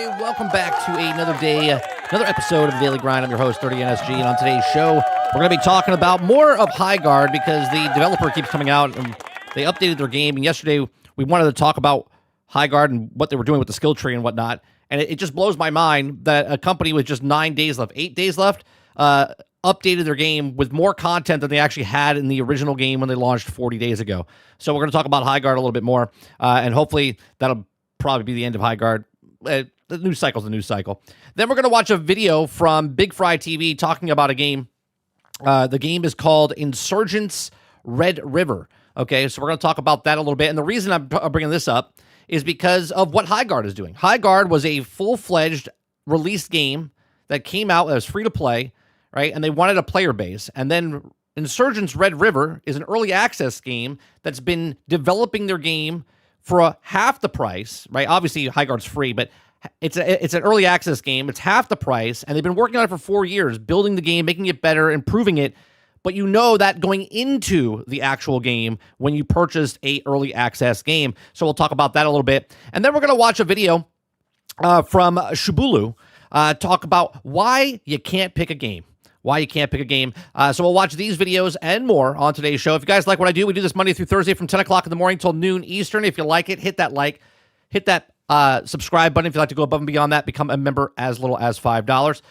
Hey, welcome back to another day, another episode of the Daily Grind. I'm your host, 30NSG, and on today's show, we're going to be talking about more of Highguard because the developer keeps coming out and they updated their game. And yesterday, we wanted to talk about Highguard and what they were doing with the skill tree and whatnot. And it just blows my mind that a company with just 8 days left, updated their game with more content than they actually had in the original game when they launched 40 days ago. So we're going to talk about Highguard a little bit more, and hopefully that'll probably be the end of Highguard. The news cycle's the news cycle. Then we're going to watch a video from BigfryTV talking about a game. The game is called Insurgents Red River. Okay, so we're going to talk about that a little bit. And the reason I'm bringing this up is because of what Highguard is doing. Highguard was a full-fledged released game that came out that was free to play, right? And they wanted a player base. And then Insurgents Red River is an early access game that's been developing their game for half the price, right? Obviously, Highguard's free, but it's an early access game. It's half the price, and they've been working on it for 4 years, building the game, making it better, improving it. But you know that going into the actual game when you purchased a early access game. So we'll talk about that a little bit. And then we're going to watch a video from Shoobalo talk about why you can't pick a game. So we'll watch these videos and more on today's show. If you guys like what I do, we do this Monday through Thursday from 10 o'clock in the morning till noon Eastern. If you like it, hit that like, hit that subscribe button. If you'd like to go above and beyond that, become a member as little as $5.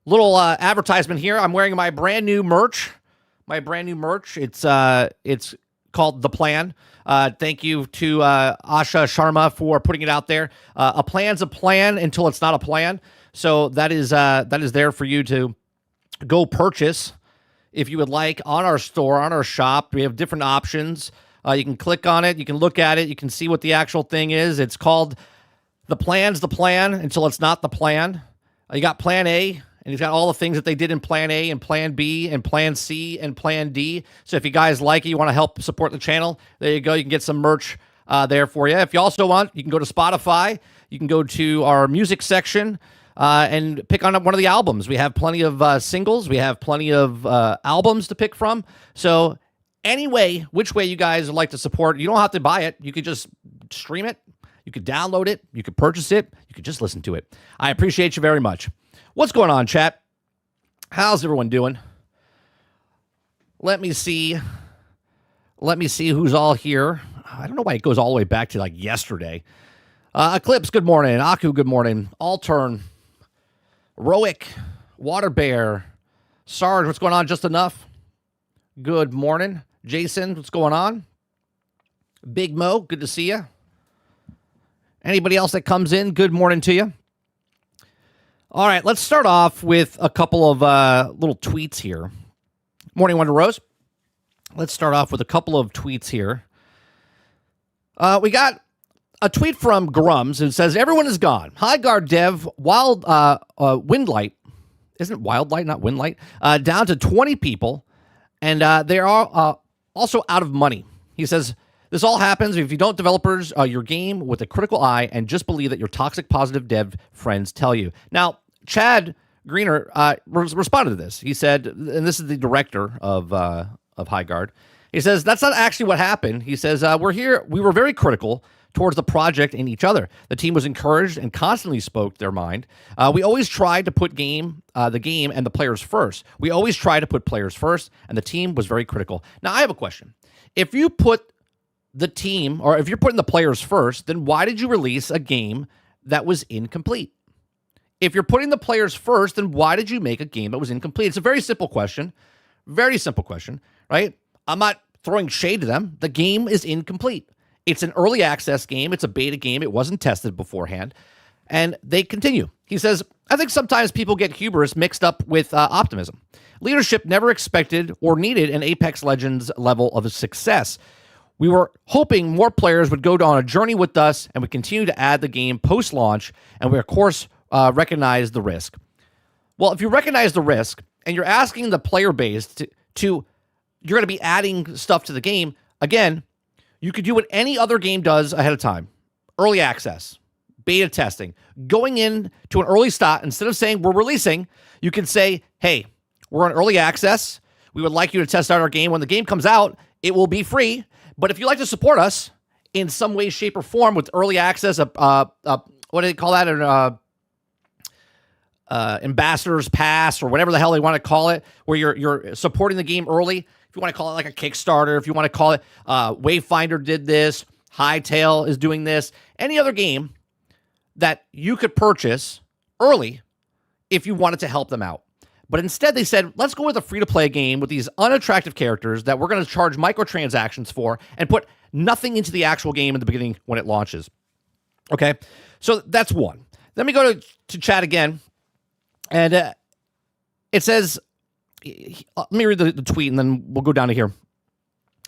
Little advertisement here. I'm wearing my brand new merch. It's called The Plan. Thank you to Asha Sharma for putting it out there. A plan's a plan until it's not a plan. So that is there for you to go purchase if you would like on our store, on our shop. We have different options. You can click on it. You can look at it. You can see what the actual thing is. It's called The Plan's the Plan until it's not the plan. You got Plan A, and you've got all the things that they did in Plan A and Plan B and Plan C and Plan D. So if you guys like it, you want to help support the channel, there you go. You can get some merch there for you. If you also want, you can go to Spotify. You can go to our music section and pick on one of the albums. We have plenty of singles. We have plenty of albums to pick from. So anyway, which way you guys would like to support, you don't have to buy it. You could just stream it. You could download it. You could purchase it. You could just listen to it. I appreciate you very much. What's going on, chat? How's everyone doing? Let me see who's all here. I don't know why it goes all the way back to like yesterday. Eclipse, good morning. Aku, good morning. Altern, Roic, Water Bear, Sarge, what's going on? Just enough. Good morning. Jason, what's going on? Big Mo, good to see you. Anybody else that comes in, good morning to you. All right, let's start off with a couple of little tweets here. Morning, Wonder Rose. Let's start off with a couple of tweets here. We got a tweet from Grums that says, everyone is gone. Highguard dev, Windlight, isn't it Wildlight, not Windlight, down to 20 people, and they are also out of money. He says, this all happens if you don't developers your game with a critical eye and just believe that your toxic positive dev friends tell you. Now, Chad Greener responded to this. He said, and this is the director of Highguard. He says, that's not actually what happened. He says, we were very critical towards the project and each other. The team was encouraged and constantly spoke their mind. We always tried to put the game and the players first. We always try to put players first, and the team was very critical. Now, I have a question. If you put the team, or if you're putting the players first, then why did you release a game that was incomplete? If you're putting the players first, then why did you make a game that was incomplete? It's a very simple question, right? I'm not throwing shade to them. The game is incomplete. It's an early access game. It's a beta game. It wasn't tested beforehand. And they continue. He says, I think sometimes people get hubris mixed up with optimism. Leadership never expected or needed an Apex Legends level of success. We were hoping more players would go on a journey with us and would continue to add the game post-launch, and we, of course, recognize the risk. Well, if you recognize the risk and you're asking the player base to you're going to be adding stuff to the game, again, you could do what any other game does ahead of time. Early access, beta testing, going in to an early start. Instead of saying we're releasing, you can say, hey, we're on early access. We would like you to test out our game. When the game comes out, it will be free. But if you'd like to support us in some way, shape, or form with early access, what do they call that? An ambassador's pass or whatever the hell they want to call it, where you're supporting the game early. If you want to call it like a Kickstarter, if you want to call it Wayfinder did this, Hightail is doing this, any other game that you could purchase early if you wanted to help them out. But instead they said, let's go with a free-to-play game with these unattractive characters that we're going to charge microtransactions for and put nothing into the actual game in the beginning when it launches. Okay, so that's one. Then we go to chat again, and it says, let me read the tweet, and then we'll go down to here.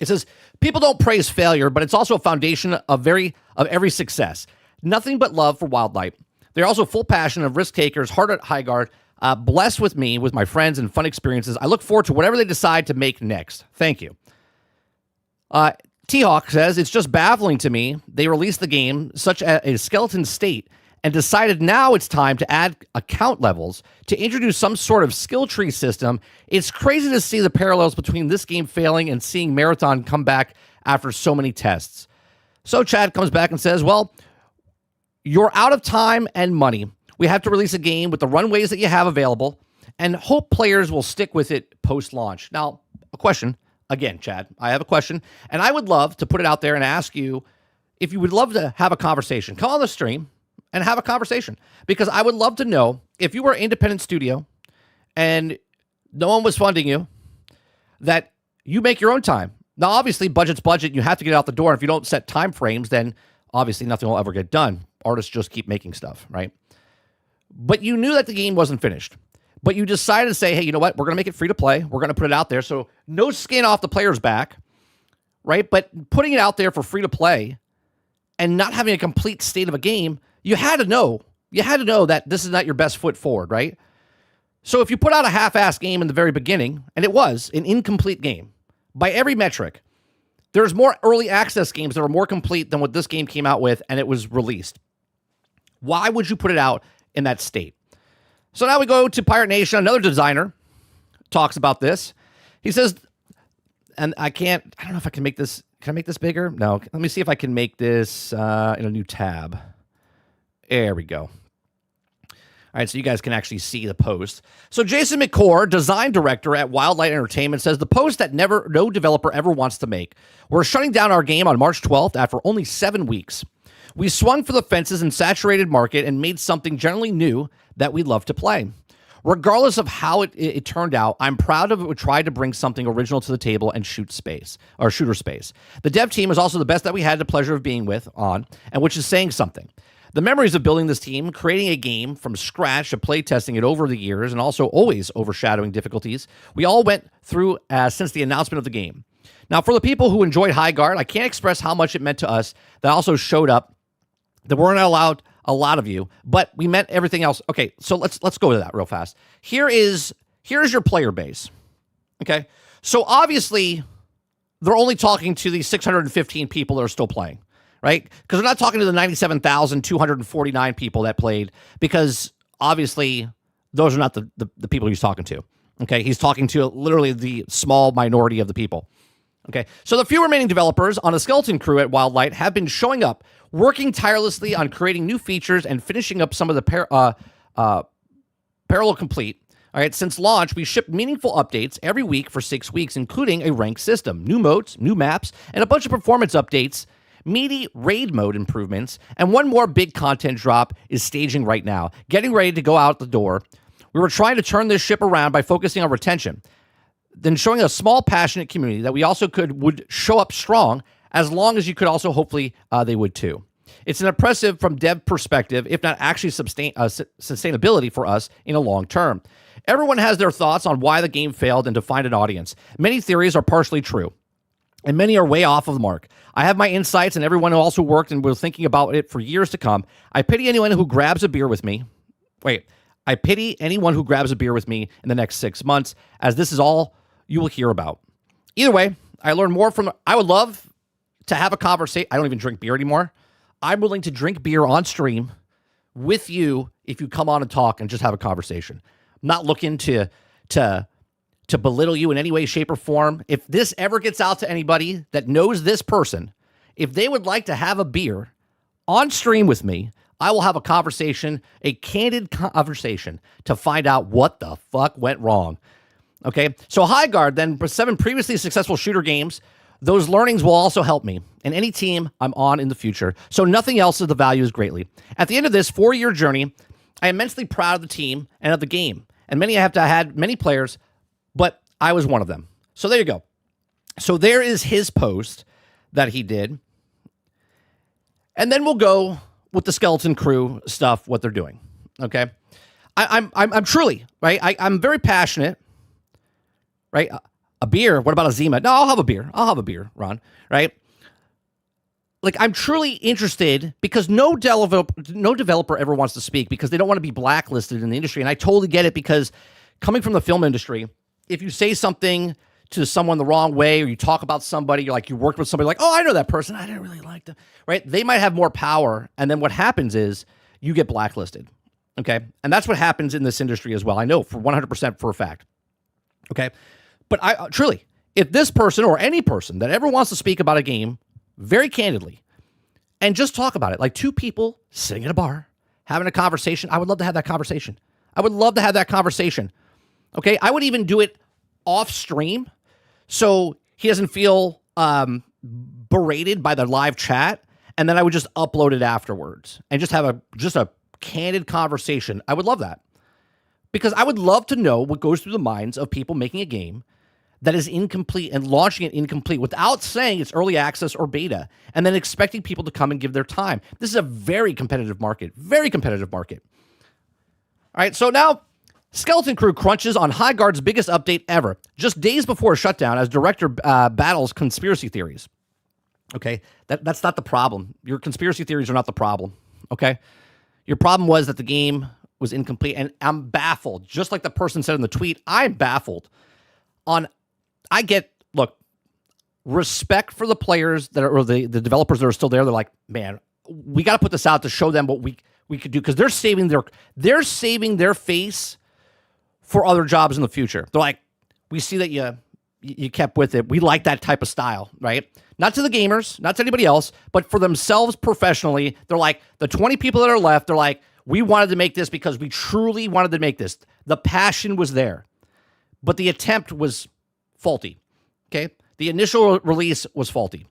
It says, people don't praise failure, but it's also a foundation of every success. Nothing but love for Wildlight. They're also full passion of risk takers, hard at Highguard, blessed with me, with my friends, and fun experiences. I look forward to whatever they decide to make next. Thank you. T-Hawk says, it's just baffling to me. They released the game such a skeleton state and decided now it's time to add account levels to introduce some sort of skill tree system. It's crazy to see the parallels between this game failing and seeing Marathon come back after so many tests. So Chad comes back and says, well, you're out of time and money. We have to release a game with the runways that you have available and hope players will stick with it post-launch. Now, a question. Again, Chad, I have a question, and I would love to put it out there and ask you if you would love to have a conversation. Come on the stream and have a conversation, because I would love to know if you were an independent studio and no one was funding you, that you make your own time. Now, obviously, budget's budget. You have to get out the door. If you don't set time frames, then obviously nothing will ever get done. Artists just keep making stuff, right? But you knew that the game wasn't finished. But you decided to say, hey, you know what? We're going to make it free to play. We're going to put it out there. So no skin off the player's back, right? But putting it out there for free to play and not having a complete state of a game, you had to know. You had to know that this is not your best foot forward, right? So if you put out a half-assed game in the very beginning, and it was an incomplete game, by every metric, there's more early access games that are more complete than what this game came out with, and it was released. Why would you put it out in that state? So now we go to Pirate Nation. Another designer talks about this. He says, and I don't know if I can make this. Can I make this bigger? No. Let me see if I can make this in a new tab. There we go. All right, so you guys can actually see the post. So Jason McCord, design director at Wildlight Entertainment, says the post that no developer ever wants to make. We're shutting down our game on March 12th after only 7 weeks. We swung for the fences in saturated market and made something generally new that we love to play. Regardless of how it turned out, I'm proud of it. We tried to bring something original to the table and shooter space. The dev team is also the best that we had the pleasure of being on, and which is saying something. The memories of building this team, creating a game from scratch, to play testing it over the years, and also always overshadowing difficulties, we all went through since the announcement of the game. Now, for the people who enjoyed Highguard, I can't express how much it meant to us that also showed up. There weren't allowed a lot of you, but we meant everything else. Okay, so let's go to that real fast. Here's your player base. Okay, so obviously they're only talking to these 615 people that are still playing, right? Because they're not talking to the 97,249 people that played, because obviously those are not the people he's talking to. Okay, he's talking to literally the small minority of the people. Okay, so the few remaining developers on a skeleton crew at Wildlight have been showing up, working tirelessly on creating new features and finishing up some of the parallel complete. All right, since launch, we shipped meaningful updates every week for 6 weeks, including a ranked system, new modes, new maps, and a bunch of performance updates, meaty raid mode improvements, and one more big content drop is staging right now, getting ready to go out the door. We were trying to turn this ship around by focusing on retention, then showing a small, passionate community that we also would show up strong, as long as you could also, hopefully, they would too. It's an impressive from dev perspective, if not actually sustainability for us in a long term. Everyone has their thoughts on why the game failed and to find an audience. Many theories are partially true, and many are way off of the mark. I have my insights, and everyone who also worked and was thinking about it for years to come. I pity anyone who grabs a beer with me. I pity anyone who grabs a beer with me in the next 6 months, as this is all you will hear about. Either way, I learned more from. I would love to have a conversation. I don't even drink beer anymore. I'm willing to drink beer on stream with you if you come on and talk and just have a conversation. I'm not looking to belittle you in any way, shape, or form. If this ever gets out to anybody that knows this person, if they would like to have a beer on stream with me, I will have a conversation, a candid conversation to find out what the fuck went wrong. Okay, so Highguard, then, for 7 previously successful shooter games, those learnings will also help me and any team I'm on in the future. So nothing else of the value is greatly. At the end of this 4-year journey, I am immensely proud of the team and of the game. And many have had many players, but I was one of them. So there you go. So there is his post that he did. And then we'll go with the Skeleton Crew stuff, what they're doing. Okay, I'm truly right. I'm very passionate. Right, a beer. What about a Zima? No, I'll have a beer. Ron. Right. Like, I'm truly interested because no developer ever wants to speak because they don't want to be blacklisted in the industry, and I totally get it because coming from the film industry, if you say something to someone the wrong way or you talk about somebody, you're like, you worked with somebody like, oh, I know that person, I didn't really like them, right? They might have more power, and then what happens is you get blacklisted, okay? And that's what happens in this industry as well. I know for 100% for a fact, okay? But I truly, if this person or any person that ever wants to speak about a game very candidly and just talk about it, like 2 people sitting at a bar having a conversation, I would love to have that conversation. Okay, I would even do it off stream so he doesn't feel berated by the live chat, and then I would just upload it afterwards and just have a candid conversation. I would love that because I would love to know what goes through the minds of people making a game that is incomplete and launching it incomplete without saying it's early access or beta and then expecting people to come and give their time. This is a very competitive market. All right, so now Skeleton Crew crunches on Highguard's biggest update ever, just days before Shutdown, as director battles conspiracy theories. Okay, that's not the problem. Your conspiracy theories are not the problem, okay? Your problem was that the game was incomplete, and I'm baffled. Just like the person said in the tweet, I'm baffled on... look, respect for the players that are, or the developers that are still there. They're like, man, we got to put this out to show them what we could do because they're saving their face for other jobs in the future. They're like, we see that you kept with it. We like that type of style, right? Not to the gamers, not to anybody else, but for themselves professionally. They're like, the 20 people that are left, they're like, we wanted to make this because we truly wanted to make this. The passion was there, but the attempt was faulty. Okay, the initial release was faulty.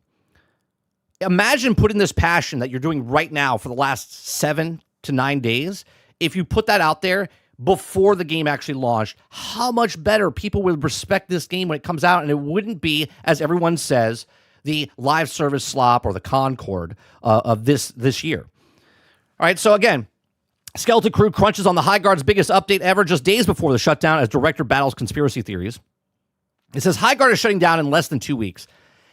Imagine putting this passion that you're doing right now for the last 7 to 9 days. If you put that out there before the game actually launched, how much better people would respect this game when it comes out, and it wouldn't be, as everyone says, the live service slop or the Concord of this year. All right, so again, Skeleton Crew crunches on the Highguard's biggest update ever, just days before the Shutdown, as director battles conspiracy theories. It says Highguard is shutting down in less than 2 weeks,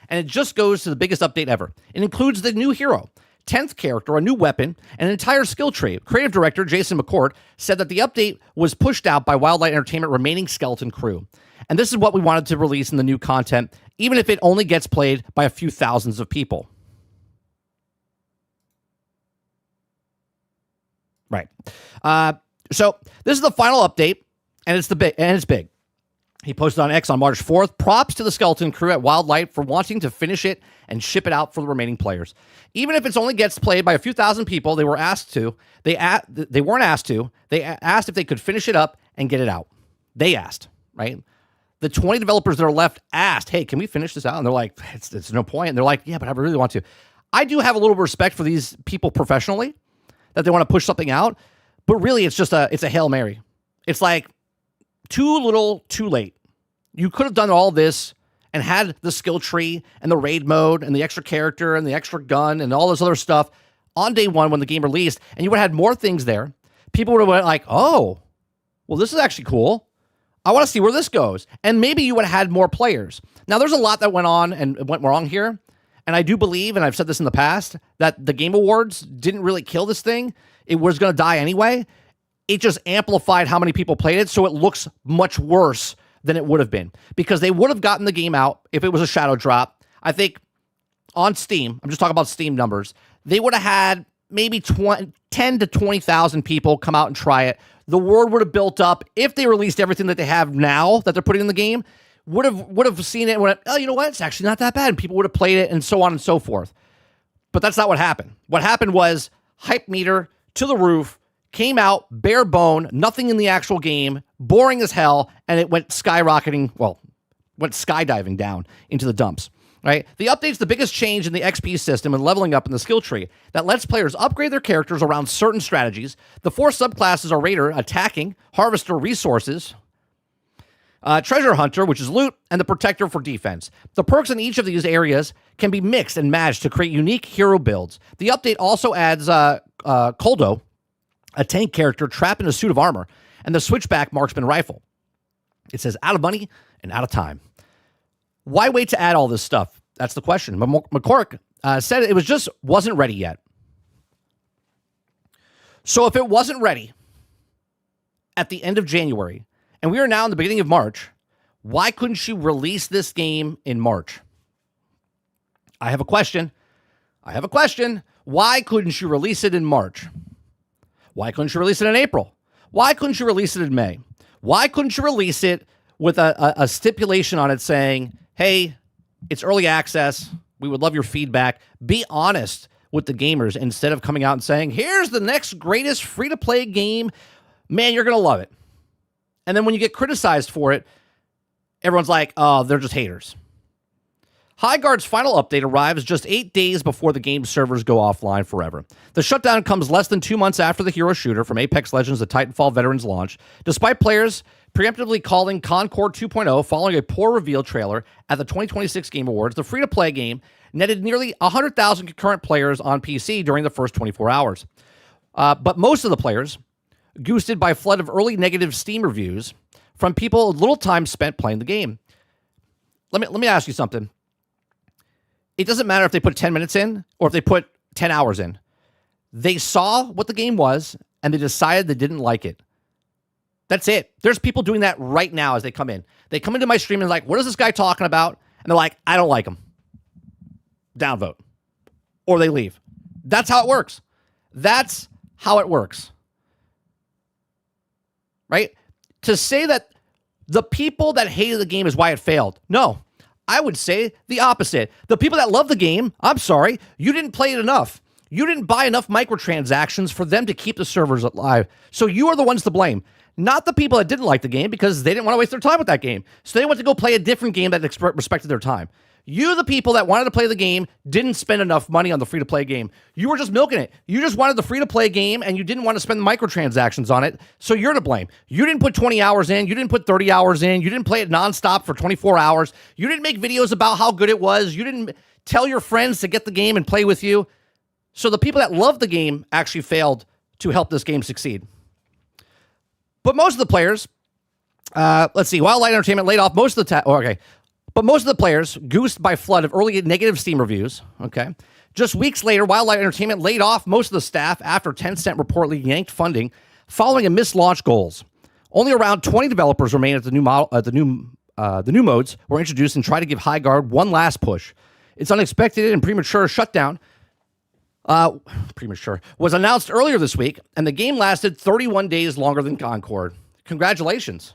and it just goes to the biggest update ever. It includes the new hero, 10th character, a new weapon, and an entire skill tree. Creative director Jason McCourt said that the update was pushed out by Wildlight Entertainment remaining Skeleton Crew. And this is what we wanted to release in the new content, even if it only gets played by a few thousands of people. Right. So this is the final update, and it's big. He posted on X on March 4th. Props to the Skeleton Crew at Wildlight for wanting to finish it and ship it out for the remaining players. Even if it only gets played by a few thousand people, they weren't asked to. They asked if they could finish it up and get it out. They asked, right? The 20 developers that are left asked, hey, can we finish this out? And they're like, it's no point. And they're like, yeah, but I really want to. I do have a little respect for these people professionally, that they want to push something out, but really it's a Hail Mary. It's like, too little, too late. You could have done all this and had the skill tree and the raid mode and the extra character and the extra gun and all this other stuff on day one when the game released, and you would have had more things there. People would have went like, oh, well, this is actually cool. I want to see where this goes. And maybe you would have had more players. Now, there's a lot that went on and went wrong here, and I do believe, and I've said this in the past, that the Game Awards didn't really kill this thing. It was going to die anyway. It just amplified how many people played it, so it looks much worse than it would have been. Because they would have gotten the game out if it was a shadow drop. I think on Steam, I'm just talking about Steam numbers, they would have had maybe 10 to 20,000 people come out and try it. The word would have built up. If they released everything that they have now that they're putting in the game, would have seen it and went, oh, you know what? It's actually not that bad. And people would have played it and so on and so forth. But that's not what happened. What happened was hype meter to the roof, came out, bare bone, nothing in the actual game, boring as hell, and it went skydiving down into the dumps. Right? The update's the biggest change in the XP system and leveling up in the skill tree that lets players upgrade their characters around certain strategies. The 4 subclasses are Raider, attacking, Harvester, resources, Treasure Hunter, which is loot, and the Protector for defense. The perks in each of these areas can be mixed and matched to create unique hero builds. The update also adds Koldo, a tank character trapped in a suit of armor, and the Switchback Marksman rifle. It says out of money and out of time. Why wait to add all this stuff? That's the question. McCork said it wasn't ready yet. So if it wasn't ready at the end of January, and we are now in the beginning of March, why couldn't she release this game in March? I have a question. Why couldn't she release it in March? Why couldn't she release it in April? Why couldn't she release it in May? Why couldn't she release it with a stipulation on it saying, hey, it's early access. We would love your feedback. Be honest with the gamers instead of coming out and saying, here's the next greatest free-to-play game. Man, you're going to love it. And then when you get criticized for it, everyone's like, oh, they're just haters. Highguard's final update arrives just 8 days before the game's servers go offline forever. The shutdown comes less than 2 months after the hero shooter from Apex Legends, the Titanfall Veterans launch. Despite players preemptively calling Concord 2.0 following a poor reveal trailer at the 2026 Game Awards, the free-to-play game netted nearly 100,000 concurrent players on PC during the first 24 hours. But most of the players, goosted by a flood of early negative Steam reviews from people with little time spent playing the game. Let me ask you something. It doesn't matter if they put 10 minutes in or if they put 10 hours in. They saw what the game was and they decided they didn't like it. That's it. There's people doing that right now as they come in. They come into my stream and like, what is this guy talking about? And they're like, I don't like him. Downvote. Or they leave. That's how it works. That's how it works. Right? To say that the people that hated the game is why it failed. No. I would say the opposite. The people that love the game, I'm sorry, you didn't play it enough. You didn't buy enough microtransactions for them to keep the servers alive. So you are the ones to blame. Not the people that didn't like the game because they didn't want to waste their time with that game. So they went to go play a different game that respected their time. You, the people that wanted to play the game, didn't spend enough money on the free-to-play game. You were just milking it. You just wanted the free-to-play game, and you didn't want to spend the microtransactions on it, so you're to blame. You didn't put 20 hours in. You didn't put 30 hours in. You didn't play it nonstop for 24 hours. You didn't make videos about how good it was. You didn't tell your friends to get the game and play with you. So the people that loved the game actually failed to help this game succeed. But most of the players, let's see, Wildlight Entertainment laid off most of the But most of the players, goosed by flood of early negative Steam reviews, okay? Just weeks later, Wildlight Entertainment laid off most of the staff after Tencent reportedly yanked funding following a missed launch goals. Only around 20 developers remain at the new model. The new modes were introduced and tried to give Highguard one last push. Its unexpected and premature shutdown was announced earlier this week, and the game lasted 31 days longer than Concord. Congratulations.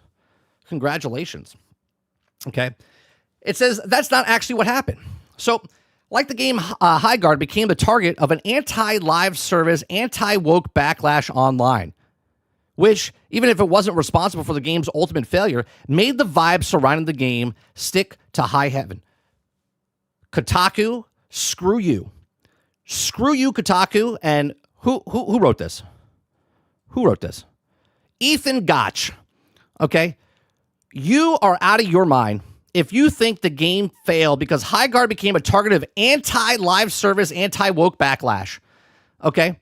Okay. It says that's not actually what happened. So, like the game, Highguard became the target of an anti-live service, anti-woke backlash online, which, even if it wasn't responsible for the game's ultimate failure, made the vibe surrounding the game stick to high heaven. Kotaku, screw you. Screw you, Kotaku. And who wrote this? Who wrote this? Ethan Gotch. Okay? You are out of your mind if you think the game failed because Highguard became a target of anti-live service, anti-woke backlash. Okay?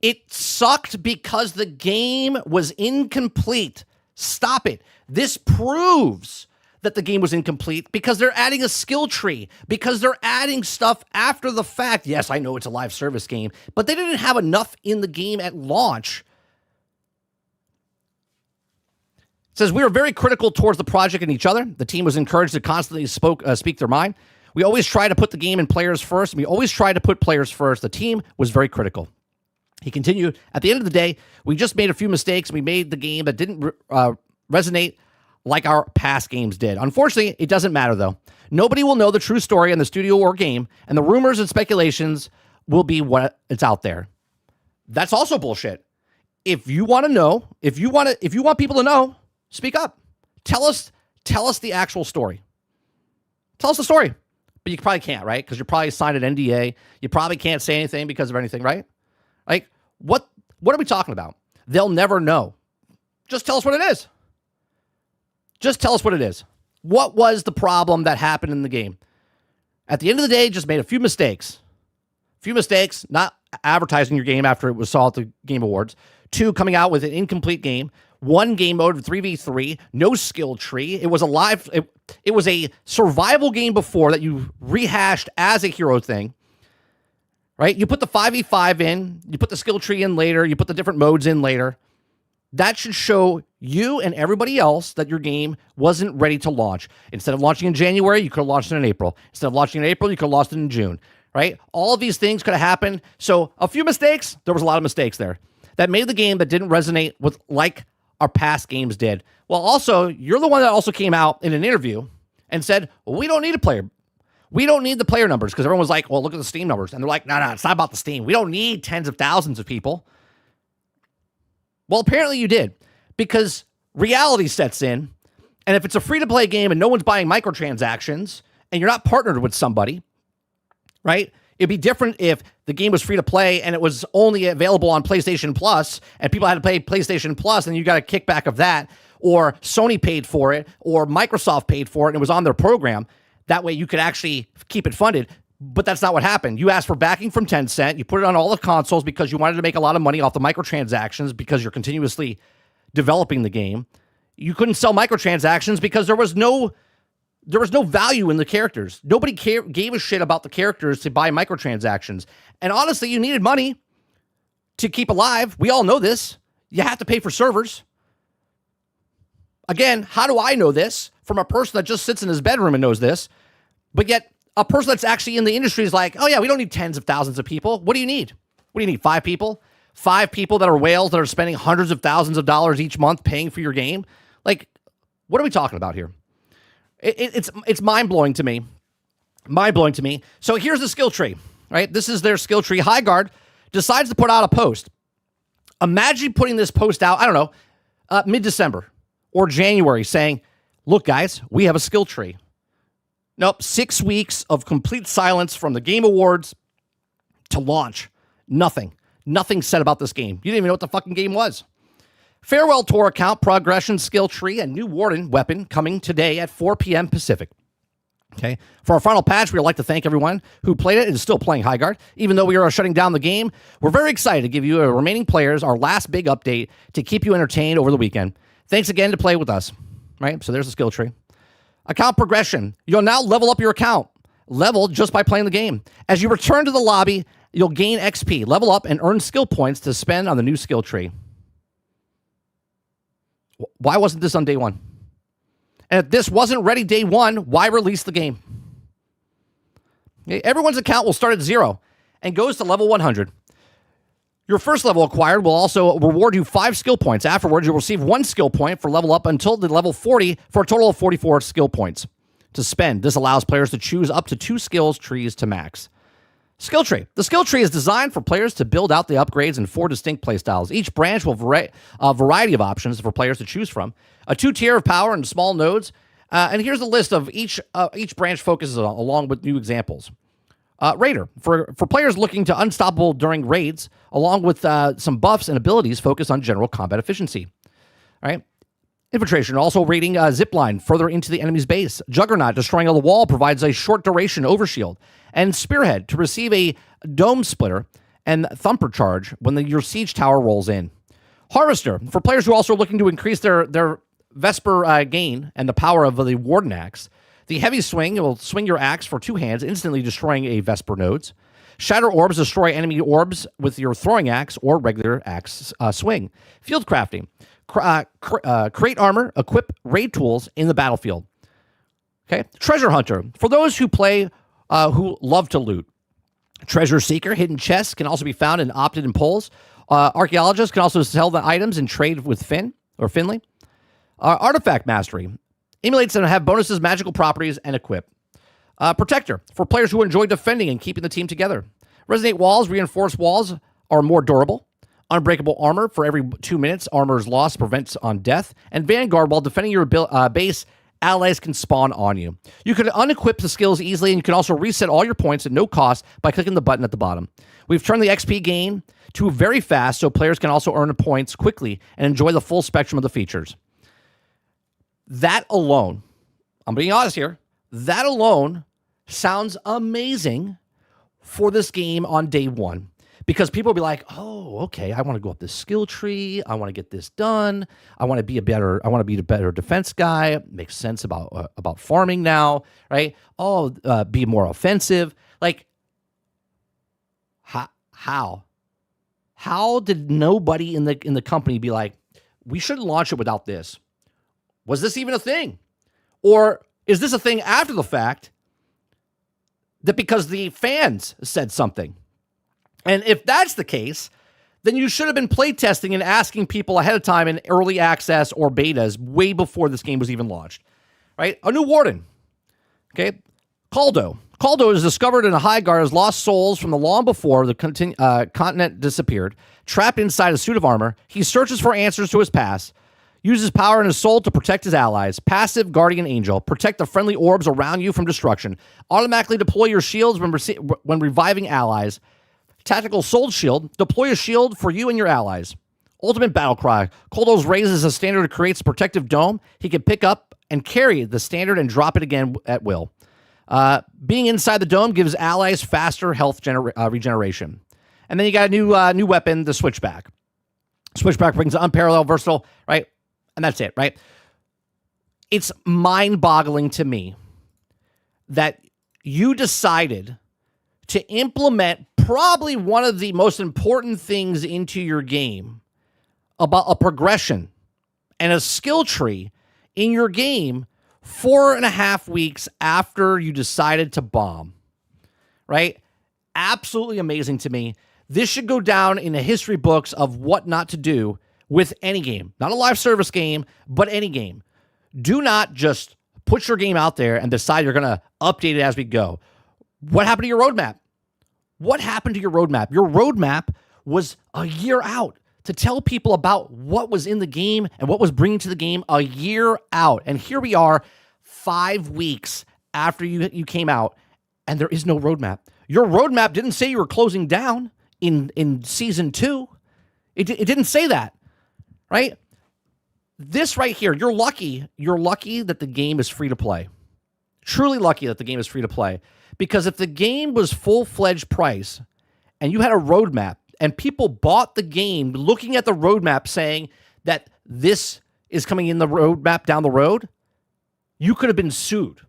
It sucked because the game was incomplete. Stop it. This proves that the game was incomplete because they're adding a skill tree, because they're adding stuff after the fact. Yes, I know it's a live service game, but they didn't have enough in the game at launch. It says, we were very critical towards the project and each other. The team was encouraged to constantly speak their mind. We always try to put the game and players first. And we always try to put players first. The team was very critical. He continued, at the end of the day, we just made a few mistakes. We made the game that didn't resonate like our past games did. Unfortunately, it doesn't matter, though. Nobody will know the true story in the studio or game, and the rumors and speculations will be what it's out there. That's also bullshit. If you want to know, if you want people to know, speak up. Tell us the actual story. Tell us the story. But you probably can't, right? Because you're probably signed an NDA. You probably can't say anything because of anything, right? Like, what are we talking about? They'll never know. Just tell us what it is. Just tell us what it is. What was the problem that happened in the game? At the end of the day, just made a few mistakes. Not advertising your game after it was saw at the Game Awards. 2, coming out with an incomplete game. 1 game mode of 3v3, no skill tree. It was it was a survival game before that you rehashed as a hero thing, right? You put the 5v5 in, you put the skill tree in later, you put the different modes in later. That should show you and everybody else that your game wasn't ready to launch. Instead of launching in January, you could have launched it in April. Instead of launching in April, you could have launched it in June, right? All of these things could have happened. So a few mistakes, there was a lot of mistakes there that made the game that didn't resonate with like our past games did. Well, also, you're the one that also came out in an interview and said, well, we don't need a player. We don't need the player numbers, because everyone was like, well, look at the Steam numbers. And they're like, no, it's not about the Steam. We don't need tens of thousands of people. Well, apparently you did, because reality sets in. And if it's a free-to-play game and no one's buying microtransactions and you're not partnered with somebody, right? It'd be different if the game was free to play and it was only available on PlayStation Plus and people had to pay PlayStation Plus and you got a kickback of that, or Sony paid for it, or Microsoft paid for it and it was on their program. That way you could actually keep it funded. But that's not what happened. You asked for backing from Tencent. You put it on all the consoles because you wanted to make a lot of money off the microtransactions because you're continuously developing the game. You couldn't sell microtransactions because there was no value in the characters. Nobody gave a shit about the characters to buy microtransactions. And honestly, you needed money to keep alive. We all know this. You have to pay for servers. Again, how do I know this? From a person that just sits in his bedroom and knows this. But yet, a person that's actually in the industry is like, oh yeah, we don't need tens of thousands of people. What do you need? What do you need, 5 people? 5 people that are whales that are spending hundreds of thousands of dollars each month paying for your game? Like, what are we talking about here? It's mind-blowing to me. Mind-blowing to me. So here's the skill tree, right? This is their skill tree. Highguard decides to put out a post. Imagine putting this post out, I don't know, mid-December or January, saying, look, guys, we have a skill tree. Nope, 6 weeks of complete silence from the Game Awards to launch. Nothing said about this game. You didn't even know what the fucking game was. Farewell Tour account, progression, skill tree, and new Warden weapon coming today at 4 p.m. Pacific. Okay. For our final patch, we would like to thank everyone who played it and is still playing Highguard. Even though we are shutting down the game, we're very excited to give you remaining players our last big update to keep you entertained over the weekend. Thanks again to play with us. Right? So there's the skill tree. Account progression. You'll now level up your account. Level just by playing the game. As you return to the lobby, you'll gain XP, level up, and earn skill points to spend on the new skill tree. Why wasn't this on day one? And if this wasn't ready day one, why release the game? Everyone's account will start at 0 and goes to level 100. Your first level acquired will also reward you 5 skill points. Afterwards, you'll receive 1 skill point for level up until the level 40 for a total of 44 skill points to spend. This allows players to choose up to 2 skills trees to max. Skill tree. The skill tree is designed for players to build out the upgrades in 4 distinct playstyles. Each branch will a variety of options for players to choose from. A 2-tier of power and small nodes. And here's a list of each branch focuses on, along with new examples. Raider. For players looking to unstoppable during raids, along with some buffs and abilities focused on general combat efficiency. All right. Infiltration, also raiding zipline further into the enemy's base. Juggernaut, destroying on the wall, provides a short duration overshield. And Spearhead, to receive a dome splitter and thumper charge when your siege tower rolls in. Harvester, for players who are also looking to increase their Vesper gain and the power of the Warden Axe. The heavy swing will swing your axe for 2 hands, instantly destroying a Vesper nodes. Shatter orbs destroy enemy orbs with your throwing axe or regular axe swing. Field crafting. Create armor, equip raid tools in the battlefield. Okay. Treasure hunter. For those who play, who love to loot. Treasure seeker, hidden chests can also be found in opted and polls. Archaeologists can also sell the items and trade with Finley. Artifact mastery. Emulates and have bonuses, magical properties, and equip. Protector. For players who enjoy defending and keeping the team together. Resonate walls, reinforced walls are more durable. Unbreakable armor for every 2 minutes. Armor is lost, prevents on death. And Vanguard, while defending your base, allies can spawn on you. You can unequip the skills easily, and you can also reset all your points at no cost by clicking the button at the bottom. We've turned the XP gain to very fast, so players can also earn points quickly and enjoy the full spectrum of the features. That alone, I'm being honest here, that alone sounds amazing for this game on day one. Because people will be like, oh, okay, I want to go up this skill tree. I want to get this done. I want to be a better defense guy. Makes sense about farming now, right? Oh, be more offensive. Like, how did nobody in the company be like, we shouldn't launch it without this? Was this even a thing? Or is this a thing after the fact that because the fans said something? And if that's the case, then you should have been playtesting and asking people ahead of time in early access or betas way before this game was even launched, right? A new warden, okay? Caldo. Caldo is discovered in a Highguard as lost souls from the long before the continent disappeared. Trapped inside a suit of armor, he searches for answers to his past, uses power in his soul to protect his allies. Passive Guardian Angel. Protect the friendly orbs around you from destruction. Automatically deploy your shields when reviving allies. Tactical Soul Shield. Deploy a shield for you and your allies. Ultimate Battle Cry. Koldos raises a standard, creates a protective dome. He can pick up and carry the standard and drop it again at will. Being inside the dome gives allies faster health regeneration. And then you got a new weapon, the Switchback. Switchback brings an unparalleled versatile, right? And that's it, right? It's mind-boggling to me that you decided to implement probably one of the most important things into your game about a progression and a skill tree in your game 4.5 weeks after you decided to bomb, right? Absolutely amazing to me. This should go down in the history books of what not to do with any game. Not a live service game, but any game. Do not just put your game out there and decide you're going to update it as we go. What happened to your roadmap? What happened to your roadmap? Your roadmap was a year out to tell people about what was in the game and what was bringing to the game a year out. And here we are 5 weeks after you came out, and there is no roadmap. Your roadmap didn't say you were closing down in season 2. It didn't say that, right? This right here, you're lucky that the game is free to play. Truly lucky that the game is free to play. Because if the game was full-fledged price and you had a roadmap and people bought the game looking at the roadmap saying that this is coming in the roadmap down the road, you could have been sued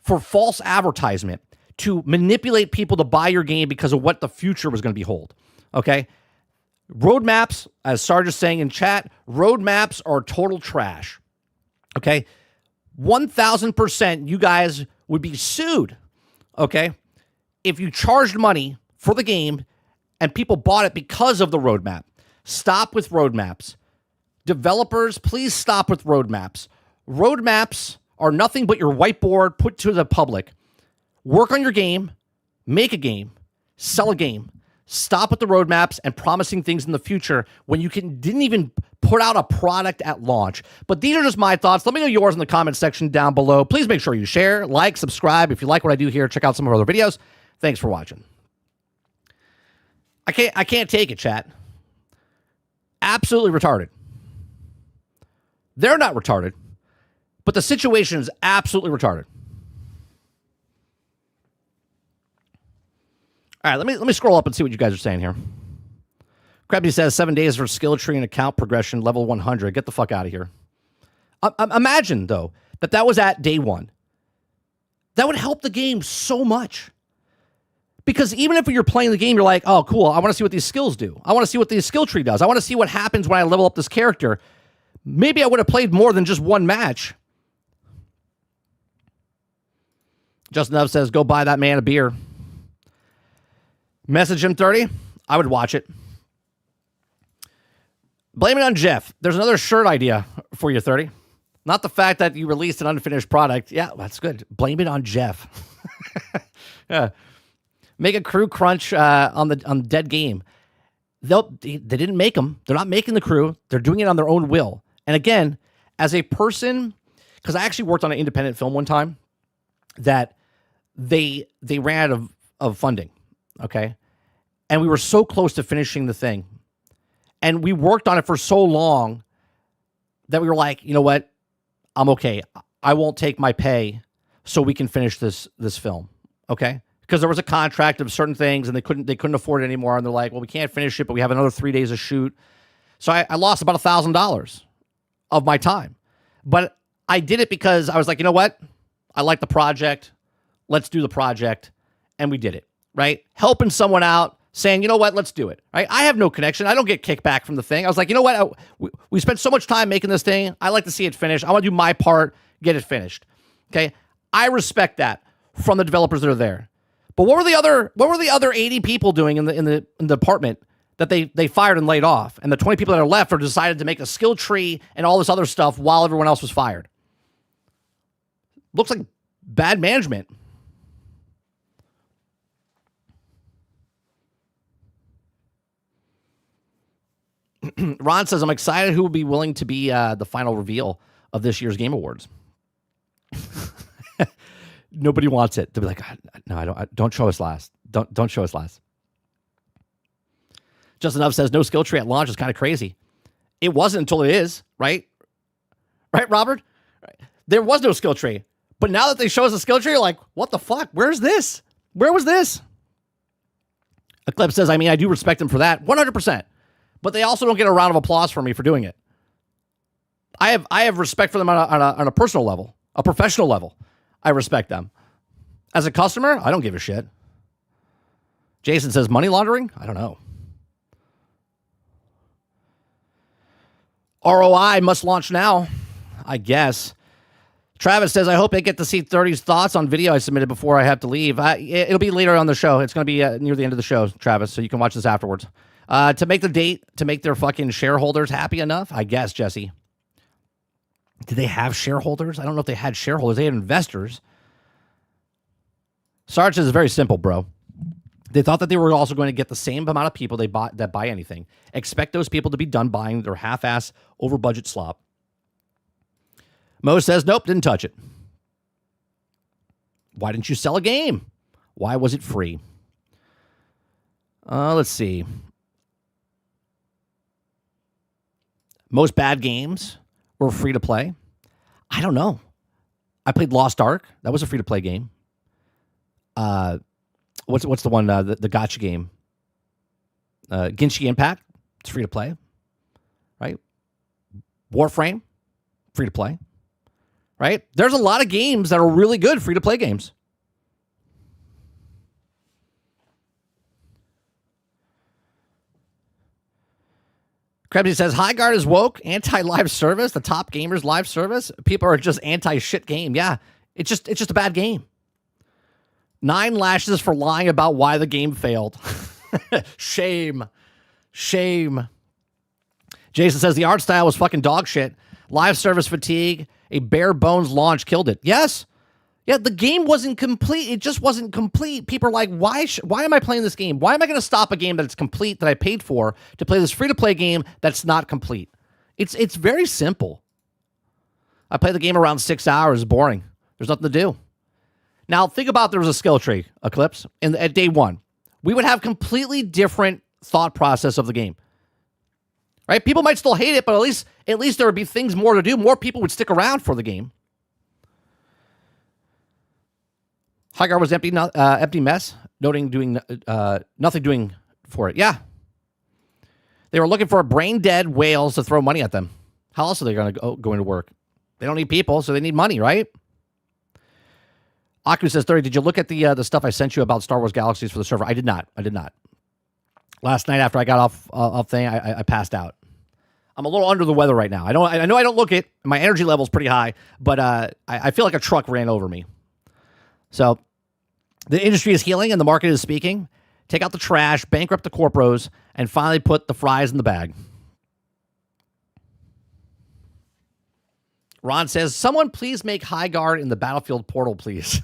for false advertisement to manipulate people to buy your game because of what the future was going to behold. Okay? Roadmaps, as Sarge is saying in chat, roadmaps are total trash. Okay? 1,000% you guys would be sued. Okay, if you charged money for the game and people bought it because of the roadmap. Stop with roadmaps. Developers, please stop with roadmaps. Roadmaps are nothing but your whiteboard put to the public. Work on your game, make a game, sell a game. Stop with the roadmaps and promising things in the future when you didn't even put out a product at launch. But these are just my thoughts. Let me know yours in the comment section down below. Please make sure you share, like, subscribe. If you like what I do here, check out some of our other videos. Thanks for watching. I can't take it, chat. Absolutely retarded. They're not retarded, but the situation is absolutely retarded. All right, let me scroll up and see what you guys are saying here. Krabby says 7 days for skill tree and account progression, level 100. Get the fuck out of here. Imagine, though, that was at day one. That would help the game so much. Because even if you're playing the game, you're like, oh, cool, I want to see what these skills do. I want to see what the skill tree does. I want to see what happens when I level up this character. Maybe I would have played more than just one match. Justin Love says, go buy that man a beer. Message him 30. I would watch it. Blame it on Jeff. There's another shirt idea for you, 30. Not the fact that you released an unfinished product. Yeah, that's good. Blame it on Jeff. Yeah. Make a crew crunch on the dead game. They didn't make them. They're not making the crew. They're doing it on their own will. And again, as a person, because I actually worked on an independent film one time that they ran out of funding, okay? And we were so close to finishing the thing. And we worked on it for so long that we were like, you know what? I'm okay. I won't take my pay so we can finish this film, okay? Because there was a contract of certain things and they couldn't afford it anymore. And they're like, well, we can't finish it, but we have another 3 days of shoot. So I lost about $1,000 of my time. But I did it because I was like, you know what? I like the project. Let's do the project. And we did it, right? Helping someone out, saying, you know what? Let's do it, right? I have no connection. I don't get kickback from the thing. I was like, you know what? We spent so much time making this thing. I like to see it finished. I want to do my part, get it finished. Okay? I respect that from the developers that are there. But what were the other 80 people doing in the department that they fired and laid off? And the 20 people that are left are decided to make a skill tree and all this other stuff while everyone else was fired. Looks like bad management. Ron says, I'm excited who will be willing to be the final reveal of this year's Game Awards. Nobody wants it to be like, no, don't show us last. Don't show us last. Justin Love says, no skill tree at launch is kind of crazy. It wasn't until it is, right? Right, Robert? Right. There was no skill tree. But now that they show us a skill tree, you're like, what the fuck? Where's this? Where was this? Eclipse says, I do respect them for that. 100%. But they also don't get a round of applause from me for doing it. I have respect for them on a personal level, a professional level. I respect them. As a customer, I don't give a shit. Jason says, money laundering? I don't know. ROI must launch now, I guess. Travis says, I hope I get to see 30's thoughts on video I submitted before I have to leave. It'll be later on the show. It's going to be near the end of the show, Travis, so you can watch this afterwards. To make the date, to make their fucking shareholders happy enough, I guess, Jesse. Did they have shareholders? I don't know if they had shareholders. They had investors. Sarge says, it's very simple, bro. They thought that they were also going to get the same amount of people that buy anything. Expect those people to be done buying their half-ass, over-budget slop. Mo says, nope, didn't touch it. Why didn't you sell a game? Why was it free? Let's see. Most bad games were free to play. I don't know. I played Lost Ark. That was a free to play game. What's the one? The gotcha game. Genshin Impact. It's free to play, right? Warframe, free to play, right? There's a lot of games that are really good free to play games. Krebsy says, Highguard is woke, anti-live service, the top gamers live service. People are just anti-shit game. Yeah, it's just a bad game. 9 lashes for lying about why the game failed. Shame. Jason says, the art style was fucking dog shit. Live service fatigue, a bare bones launch killed it. Yes. Yeah, the game wasn't complete. It just wasn't complete. People are like, why am I playing this game? Why am I going to stop a game that's complete that I paid for to play this free-to-play game that's not complete? It's very simple. I play the game around 6 hours. Boring. There's nothing to do. Now, think about there was a skill tree, Eclipse, at day one. We would have completely different thought process of the game. Right? People might still hate it, but at least there would be things more to do. More people would stick around for the game. Highguard was empty mess, noting nothing doing for it. Yeah. They were looking for brain-dead whales to throw money at them. How else are they going to go into work? They don't need people, so they need money, right? Aku says, 30, did you look at the stuff I sent you about Star Wars Galaxies for the server? I did not. Last night after I got off thing, I passed out. I'm a little under the weather right now. I know I don't look it. My energy level's pretty high, but I feel like a truck ran over me. So the industry is healing and the market is speaking. Take out the trash, bankrupt the corporos, and finally put the fries in the bag. Ron says, someone please make Highguard in the Battlefield portal, please.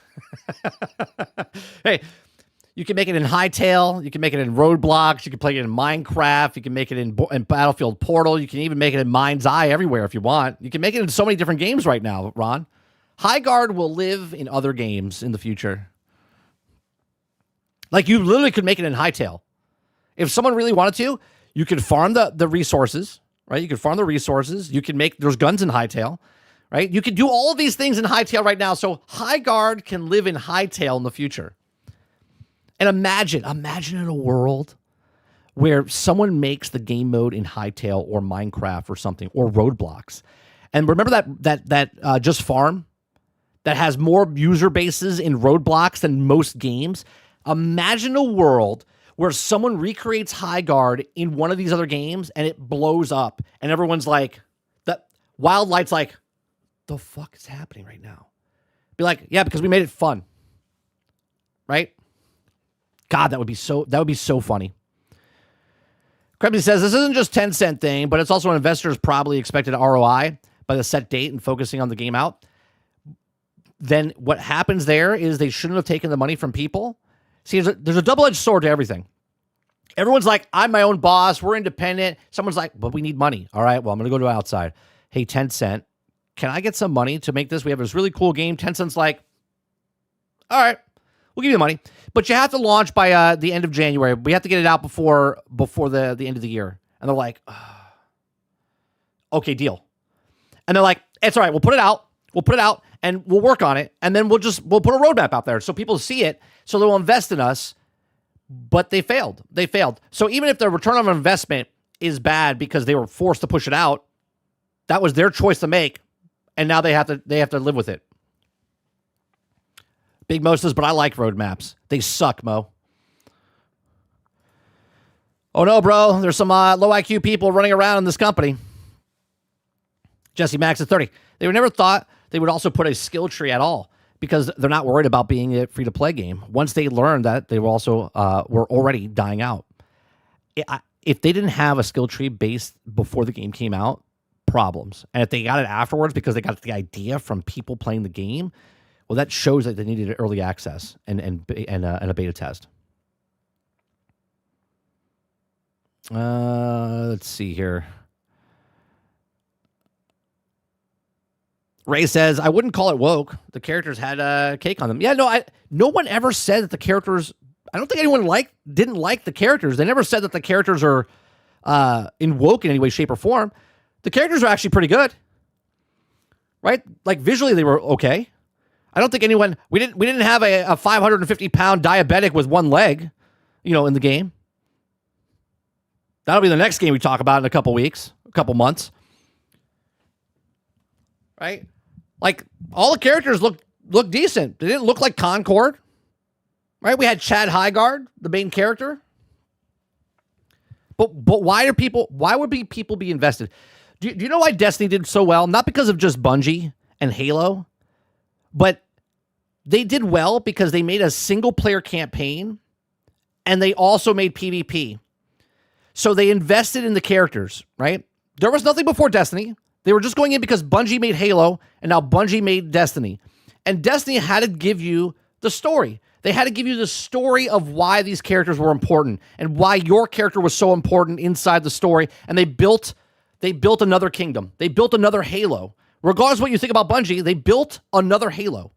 Hey, You can make it in Hightail. You can make it in Roadblocks. You can play it in Minecraft. You can make it in Battlefield Portal. You can even make it in Mind's Eye everywhere if you want. You can make it in so many different games right now, Ron. Highguard will live in other games in the future. Like, you literally could make it in Hightail. If someone really wanted to, you could farm the resources, right? You could farm the resources. You can make, there's guns in Hightail, right? You could do all of these things in Hightail right now. So Highguard can live in Hightail in the future. And imagine in a world where someone makes the game mode in Hightail or Minecraft or something, or Roadblocks. And remember that Just Farm that has more user bases in Roadblocks than most games? Imagine a world where someone recreates Highguard in one of these other games and it blows up and everyone's like, that Wildlight's like, the fuck is happening right now? Be like, yeah, because we made it fun. Right? God, that would be so funny. Krebs says, this isn't just 10-cent thing, but it's also an investor's probably expected ROI by the set date and focusing on the game out. Then what happens there is they shouldn't have taken the money from people. See, there's a double-edged sword to everything. Everyone's like, I'm my own boss. We're independent. Someone's like, but we need money. All right, well, I'm going to go to outside. Hey, 10 Cent, can I get some money to make this? We have this really cool game. 10 Cent's like, all right, we'll give you the money. But you have to launch by the end of January. We have to get it out before the end of the year. And they're like, okay, deal. And they're like, it's all right. We'll put it out. And we'll work on it. And then we'll put a roadmap out there so people see it, so they'll invest in us. But they failed. So even if their return on investment is bad because they were forced to push it out, that was their choice to make. And now they have to live with it. Big Mo says, but I like roadmaps. They suck, Mo. Oh no, bro. There's some low IQ people running around in this company. Jesse Max at 30. They never thought they would also put a skill tree at all because they're not worried about being a free-to-play game. Once they learned that, they were also were already dying out. If they didn't have a skill tree based before the game came out, problems. And if they got it afterwards because they got the idea from people playing the game, well, that shows that they needed early access and a beta test. Let's see here. Ray says, I wouldn't call it woke. The characters had a cake on them. Yeah, no one ever said that the characters, I don't think anyone didn't like the characters. They never said that the characters are in woke in any way, shape, or form. The characters are actually pretty good. Right? Like visually they were okay. I don't think anyone, we didn't have a 550-pound diabetic with one leg, in the game. That'll be the next game we talk about in a couple months. Right? Like, all the characters look decent. They didn't look like Concord. Right? We had Chad Highguard, the main character. But why would people be invested? Do you know why Destiny did so well? Not because of just Bungie and Halo, but they did well because they made a single-player campaign, and they also made PvP. So they invested in the characters, right? There was nothing before Destiny. They were just going in because Bungie made Halo, and now Bungie made Destiny. And Destiny had to give you the story. They had to give you the story of why these characters were important and why your character was so important inside the story. And they built another kingdom. They built another Halo. Regardless of what you think about Bungie, they built another Halo.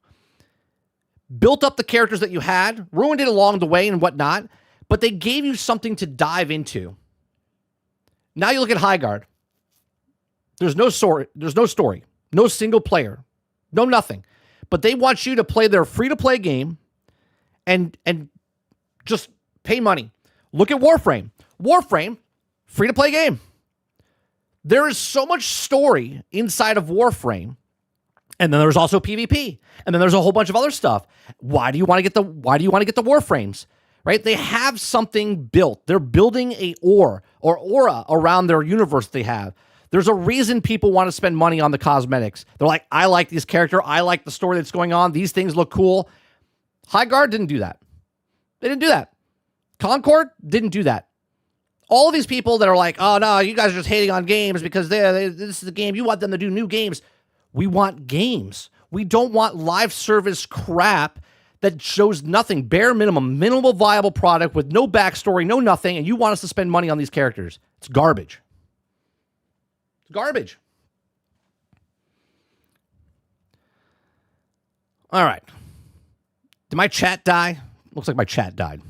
Built up the characters that you had, ruined it along the way and whatnot, but they gave you something to dive into. Now you look at Highguard. There's no story, no single player, no nothing. But they want you to play their free-to-play game and just pay money. Look at Warframe. Warframe, free-to-play game. There is so much story inside of Warframe. And then there's also PvP. And then there's a whole bunch of other stuff. Why do you want to get the Warframes? Right? They have something built. They're building a aura around their universe they have. There's a reason people want to spend money on the cosmetics. They're like, I like this character. I like the story that's going on. These things look cool. Highguard didn't do that. They didn't do that. Concord didn't do that. All of these people that are like, oh, no, you guys are just hating on games because this is the game. You want them to do new games. We want games. We don't want live service crap that shows nothing, bare minimum, minimal viable product with no backstory, no nothing, and you want us to spend money on these characters. It's garbage. It's garbage. All right. Did my chat die? Looks like my chat died.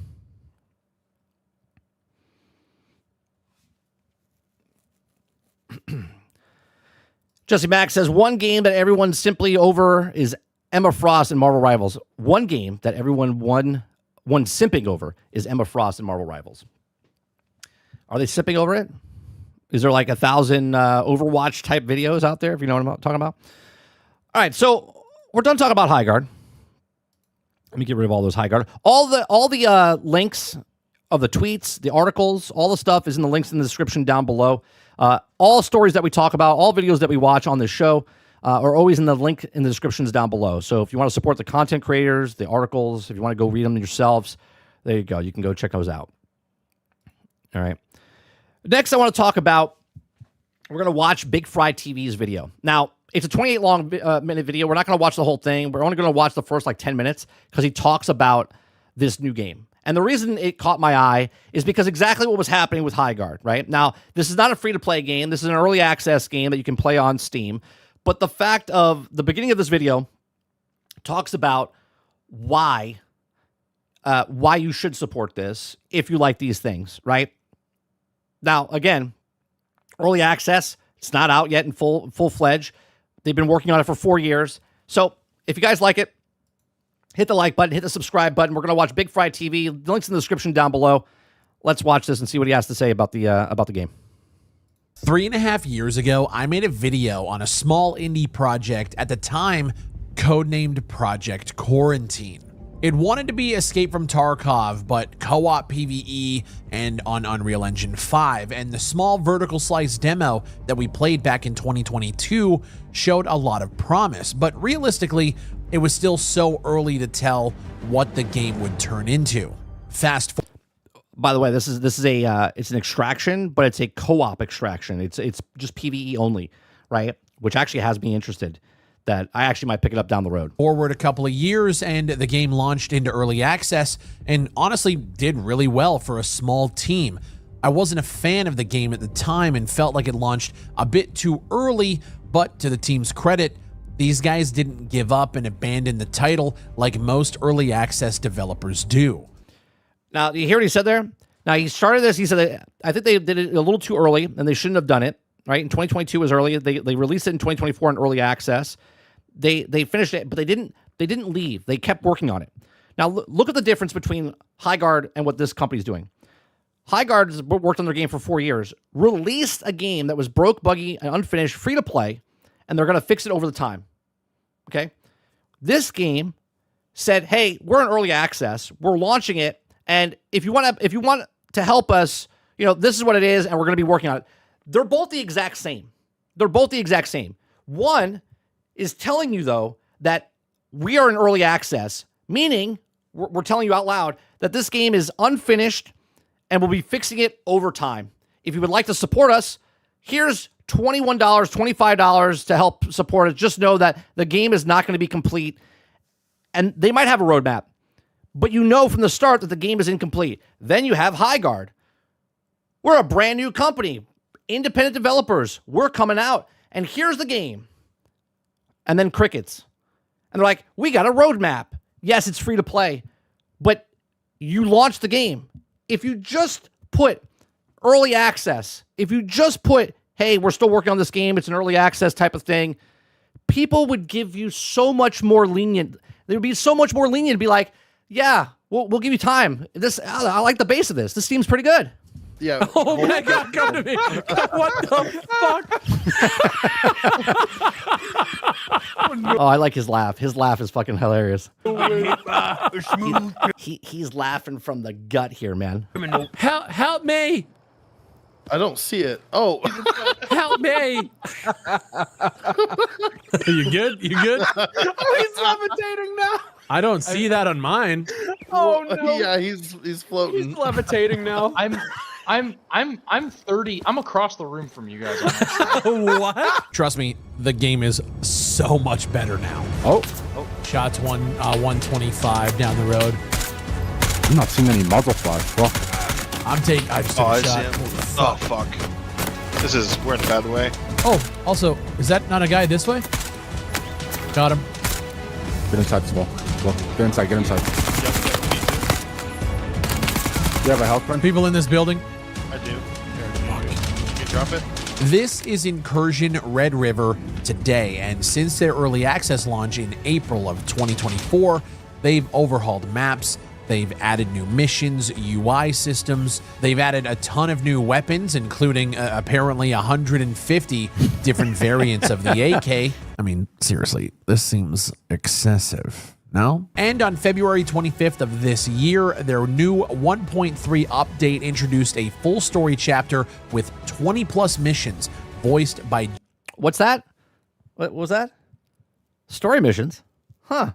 Jesse Mack says, one game that everyone's simply over is Emma Frost and Marvel Rivals. One game that everyone one simping over is Emma Frost and Marvel Rivals. Are they simping over it? Is there like 1,000 Overwatch type videos out there, if you know what I'm talking about? All right, so we're done talking about Highguard. Let me get rid of all those Highguard. All the links of the tweets, the articles, all the stuff is in the links in the description down below. All stories that we talk about, all videos that we watch on this show are always in the link in the descriptions down below. So if you want to support the content creators, the articles, if you want to go read them yourselves, there you go. You can go check those out. All right. Next, I want to talk about, we're going to watch BigfryTV's video. Now, it's a 28-minute video. We're not going to watch the whole thing. We're only going to watch the first like 10 minutes because he talks about this new game. And the reason it caught my eye is because exactly what was happening with Highguard, right? Now, this is not a free-to-play game. This is an early access game that you can play on Steam. But the fact of the beginning of this video talks about why you should support this if you like these things, right? Now, again, early access, it's not out yet in full-fledged. They've been working on it for 4 years. So if you guys like it, hit the like button, hit the subscribe button. We're going to watch BigfryTV. The link's in the description down below. Let's watch this and see what he has to say about the game. 3.5 years ago, I made a video on a small indie project at the time codenamed Project Quarantine. It wanted to be Escape from Tarkov, but co-op PvE and on Unreal Engine 5, and the small vertical slice demo that we played back in 2022 showed a lot of promise, but realistically, it was still so early to tell what the game would turn into. Fast forward. By the way, this is it's an extraction, but it's a co-op extraction. It's just PvE only, right? Which actually has me interested that I actually might pick it up down the road. Forward a couple of years, and the game launched into early access, and honestly did really well for a small team. I wasn't a fan of the game at the time and felt like it launched a bit too early, but to the team's credit, these guys didn't give up and abandon the title like most early access developers do. Now, you hear what he said there? Now, he started this, he said, I think they did it a little too early, and they shouldn't have done it, right? In 2022 was early. They released it in 2024 in early access. They finished it, but they didn't leave. They kept working on it. Now, look at the difference between Highguard and what this company's doing. Highguard has worked on their game for 4 years, released a game that was broke, buggy, and unfinished, free to play, and they're going to fix it over the time. Okay? This game said, hey, we're in early access. We're launching it. And if you want to help us, this is what it is, and we're going to be working on it. They're both the exact same. One is telling you, though, that we are in early access, meaning we're telling you out loud that this game is unfinished and we'll be fixing it over time. If you would like to support us, here's $21, $25 to help support it. Just know that the game is not going to be complete, and they might have a roadmap, but you know from the start that the game is incomplete. Then you have Highguard. We're a brand new company, independent developers. We're coming out, and here's the game. And then crickets. And they're like, we got a roadmap. Yes, it's free to play, but you launched the game. If you just put early access, if you just put, hey, we're still working on this game, it's an early access type of thing, people would give you so much more lenient. They would be so much more lenient to be like, yeah, we'll give you time. I like the base of this. This seems pretty good. Yeah. Oh my God, come to me. What the fuck? Oh, I like his laugh. His laugh is fucking hilarious. He's laughing from the gut here, man. Help me. I don't see it. Oh. Help me. You good? You good? Oh, he's levitating now. I don't see that on mine. Oh no. Yeah, he's floating. He's levitating now. I'm 30. I'm across the room from you guys. What? Trust me, the game is so much better now. Oh. Shots 125 down the road. I'm not seeing any muzzle flash. Fuck. I just took I a see shot. him. Holy Oh, fuck. We're in a bad way. Oh, also, is that not a guy this way? Got him. Get inside as well. Look, get inside. Get inside. You have a health run? People in this building. I do. Here, can you drop it? This is Incursion Red River today, and since their early access launch in April of 2024, they've overhauled maps, they've added new missions, UI systems, they've added a ton of new weapons, including apparently 150 different variants of the AK. I mean, seriously, this seems excessive. No? And on February 25th of this year, their new 1.3 update introduced a full story chapter with 20 plus missions voiced by... What's that? What was that? Story missions? Huh.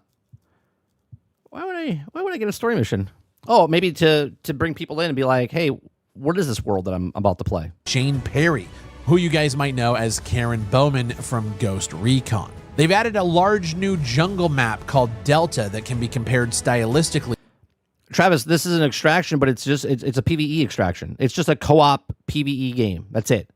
Why would I get a story mission? Oh, maybe to bring people in and be like, hey, what is this world that I'm about to play? Jane Perry, who you guys might know as Karen Bowman from Ghost Recon. They've added a large new jungle map called Delta that can be compared stylistically. Travis, this is an extraction, but it's a PvE extraction. It's just a co-op PvE game. That's it.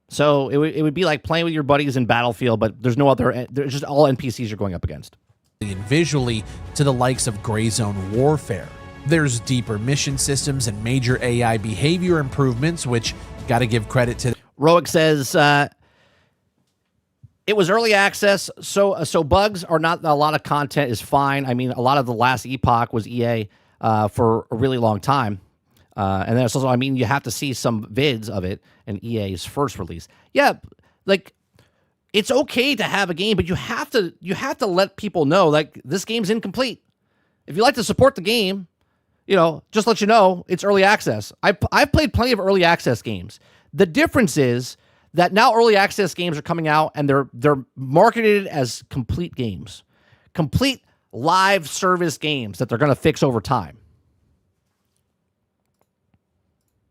So it would be like playing with your buddies in Battlefield, but there's just all NPCs you're going up against. And visually to the likes of Gray Zone Warfare. There's deeper mission systems and major AI behavior improvements, which got to give credit to. Roic says it was early access, so bugs are not a lot of content is fine. I mean, a lot of the last epoch was EA for a really long time, and then it's also, I mean, you have to see some vids of it in EA's first release. Yeah, like it's okay to have a game, but you have to let people know like this game's incomplete. If you like to support the game, just let you know it's early access. I've played plenty of early access games. The difference is that now early access games are coming out and they're marketed as complete games, complete live service games that they're going to fix over time.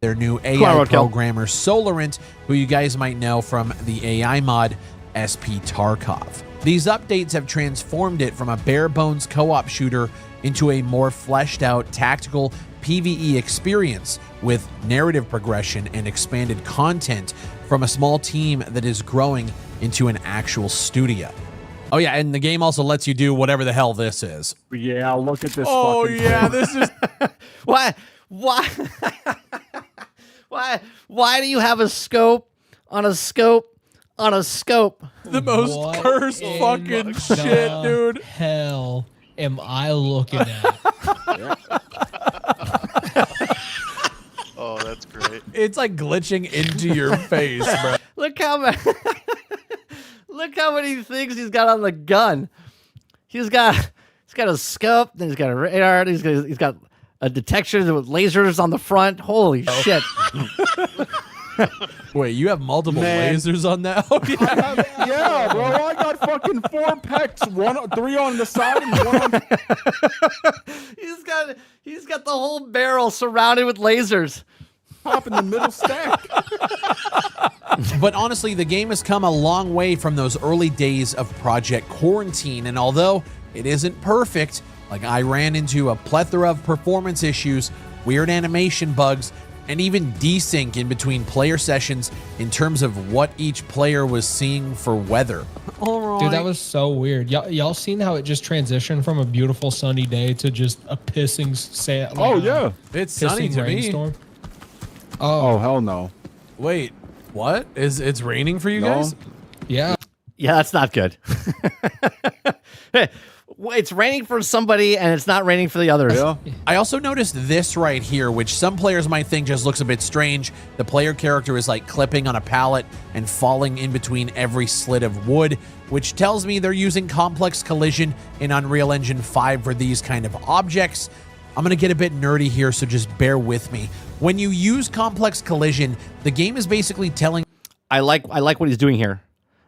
Their new AI programmer Solarant, who you guys might know from the AI mod SP Tarkov. These updates have transformed it from a bare bones co-op shooter into a more fleshed out tactical PvE experience with narrative progression and expanded content from a small team that is growing into an actual studio. Oh yeah, and the game also lets you do whatever the hell this is. Yeah, look at this. Oh fucking yeah, thing. this is Why do you have a scope on a scope on a scope? the most What cursed in fucking the shit, dude. Hell am I looking at? Oh, that's great. It's like glitching into your face, bro. Look how many things he's got on the gun. He's got a scope, then he's got a radar, he's got a detection with lasers on the front. Holy shit. Wait, you have multiple Man. lasers on that? Oh, yeah. Yeah, bro. I got fucking 4 pecs, 3 on the side and 1 on He's got the whole barrel surrounded with lasers. top in the middle stack. But honestly, the game has come a long way from those early days of Project Quarantine, and although it isn't perfect, like I ran into a plethora of performance issues, weird animation bugs, and even desync in between player sessions in terms of what each player was seeing for weather. All right. Dude, that was so weird. Y'all seen how it just transitioned from a beautiful sunny day to just a pissing sand? Oh yeah. It's sunny pissing to rainstorm. me. Oh hell no. Wait, what? It's raining for you No. guys? Yeah. Yeah, that's not good. It's raining for somebody and it's not raining for the others. Yeah. I also noticed this right here, which some players might think just looks a bit strange. The player character is like clipping on a pallet and falling in between every slit of wood, which tells me they're using complex collision in Unreal Engine 5 for these kind of objects. I'm going to get a bit nerdy here, so just bear with me. When you use complex collision, the game is basically telling... I like what he's doing here.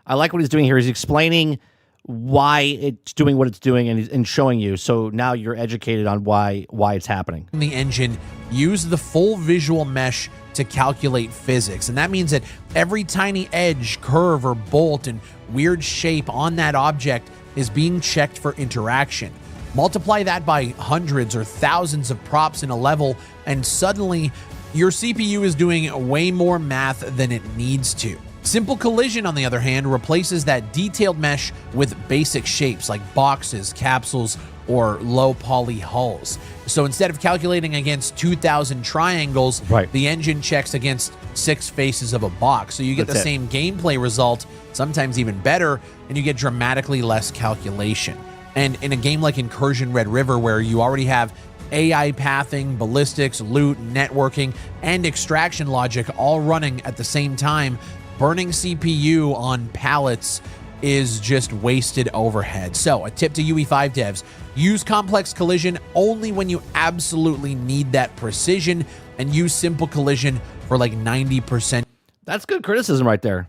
He's explaining why it's doing what it's doing and showing you. So now you're educated on why it's happening. The engine use the full visual mesh to calculate physics, and that means that every tiny edge, curve, or bolt and weird shape on that object is being checked for interaction. Multiply that by hundreds or thousands of props in a level, and suddenly your CPU is doing way more math than it needs to. Simple collision, on the other hand, replaces that detailed mesh with basic shapes like boxes, capsules, or low poly hulls. So instead of calculating against 2,000 triangles, the engine checks against 6 faces of a box. So you get the same gameplay result, sometimes even better, and you get dramatically less calculation. And in a game like Incursion Red River, where you already have AI pathing, ballistics, loot, networking, and extraction logic all running at the same time, burning CPU on pallets is just wasted overhead. So a tip to UE5 devs, use complex collision only when you absolutely need that precision, and use simple collision for like 90%. That's good criticism right there.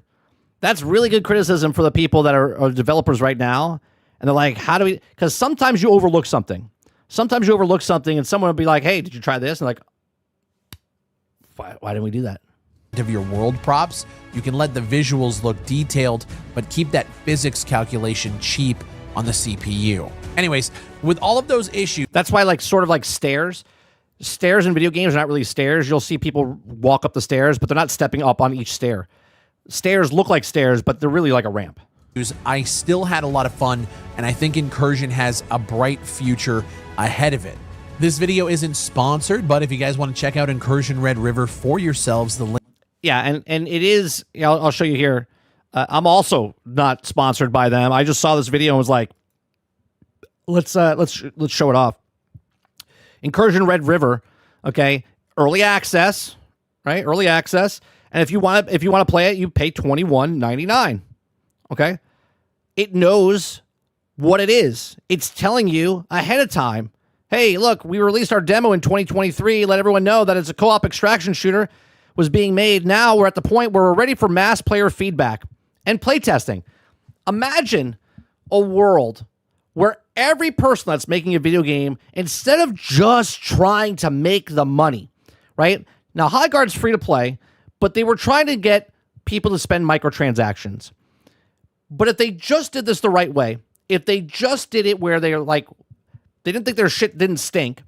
That's really good criticism for the people that are developers right now. And they're like, how do we, because sometimes you overlook something. Sometimes you overlook something and someone will be like, hey, did you try this? And like, why didn't we do that? Of your world props, you can let the visuals look detailed, but keep that physics calculation cheap on the CPU. Anyways, with all of those issues, that's why like sort of like stairs in video games are not really stairs. You'll see people walk up the stairs, but they're not stepping up on each stair. Stairs look like stairs, but they're really like a ramp. I still had a lot of fun, and I think Incursion has a bright future ahead of it. This video isn't sponsored, but if you guys want to check out Incursion Red River for yourselves, the link. Yeah, and it is, you know, I'll show you here. I'm also not sponsored by them. I just saw this video and was like, let's show it off. Incursion Red River, okay, early access, right? Early access, and if you want to play it, you pay $21.99. Okay, it knows what it is. It's telling you ahead of time. Hey, look, we released our demo in 2023. Let everyone know that it's a co-op extraction shooter was being made. Now we're at the point where we're ready for mass player feedback and playtesting. Imagine a world where every person that's making a video game, instead of just trying to make the money, right? Now, Highguard's free to play, but they were trying to get people to spend microtransactions. But if they just did this the right way, if they just did it where they're like, they didn't think their shit didn't stink,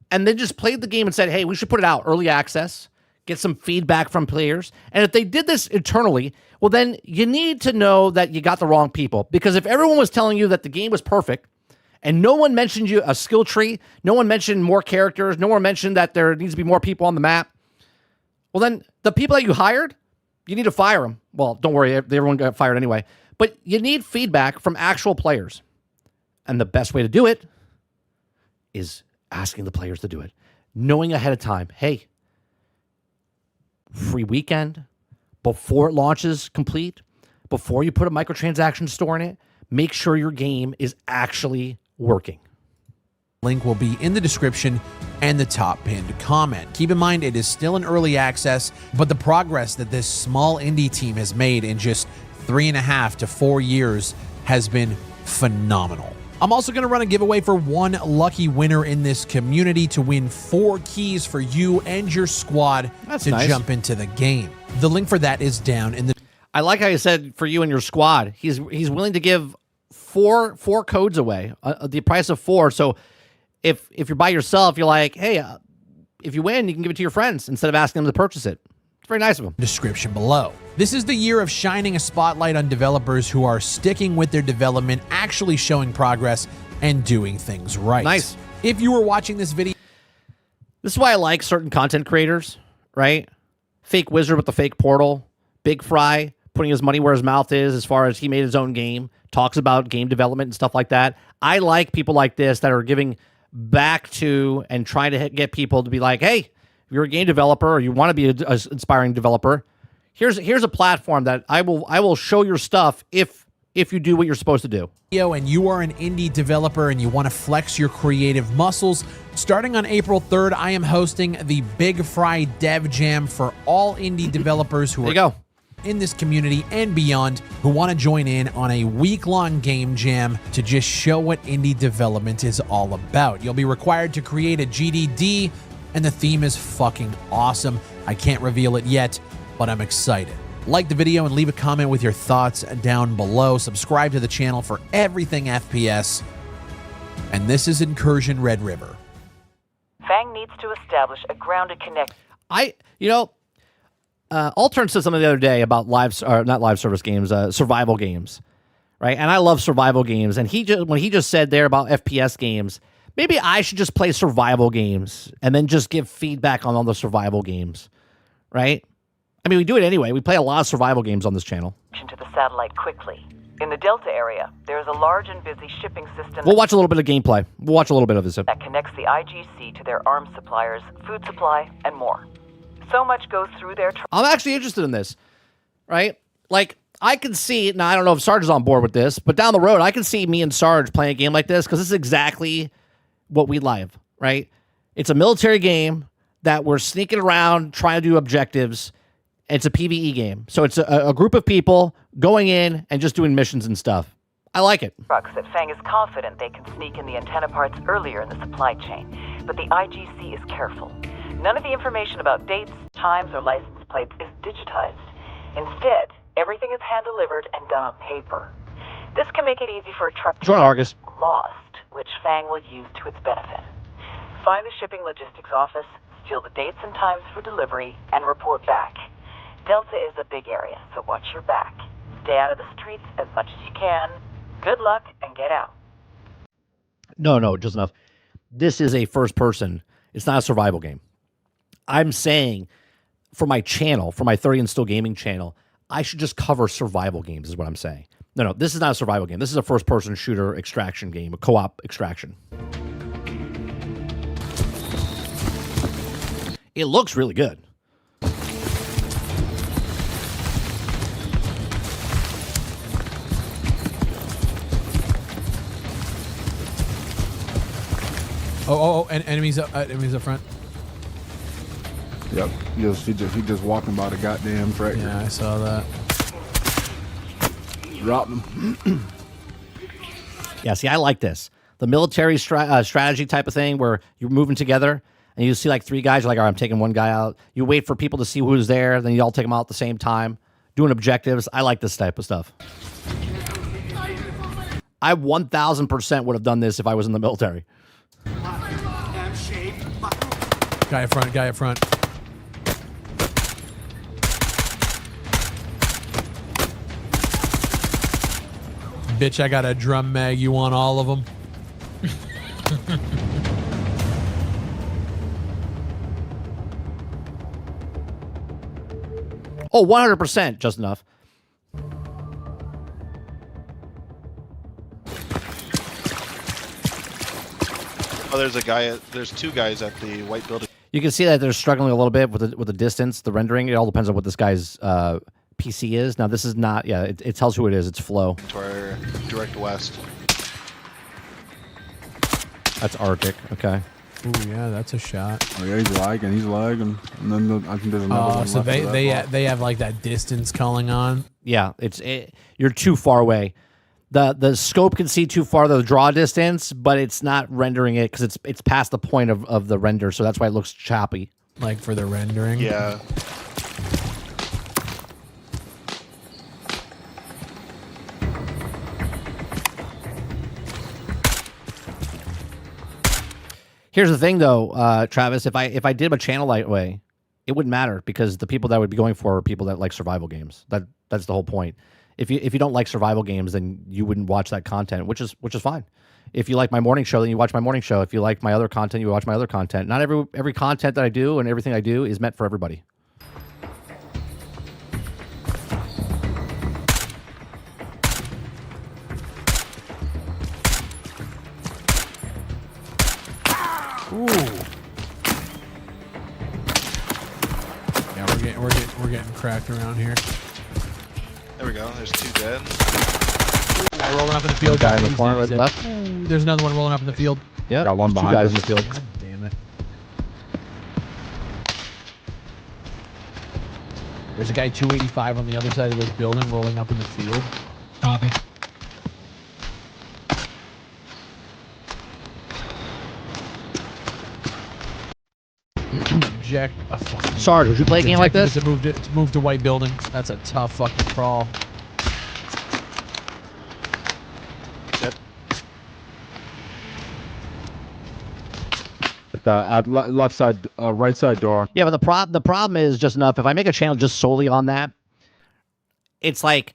and then just played the game and said, hey, we should put it out early access, get some feedback from players. And if they did this internally, well, then you need to know that you got the wrong people. Because if everyone was telling you that the game was perfect, and no one mentioned you a skill tree, no one mentioned more characters, no one mentioned that there needs to be more people on the map, well, then the people that you hired, you need to fire them. Well, don't worry, everyone got fired anyway. But you need feedback from actual players. And the best way to do it is asking the players to do it. Knowing ahead of time, hey, free weekend, before it launches complete, before you put a microtransaction store in it, make sure your game is actually working. Link will be in the description and the top pinned comment. Keep in mind, it is still in early access, but the progress that this small indie team has made in just 3.5 to 4 years has been phenomenal. I'm also going to run a giveaway for one lucky winner in this community to win 4 keys for you and your squad to jump into the game. The link for that is down in the... I like how you said for you and your squad. He's willing to give four codes away, the price of 4. So if you're by yourself, you're like, hey, if you win, you can give it to your friends instead of asking them to purchase it. It's very nice of them. Description below. This is the year of shining a spotlight on developers who are sticking with their development, actually showing progress, and doing things right. Nice. If you were watching this video... This is why I like certain content creators, right? Fake Wizard with the fake portal. Big Fry putting his money where his mouth is as far as he made his own game. Talks about game development and stuff like that. I like people like this that are giving back to and trying to get people to be like, hey, if you're a game developer or you want to be an inspiring developer, here's a platform that I will show your stuff if you do what you're supposed to do. And you are an indie developer and you want to flex your creative muscles, starting on April 3rd, I am hosting the Big Fry Dev Jam for all indie developers who are in this community and beyond, who want to join in on a week-long game jam to just show what indie development is all about. You'll be required to create a GDD, and the theme is fucking awesome. I can't reveal it yet, but I'm excited. Like the video and leave a comment with your thoughts down below. Subscribe to the channel for everything FPS. And this is Incursion Red River. Fang needs to establish a grounded connection. Altern said something the other day about not live service games, survival games, right? And I love survival games. And when he just said there about FPS games, maybe I should just play survival games and then just give feedback on all the survival games, right? I mean, we do it anyway. We play a lot of survival games on this channel. To the satellite quickly. In the Delta area, there is a large and busy shipping system. We'll watch a little bit of gameplay. We'll watch a little bit of this. That connects the IGC to their arms suppliers, food supply, and more. So much goes through their. I'm actually interested in this, right? Like, I can see, now I don't know if Sarge is on board with this, but down the road, I can see me and Sarge playing a game like this because this is exactly what we love, right? It's a military game that we're sneaking around, trying to do objectives. It's a PvE game. So it's a group of people going in and just doing missions and stuff. I like it. Trucks that Fang is confident they can sneak in the antenna parts earlier in the supply chain, but the IGC is careful. None of the information about dates, times, or license plates is digitized. Instead, everything is hand-delivered and done on paper. This can make it easy for a truck to Join Argus. get lost, which Fang will use to its benefit. Find the shipping logistics office, steal the dates and times for delivery, and report back. Delta is a big area, so watch your back. Stay out of the streets as much as you can. Good luck and get out. No, just enough. This is a first person. It's not a survival game. I'm saying for my channel, for my 30 and Still Gaming channel, I should just cover survival games is what I'm saying. No, this is not a survival game. This is a first person shooter extraction game, a co-op extraction. It looks really good. And enemies up front. Yep. He just walking by the goddamn tractor. Yeah, I saw that. Drop him. Yeah, see, I like this. The military strategy type of thing where you're moving together and you see like three guys, you're like, all right, I'm taking one guy out. You wait for people to see who's there, then you all take them out at the same time, doing objectives. I like this type of stuff. I 1,000% would have done this if I was in the military. Guy up front. Bitch, I got a drum mag. You want all of them? Oh, 100%, just enough. Oh, there's two guys at the white building. You can see that they're struggling a little bit with the distance, the rendering. It all depends on what this guy's PC is. Now, this is not, yeah, it tells who it is. It's Flow. To our direct west. That's Arctic. Okay. Ooh, yeah, that's a shot. Oh yeah, he's lagging. And then I think there's another one. So left they have like that distance calling on. Yeah, you're too far away. The scope can see too far the draw distance, but it's not rendering it because it's past the point of the render, so that's why it looks choppy. Like for the rendering. Yeah. Here's the thing, though, Travis. If I did a channel that way, it wouldn't matter because the people that I would be going for are people that like survival games. That's the whole point. If you don't like survival games, then you wouldn't watch that content, which is fine. If you like my morning show, then you watch my morning show. If you like my other content, you watch my other content. Not every content that I do and everything I do is meant for everybody. Ooh. Yeah, we're getting cracked around here. There we go. There's two dead. Guy rolling up in the field. Guy in the corner right left. There's another one rolling up in the field. Yeah, Got one behind two guys us. in the field. God damn it. There's a guy 285 on the other side of this building rolling up in the field. Copy. Project. Sarge, would you play a game like this? To move to white buildings. That's a tough fucking crawl. Dead. At the left side, right side door. Yeah, but the problem is just enough. If I make a channel just solely on that, it's like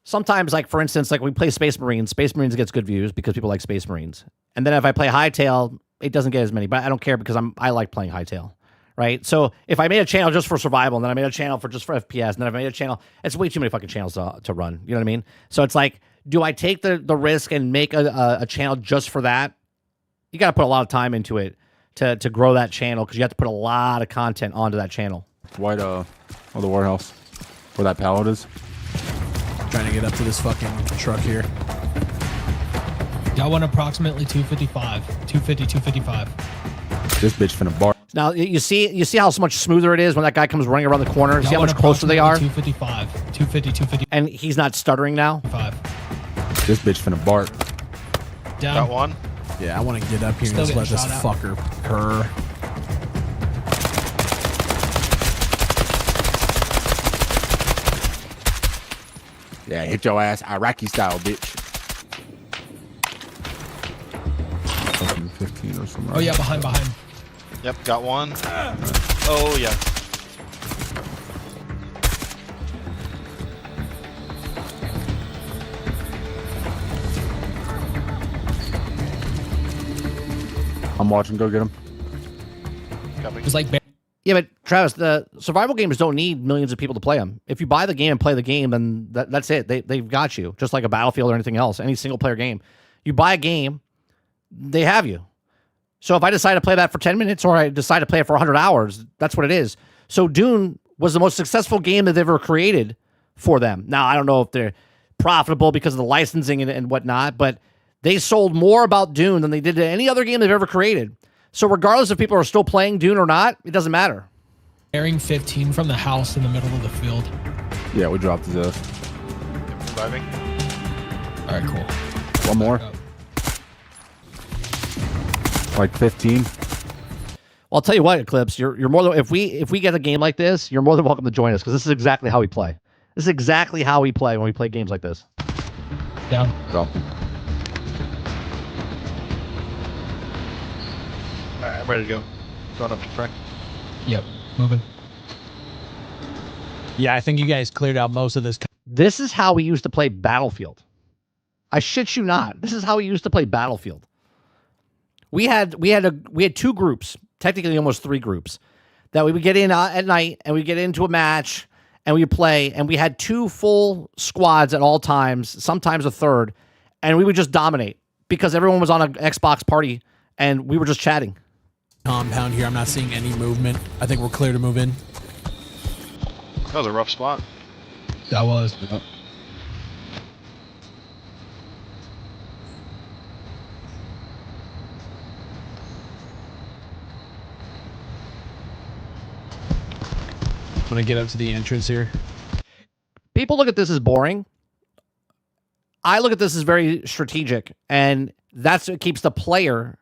sometimes, like for instance, like we play Space Marines. Space Marines gets good views because people like Space Marines. And then if I play Hightail, it doesn't get as many. But I don't care because I like playing Hightail, right? So if I made a channel just for survival, and then I made a channel for just for FPS, and then I made a channel, it's way too many fucking channels to run. You know what I mean? So it's like, do I take the risk and make a channel just for that? You got to put a lot of time into it to grow that channel because you have to put a lot of content onto that channel. White, the warehouse. Where that pallet is. Trying to get up to this fucking truck here. Got one approximately 255. 250, 255. This bitch finna bar. Now you see how much smoother it is when that guy comes running around the corner. See how much closer they are. 255. 250, 250. And he's not stuttering now. This bitch finna bark. Down. Got one. Yeah, I want to get up here Still and just let getting this shot fucker purr. Yeah, hit your ass Iraqi style, bitch. Fucking 15 or something. Oh yeah, behind. Yep, got one. Oh yeah. I'm watching. Go get him. Copy. It's like Yeah, but Travis, the survival games don't need millions of people to play them. If you buy the game and play the game, then that's it. They've got you, just like a Battlefield or anything else, any single player game. You buy a game, they have you. So if I decide to play that for 10 minutes or I decide to play it for 100 hours, that's what it is. So Dune was the most successful game that they've ever created for them. Now, I don't know if they're profitable because of the licensing and whatnot, but they sold more about Dune than they did to any other game they've ever created. So regardless if people are still playing Dune or not, it doesn't matter. Bearing 15 from the house in the middle of the field. Yeah, we dropped his ass. Reviving. All right, cool. One more. Like 15. Well, I'll tell you what, Eclipse, you're more than if we get a game like this, you're more than welcome to join us because this is exactly how we play. This is exactly how we play when we play games like this. Down. Drop him. Alright, I'm ready to go. Going up to Frank. Yep. Moving. Yeah, I think you guys cleared out most of this. This is how we used to play Battlefield. I shit you not. This is how we used to play Battlefield. We had two groups, technically almost three groups, that we would get in at night and we get into a match and we would play, and we had two full squads at all times, sometimes a third, and we would just dominate because everyone was on an Xbox party and we were just chatting. Compound here. I'm not seeing any movement. I think we're clear to move in. That was a rough spot. That was. Yep. I'm going to get up to the entrance here. People look at this as boring. I look at this as very strategic, and that's what keeps the player,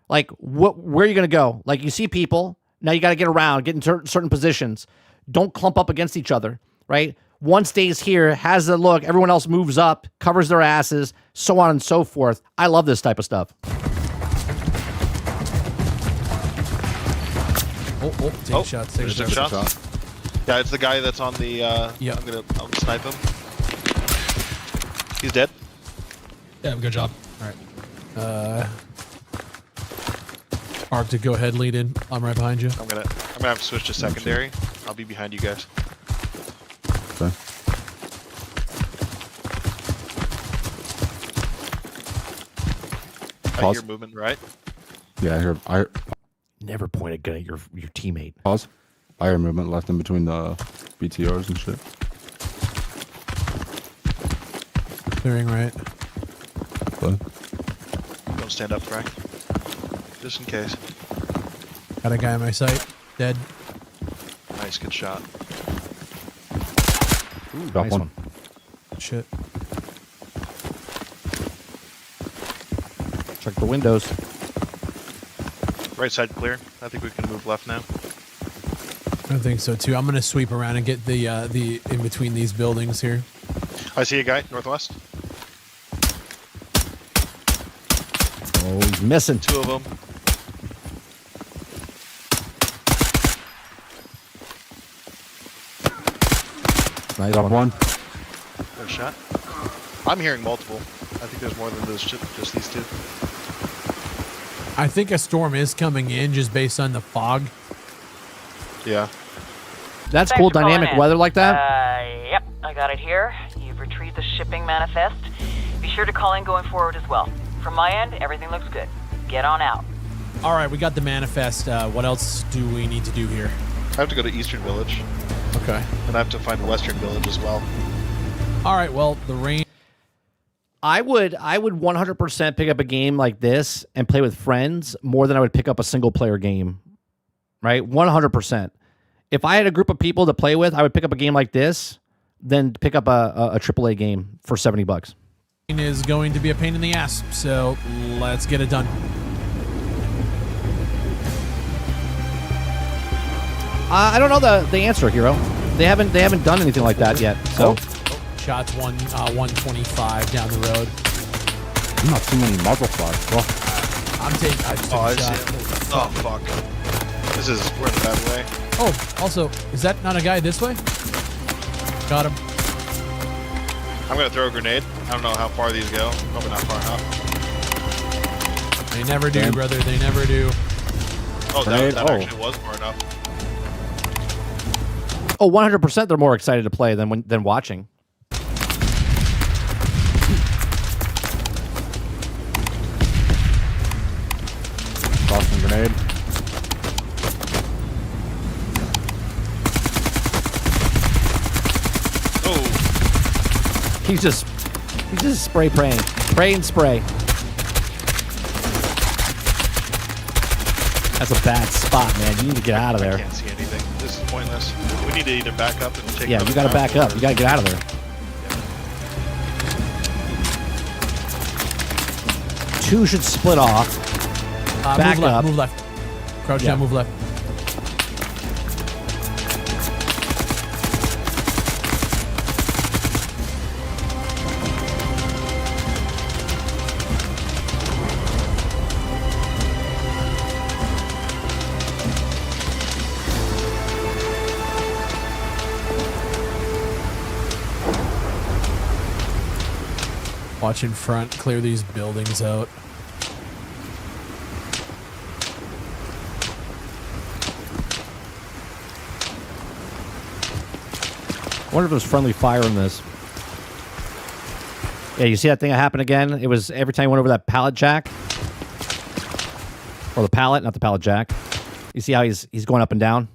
like, where are you going to go? Like, you see people, now you got to get around, get in certain positions. Don't clump up against each other, right? One stays here, has a look, everyone else moves up, covers their asses, so on and so forth. I love this type of stuff. Take shots. Take There's shots. a shot. Yeah, it's the guy that's on the. Yeah. I'm gonna snipe him. He's dead. Yeah, good job. All right. Arctic, go ahead, lead in. I'm right behind you. I'm gonna have to switch to secondary. I'll be behind you guys. Okay. I Pause. hear movement, right? Yeah, I hear. Never point a gun at your teammate. Pause. I hear movement left in between the BTRs and shit. Clearing right. Okay. Don't stand up, Frank. Just in case. Got a guy in my sight. Dead. Nice, good shot. Ooh, Got nice one. Shit. Check the windows. Right side clear. I think we can move left now. I think so too. I'm gonna sweep around and get the in between these buildings here. I see a guy northwest. Oh, he's missing. 2 of them. Nice one. There's a shot. I'm hearing multiple. I think there's more than those, just these 2. I think a storm is coming in just based on the fog. Yeah. That's Thanks cool, for calling dynamic in. weather like that. Yep, I got it here. You've retrieved the shipping manifest. Be sure to call in going forward as well. From my end, everything looks good. Get on out. All right, we got the manifest. What else do we need to do here? I have to go to Eastern Village, Okay. and I have to find Western Village as well. All right. Well, the rain. I would 100% pick up a game like this and play with friends more than I would pick up a single player game. Right? 100%. If I had a group of people to play with, I would pick up a game like this than pick up a AAA game for $70. Is going to be a pain in the ass, so let's get it done. I don't know the answer, Hero. They haven't done anything like that yet. So Shots 125 down the road. Not too many muzzle flags, bro. I'm taking. I just took Oh, a I shot. see him. Oh, fuck. We're in the bad way. Oh, also, is that not a guy this way? Got him. I'm going to throw a grenade. I don't know how far these go. Probably not far enough. They never do, brother. They never do. Oh, Grenade? that Oh. actually was far enough. 100% they're more excited to play than watching. Tossing grenade. Oh, He's just spray praying. Pray and spray. That's a bad spot, man. You need to get out of I there. can't see anything. This is pointless. We need to either back up and take Yeah, another you got to round back up. or- You got to get out of there. Two should split off. Back move left. up. Move left. Crouch Yeah. down. Move left. Watch in front. Clear these buildings out. I wonder if there's friendly fire in this. Yeah, you see that thing that happened again? It was every time you went over that pallet jack. Or the pallet, not the pallet jack. You see how he's going up and down?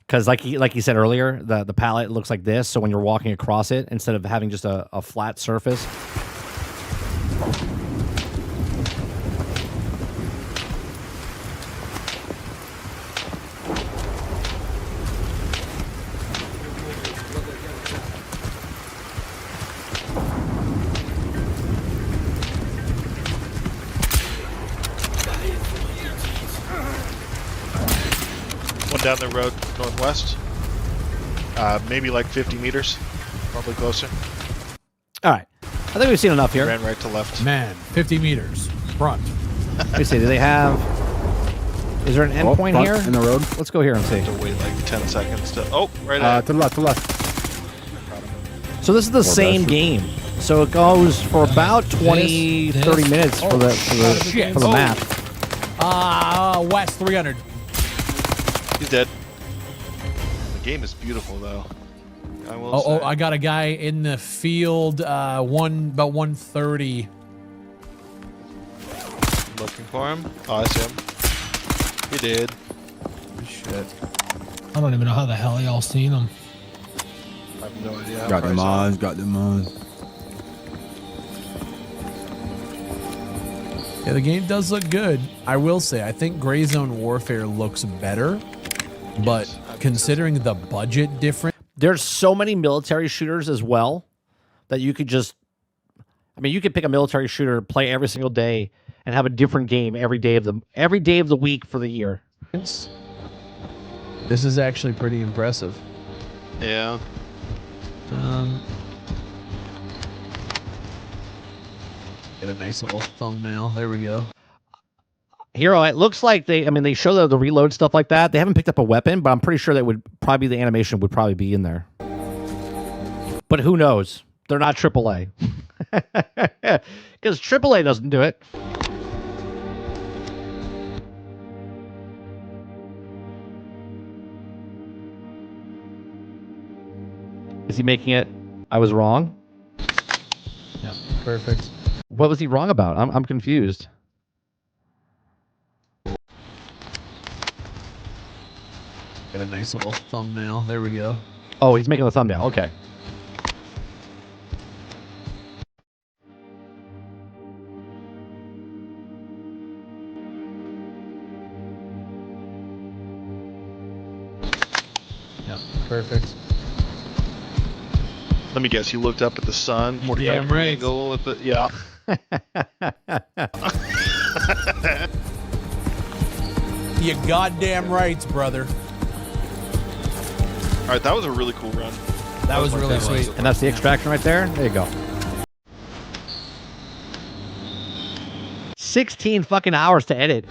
Because like he said earlier, the pallet looks like this, so when you're walking across it, instead of having just a flat surface. One down the road northwest. Maybe like 50 meters. Probably closer. All right. I think we've seen enough here. Ran right to left. Man, 50 meters. Front. Let me see. Do they have... Is there an Oh, endpoint front here? in the road. Let's go here and see. To wait like 10 seconds to. Oh, right To at. the left, to the left. So this is the same that's- game. So it goes for about 20, This- 30 minutes for the shit. for the Oh. map. West 300. He's dead. The game is beautiful though. I will Oh, say. I got a guy in the field. About 130. Looking for him. Oh, I see him. He did. Shit. I don't even know how the hell y'all seen them. I have no idea. How Got far them he's on. on, got them on. Yeah, the game does look good. I will say, I think Gray Zone Warfare looks better, but considering the budget difference, There's so many military shooters as well that you could just... I mean, you could pick a military shooter, play every single day, and have a different game every day of the week for the year. This is actually pretty impressive. Yeah. Get a nice little thumbnail. There we go. Hero, it looks like they show the reload stuff like that. They haven't picked up a weapon, but I'm pretty sure that would probably the animation would probably be in there. But who knows? They're not AAA. Because AAA doesn't do it. Is he making it? I was wrong? Yeah, perfect. What was he wrong about? I'm confused. Get a nice little thumbnail. There we go. Oh, he's making the thumbnail. Okay. Yeah, perfect. Let me guess. You looked up at the sun. More Damn right. angle with it. Yeah. You goddamn right, brother. All right, that was a really cool run. That was really sweet. And that's the extraction right there. There you go. 16 fucking hours to edit.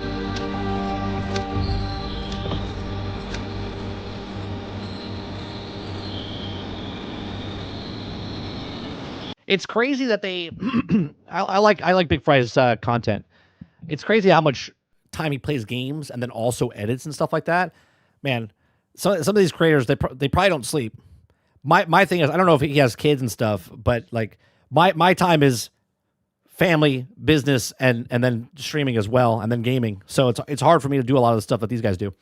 It's crazy that they I like Big Fry's content. It's crazy how much time he plays games and then also edits and stuff like that. Man, some of these creators they probably don't sleep. My thing is, I don't know if he has kids and stuff, but like my time is family, business, and then streaming as well, and then gaming. So it's hard for me to do a lot of the stuff that these guys do.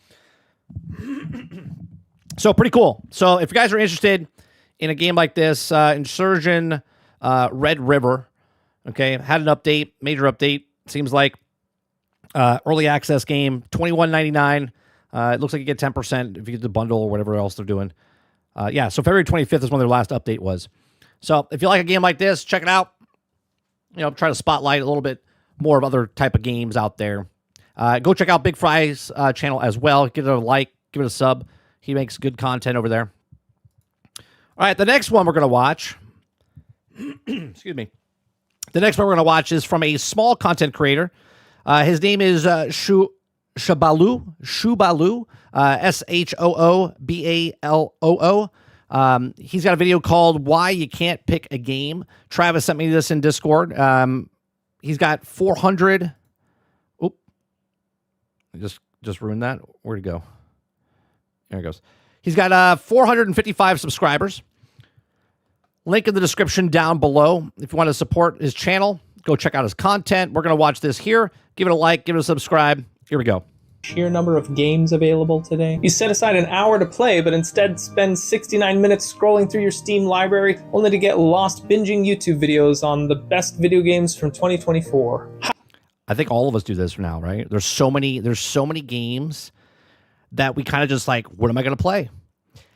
So pretty cool. So if you guys are interested in a game like this, Insurgent Red River, okay, had an update, major update. Seems like early access game, $21.99. It looks like you get 10% if you get the bundle or whatever else they're doing. Yeah, so February 25th is when their last update was. So if you like a game like this, check it out. You know, try to spotlight a little bit more of other type of games out there. Go check out Big Fry's channel as well. Give it a like, give it a sub. He makes good content over there. All right, the next one we're going to watch. Excuse me. The next one we're going to watch is from a small content creator. His name is Shoobalo. Shoobalo. SHOOBALOO. He's got a video called Why You Can't Pick a Game. Travis sent me this in Discord. He's got 400. Oop. I just ruined that. Where'd it go? There it goes. He's got 455 subscribers. Link in the description down below. If you want to support his channel, go check out his content. We're going to watch this here. Give it a like. Give it a subscribe. Here we go. Sheer number of games available today. You set aside an hour to play, but instead spend 69 minutes scrolling through your Steam library, only to get lost binging YouTube videos on the best video games from 2024. I think all of us do this now, right? There's so many games that we kind of just like, what am I going to play?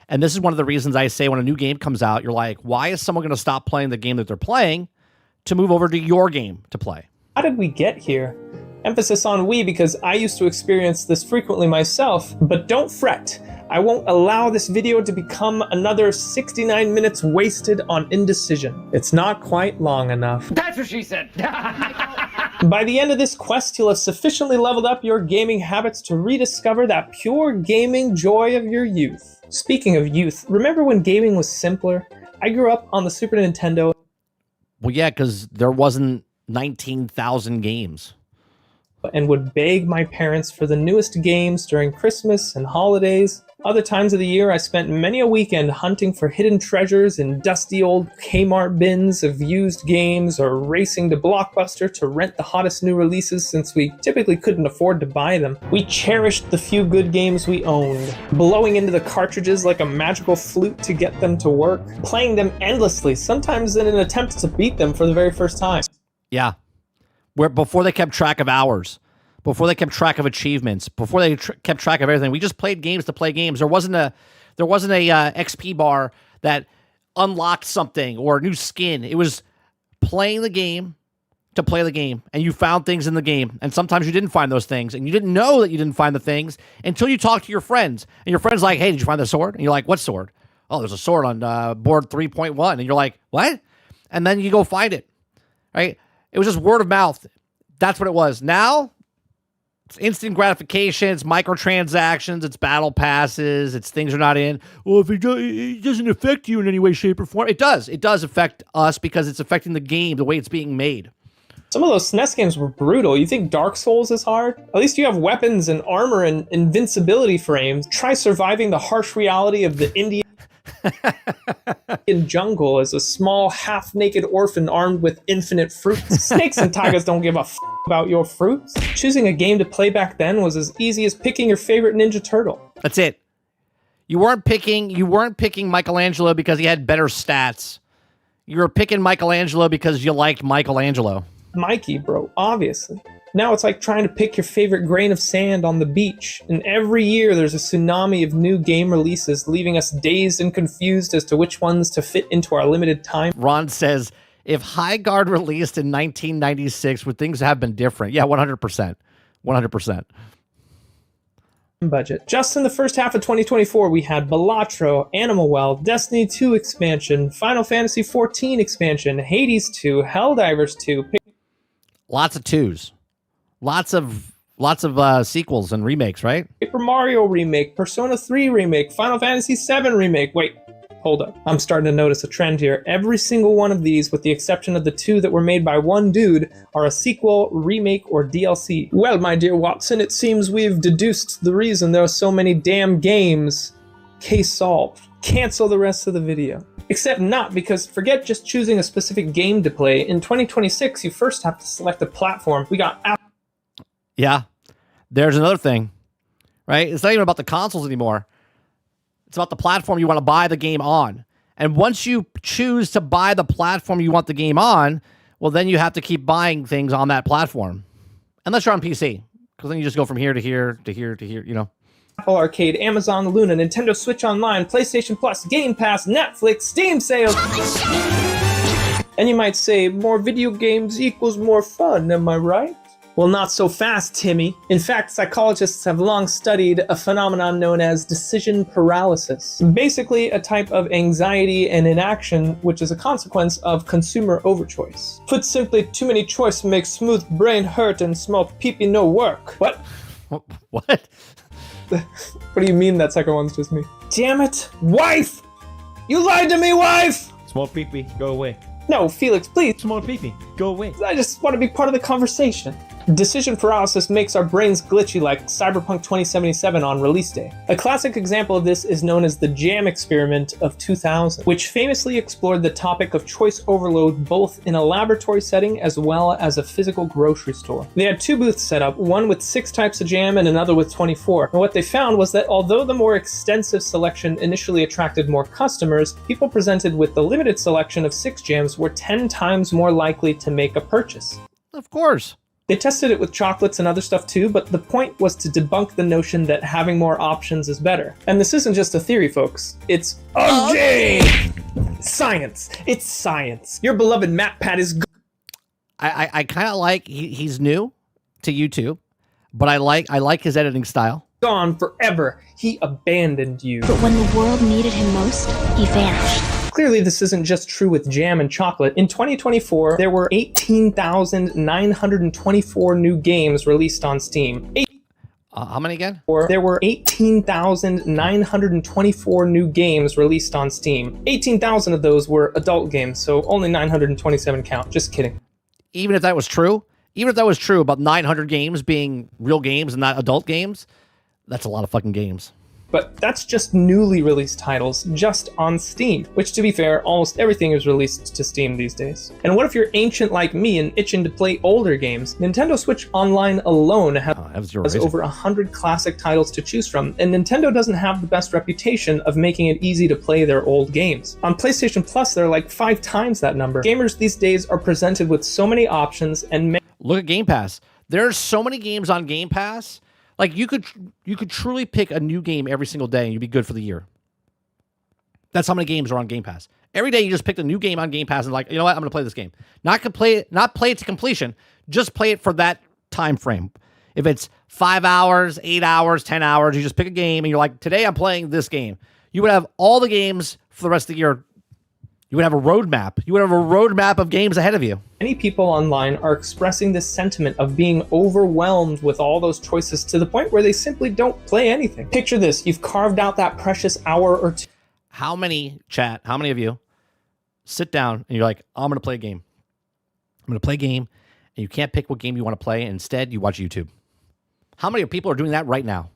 And this is one of the reasons I say when a new game comes out, you're like, why is someone going to stop playing the game that they're playing to move over to your game to play? How did we get here? Emphasis on we because I used to experience this frequently myself, but don't fret. I won't allow this video to become another 69 minutes wasted on indecision. It's not quite long enough. That's what she said. By the end of this quest, you'll have sufficiently leveled up your gaming habits to rediscover that pure gaming joy of your youth. Speaking of youth, remember when gaming was simpler? I grew up on the Super Nintendo. Well, yeah, because there wasn't 19,000 games. And would beg my parents for the newest games during Christmas and holidays. Other times of the year, I spent many a weekend hunting for hidden treasures in dusty old Kmart bins of used games or racing to Blockbuster to rent the hottest new releases since we typically couldn't afford to buy them. We cherished the few good games we owned, blowing into the cartridges like a magical flute to get them to work, playing them endlessly, sometimes in an attempt to beat them for the very first time. Yeah. Where before they kept track of hours, before they kept track of achievements, before they kept track of everything, we just played games to play games. There wasn't a XP bar that unlocked something or a new skin. It was playing the game, to play the game, and you found things in the game, and sometimes you didn't find those things, and you didn't know that you didn't find the things until you talked to your friends, and your friend's like, hey, did you find the sword? And you're like, what sword? Oh, there's a sword on board 3.1, and you're like, what? And then you go find it, right? It was just word of mouth. That's what it was. Now, it's instant gratification, it's microtransactions, it's battle passes, it's things are not in. Well, if it doesn't affect you in any way, shape, or form. It does. It does affect us because it's affecting the game, the way it's being made. Some of those SNES games were brutal. You think Dark Souls is hard? At least you have weapons and armor and invincibility frames. Try surviving the harsh reality of the Indian jungle as a small, half-naked orphan armed with infinite fruits. Snakes and tigers don't give a about your fruits. Choosing a game to play back then was as easy as picking your favorite Ninja Turtle. That's it. You weren't picking Michelangelo because he had better stats. You were picking Michelangelo because you liked Michelangelo. Mikey, bro, obviously. Now it's like trying to pick your favorite grain of sand on the beach. And every year there's a tsunami of new game releases, leaving us dazed and confused as to which ones to fit into our limited time. Ron says, if Highguard released in 1996, would things have been different? Yeah, 100%. 100%. Budget. Just in the first half of 2024, we had Balatro, Animal Well, Destiny 2 expansion, Final Fantasy 14 expansion, Hades 2, Helldivers 2. Lots of twos. Lots of sequels and remakes, right? Paper Mario remake, Persona 3 remake, Final Fantasy 7 remake. Wait, hold up. I'm starting to notice a trend here. Every single one of these, with the exception of the two that were made by one dude, are a sequel, remake, or DLC. Well, my dear Watson, it seems we've deduced the reason there are so many damn games. Case solved. Cancel the rest of the video. Except not, because forget just choosing a specific game to play. In 2026, you first have to select a platform. We got Yeah, there's another thing, right? It's not even about the consoles anymore. It's about the platform you want to buy the game on. And once you choose to buy the platform you want the game on, well, then you have to keep buying things on that platform. Unless you're on PC, because then you just go from here to here to here to here, you know. Apple Arcade, Amazon Luna, Nintendo Switch Online, PlayStation Plus, Game Pass, Netflix, Steam sales. And you might say, more video games equals more fun, am I right? Well, not so fast, Timmy. In fact, psychologists have long studied a phenomenon known as decision paralysis. Basically, a type of anxiety and inaction which is a consequence of consumer overchoice. Put simply, too many choice makes smooth brain hurt and small peepee no work. What? What? What do you mean that second one's just me? Damn it! Wife! You lied to me, wife! Small pee-pee, go away. No, Felix, please. Small pee-pee, go away. I just want to be part of the conversation. Decision paralysis makes our brains glitchy like Cyberpunk 2077 on release day. A classic example of this is known as the Jam Experiment of 2000, which famously explored the topic of choice overload both in a laboratory setting as well as a physical grocery store. They had two booths set up, one with 6 types of jam and another with 24. And what they found was that although the more extensive selection initially attracted more customers, people presented with the limited selection of 6 jams were 10 times more likely to make a purchase. Of course. They tested it with chocolates and other stuff too, but the point was to debunk the notion that having more options is better. And this isn't just a theory, folks. It's science. It's science. Your beloved MatPat is I kind of like he's new to YouTube, but I like his editing style. gone forever. He abandoned you. But when the world needed him most, he vanished. Clearly, this isn't just true with jam and chocolate. In 2024, there were 18,924 new games released on Steam. How many again? There were 18,924 new games released on Steam. 18,000 of those were adult games, so only 927 count. Just kidding. Even if that was true about 900 games being real games and not adult games, that's a lot of fucking games. But that's just newly released titles just on Steam, which, to be fair, almost everything is released to Steam these days. And what if you're ancient like me and itching to play older games? Nintendo Switch Online alone has over 100 classic titles to choose from, and Nintendo doesn't have the best reputation of making it easy to play their old games. On PlayStation Plus, there are like 5 times that number. Gamers these days are presented with so many options and look at Game Pass. There's so many games on Game Pass. Like, you could truly pick a new game every single day and you'd be good for the year. That's how many games are on Game Pass. Every day you just picked a new game on Game Pass and like, you know what, I'm going to play this game. Not play it to completion, just play it for that time frame. If it's 5 hours, 8 hours, 10 hours, you just pick a game and you're like, today I'm playing this game. You would have all the games for the rest of the year. You would have a roadmap. You would have a roadmap of games ahead of you. Many people online are expressing this sentiment of being overwhelmed with all those choices to the point where they simply don't play anything. Picture this, you've carved out that precious hour or two. How many of you sit down and you're like, I'm going to play a game. I'm going to play a game, and you can't pick what game you want to play, and instead you watch YouTube. How many people are doing that right now?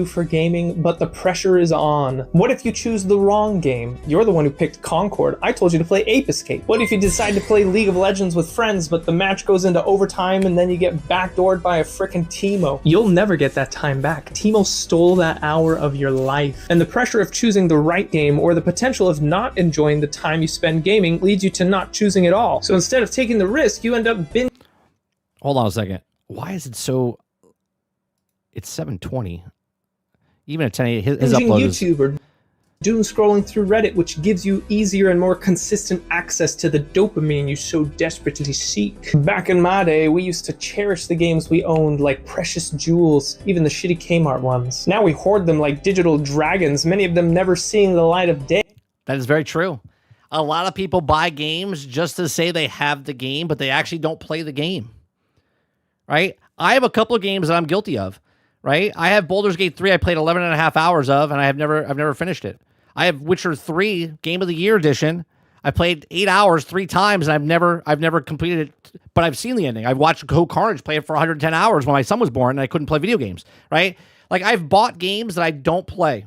For gaming, but the pressure is on. What if you choose the wrong game? You're the one who picked Concord. I told you to play Ape Escape. What if you decide to play League of Legends with friends, but the match goes into overtime and then you get backdoored by a frickin' Teemo? You'll never get that time back. Teemo stole that hour of your life. And the pressure of choosing the right game or the potential of not enjoying the time you spend gaming leads you to not choosing at all. So instead of taking the risk, you end up binging. Hold on a second. Why is it so... It's 7:20. Even at 10, his upload is... YouTube or doom scrolling through Reddit, which gives you easier and more consistent access to the dopamine you so desperately seek. Back in my day, we used to cherish the games we owned like precious jewels, even the shitty Kmart ones. Now we hoard them like digital dragons, many of them never seeing the light of day. That is very true. A lot of people buy games just to say they have the game, but they actually don't play the game. Right? I have a couple of games that I'm guilty of. Right? I have Baldur's Gate 3 I played 11 and a half hours of, and I've never finished it. I have Witcher 3 Game of the Year edition. I played 8 hours 3 times, and I've never completed it, but I've seen the ending. I've watched Go Carnage play it for 110 hours when my son was born, and I couldn't play video games, right? Like, I've bought games that I don't play,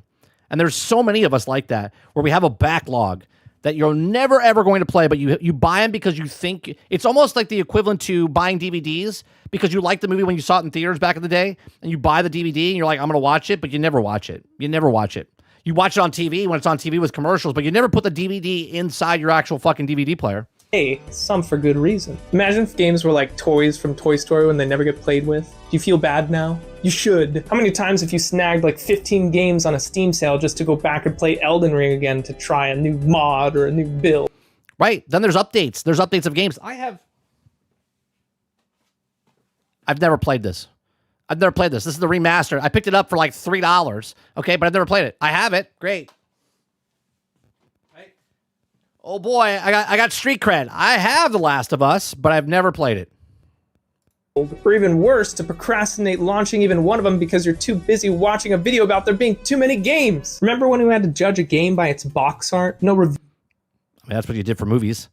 and there's so many of us like that, where we have a backlog that you're never, ever going to play, but you buy them because you think... It's almost like the equivalent to buying DVDs because you liked the movie when you saw it in theaters back in the day, and you buy the DVD, and you're like, I'm going to watch it, but you never watch it. You never watch it. You watch it on TV when it's on TV with commercials, but you never put the DVD inside your actual fucking DVD player. Hey, some for good reason. Imagine if games were like toys from Toy Story when they never get played with. Do you feel bad now? You should. How many times have you snagged like 15 games on a Steam sale just to go back and play Elden Ring again to try a new mod or a new build? Right. Then there's updates. There's updates of games. I've never played this. This is the remaster. I picked it up for like $3. Okay, but I've never played it. I have it. Great. Right. Oh boy, I got street cred. I have The Last of Us, but I've never played it. Or even worse, to procrastinate launching even one of them because you're too busy watching a video about there being too many games. Remember when we had to judge a game by its box art? No review. I mean, that's what you did for movies.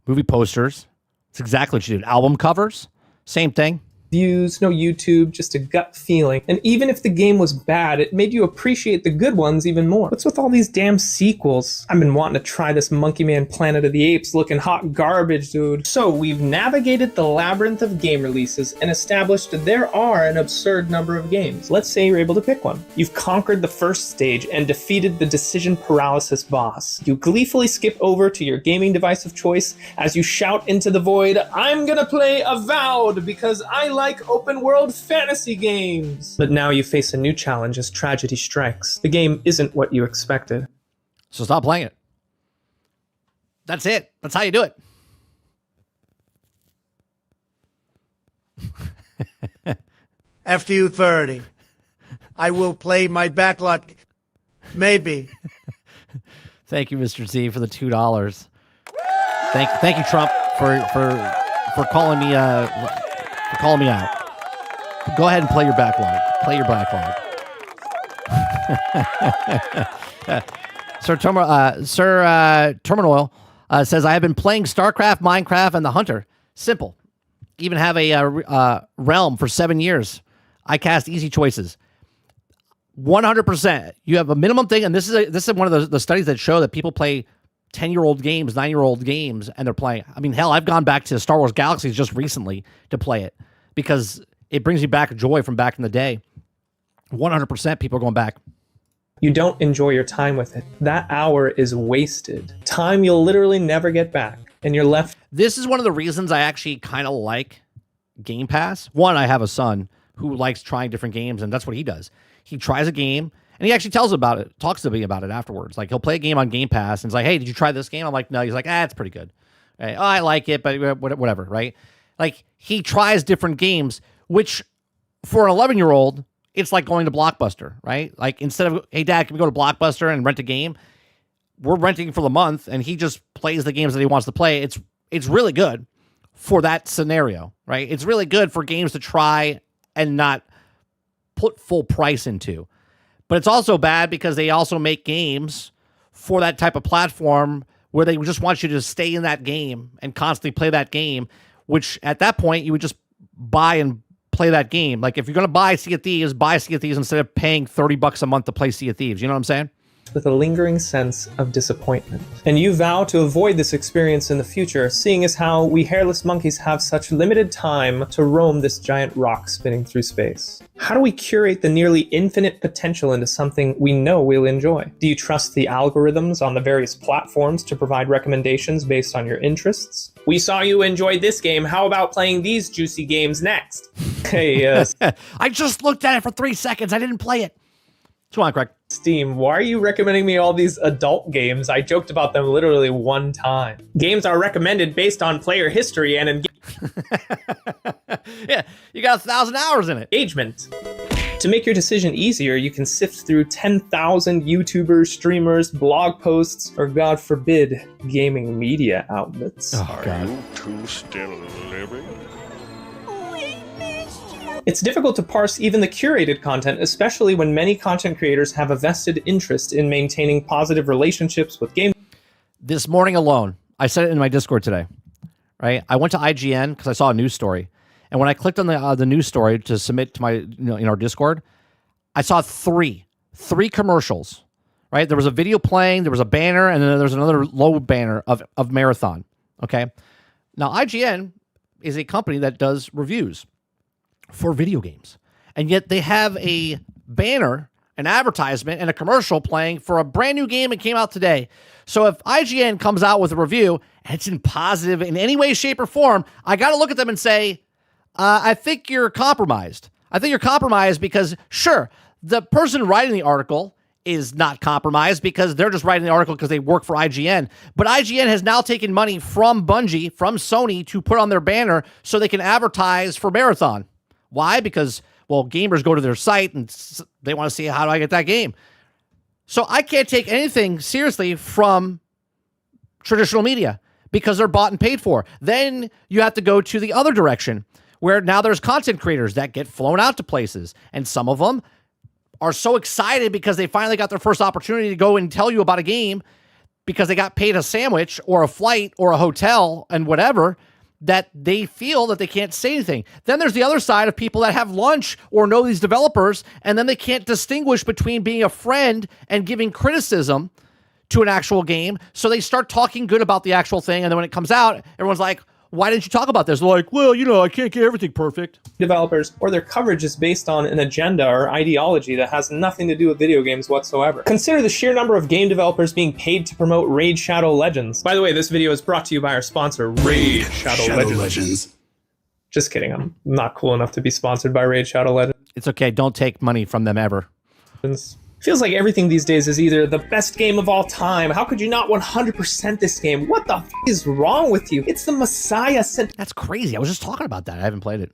Movie posters. It's exactly what you did. Album covers. Same thing. Views, no YouTube, just a gut feeling. And even if the game was bad, it made you appreciate the good ones even more. What's with all these damn sequels? I've been wanting to try this Monkey Man Planet of the Apes looking hot garbage, dude. So we've navigated the labyrinth of game releases and established there are an absurd number of games. Let's say you're able to pick one. You've conquered the first stage and defeated the decision paralysis boss. You gleefully skip over to your gaming device of choice as you shout into the void, I'm gonna play Avowed because I like open world fantasy games. But now you face a new challenge as tragedy strikes. The game isn't what you expected. So stop playing it. That's it. That's how you do it. After you 30, I will play my backlot. Maybe. Thank you, Mr. Z, for the $2. Thank you, Trump, for calling me calling me out. Go ahead and play your backlog. Play your backlog. Sir Terminal says, I have been playing StarCraft, Minecraft, and The Hunter. Simple. Even have a realm for 7 years. I cast easy choices. 100%. You have a minimum thing, and this is one of the studies that show that people play 10-year-old games, 9-year-old games, and they're playing. I mean, hell, I've gone back to Star Wars Galaxies just recently to play it because it brings you back joy from back in the day. 100% people are going back. You don't enjoy your time with it. That hour is wasted. Time you'll literally never get back, and you're left. This is one of the reasons I actually kind of like Game Pass. One, I have a son who likes trying different games, and that's what he does. He tries a game, And he actually talks to me about it afterwards. Like, he'll play a game on Game Pass, and he's like, hey, did you try this game? I'm like, no. He's like, it's pretty good. Right? Oh, I like it, but whatever, right? Like, he tries different games, which for an 11-year-old, it's like going to Blockbuster, right? Like, instead of, hey, Dad, can we go to Blockbuster and rent a game? We're renting for the month, and he just plays the games that he wants to play. It's really good for that scenario, right? It's really good for games to try and not put full price into. But it's also bad because they also make games for that type of platform where they just want you to stay in that game and constantly play that game, which at that point you would just buy and play that game. Like, if you're going to buy Sea of Thieves, buy Sea of Thieves instead of paying $30 a month to play Sea of Thieves. You know what I'm saying? With a lingering sense of disappointment. And you vow to avoid this experience in the future, seeing as how we hairless monkeys have such limited time to roam this giant rock spinning through space. How do we curate the nearly infinite potential into something we know we'll enjoy? Do you trust the algorithms on the various platforms to provide recommendations based on your interests? We saw you enjoyed this game. How about playing these juicy games next? Hey, I just looked at it for 3 seconds. I didn't play it. Come on, Craig. Steam, why are you recommending me all these adult games? I joked about them literally one time. Games are recommended based on player history and yeah, you got 1,000 hours in it. Engagement. To make your decision easier, you can sift through 10,000 YouTubers, streamers, blog posts, or God forbid, gaming media outlets. Oh, God. Are you two still living? It's difficult to parse even the curated content, especially when many content creators have a vested interest in maintaining positive relationships with game. This morning alone, I said it in my Discord today, right? I went to IGN because I saw a news story. And when I clicked on the news story to submit to my, in our Discord, I saw three commercials, right? There was a video playing, there was a banner, and then there was another low banner of Marathon, okay? Now, IGN is a company that does reviews for video games. And yet they have a banner, an advertisement, and a commercial playing for a brand new game that came out today. So if IGN comes out with a review and it's in positive in any way, shape, or form, I got to look at them and say, I think you're compromised. I think you're compromised because, sure, the person writing the article is not compromised because they're just writing the article because they work for IGN. But IGN has now taken money from Bungie, from Sony, to put on their banner so they can advertise for Marathon. Why? Because, well, gamers go to their site and they want to see, how do I get that game? So I can't take anything seriously from traditional media because they're bought and paid for. Then you have to go to the other direction where now there's content creators that get flown out to places. And some of them are so excited because they finally got their first opportunity to go and tell you about a game because they got paid a sandwich or a flight or a hotel and whatever, that they feel that they can't say anything. Then there's the other side of people that have lunch or know these developers, and then they can't distinguish between being a friend and giving criticism to an actual game. So they start talking good about the actual thing, and then when it comes out, everyone's like, why didn't you talk about this? They're like, well, I can't get everything perfect. Developers, or their coverage is based on an agenda or ideology that has nothing to do with video games whatsoever. Consider the sheer number of game developers being paid to promote Raid Shadow Legends. By the way, this video is brought to you by our sponsor, Raid Shadow Legends. Just kidding, I'm not cool enough to be sponsored by Raid Shadow Legends. It's okay, don't take money from them ever. Feels like everything these days is either the best game of all time. How could you not 100% this game? What the f is wrong with you? It's the Messiah sent. That's crazy. I was just talking about that. I haven't played it.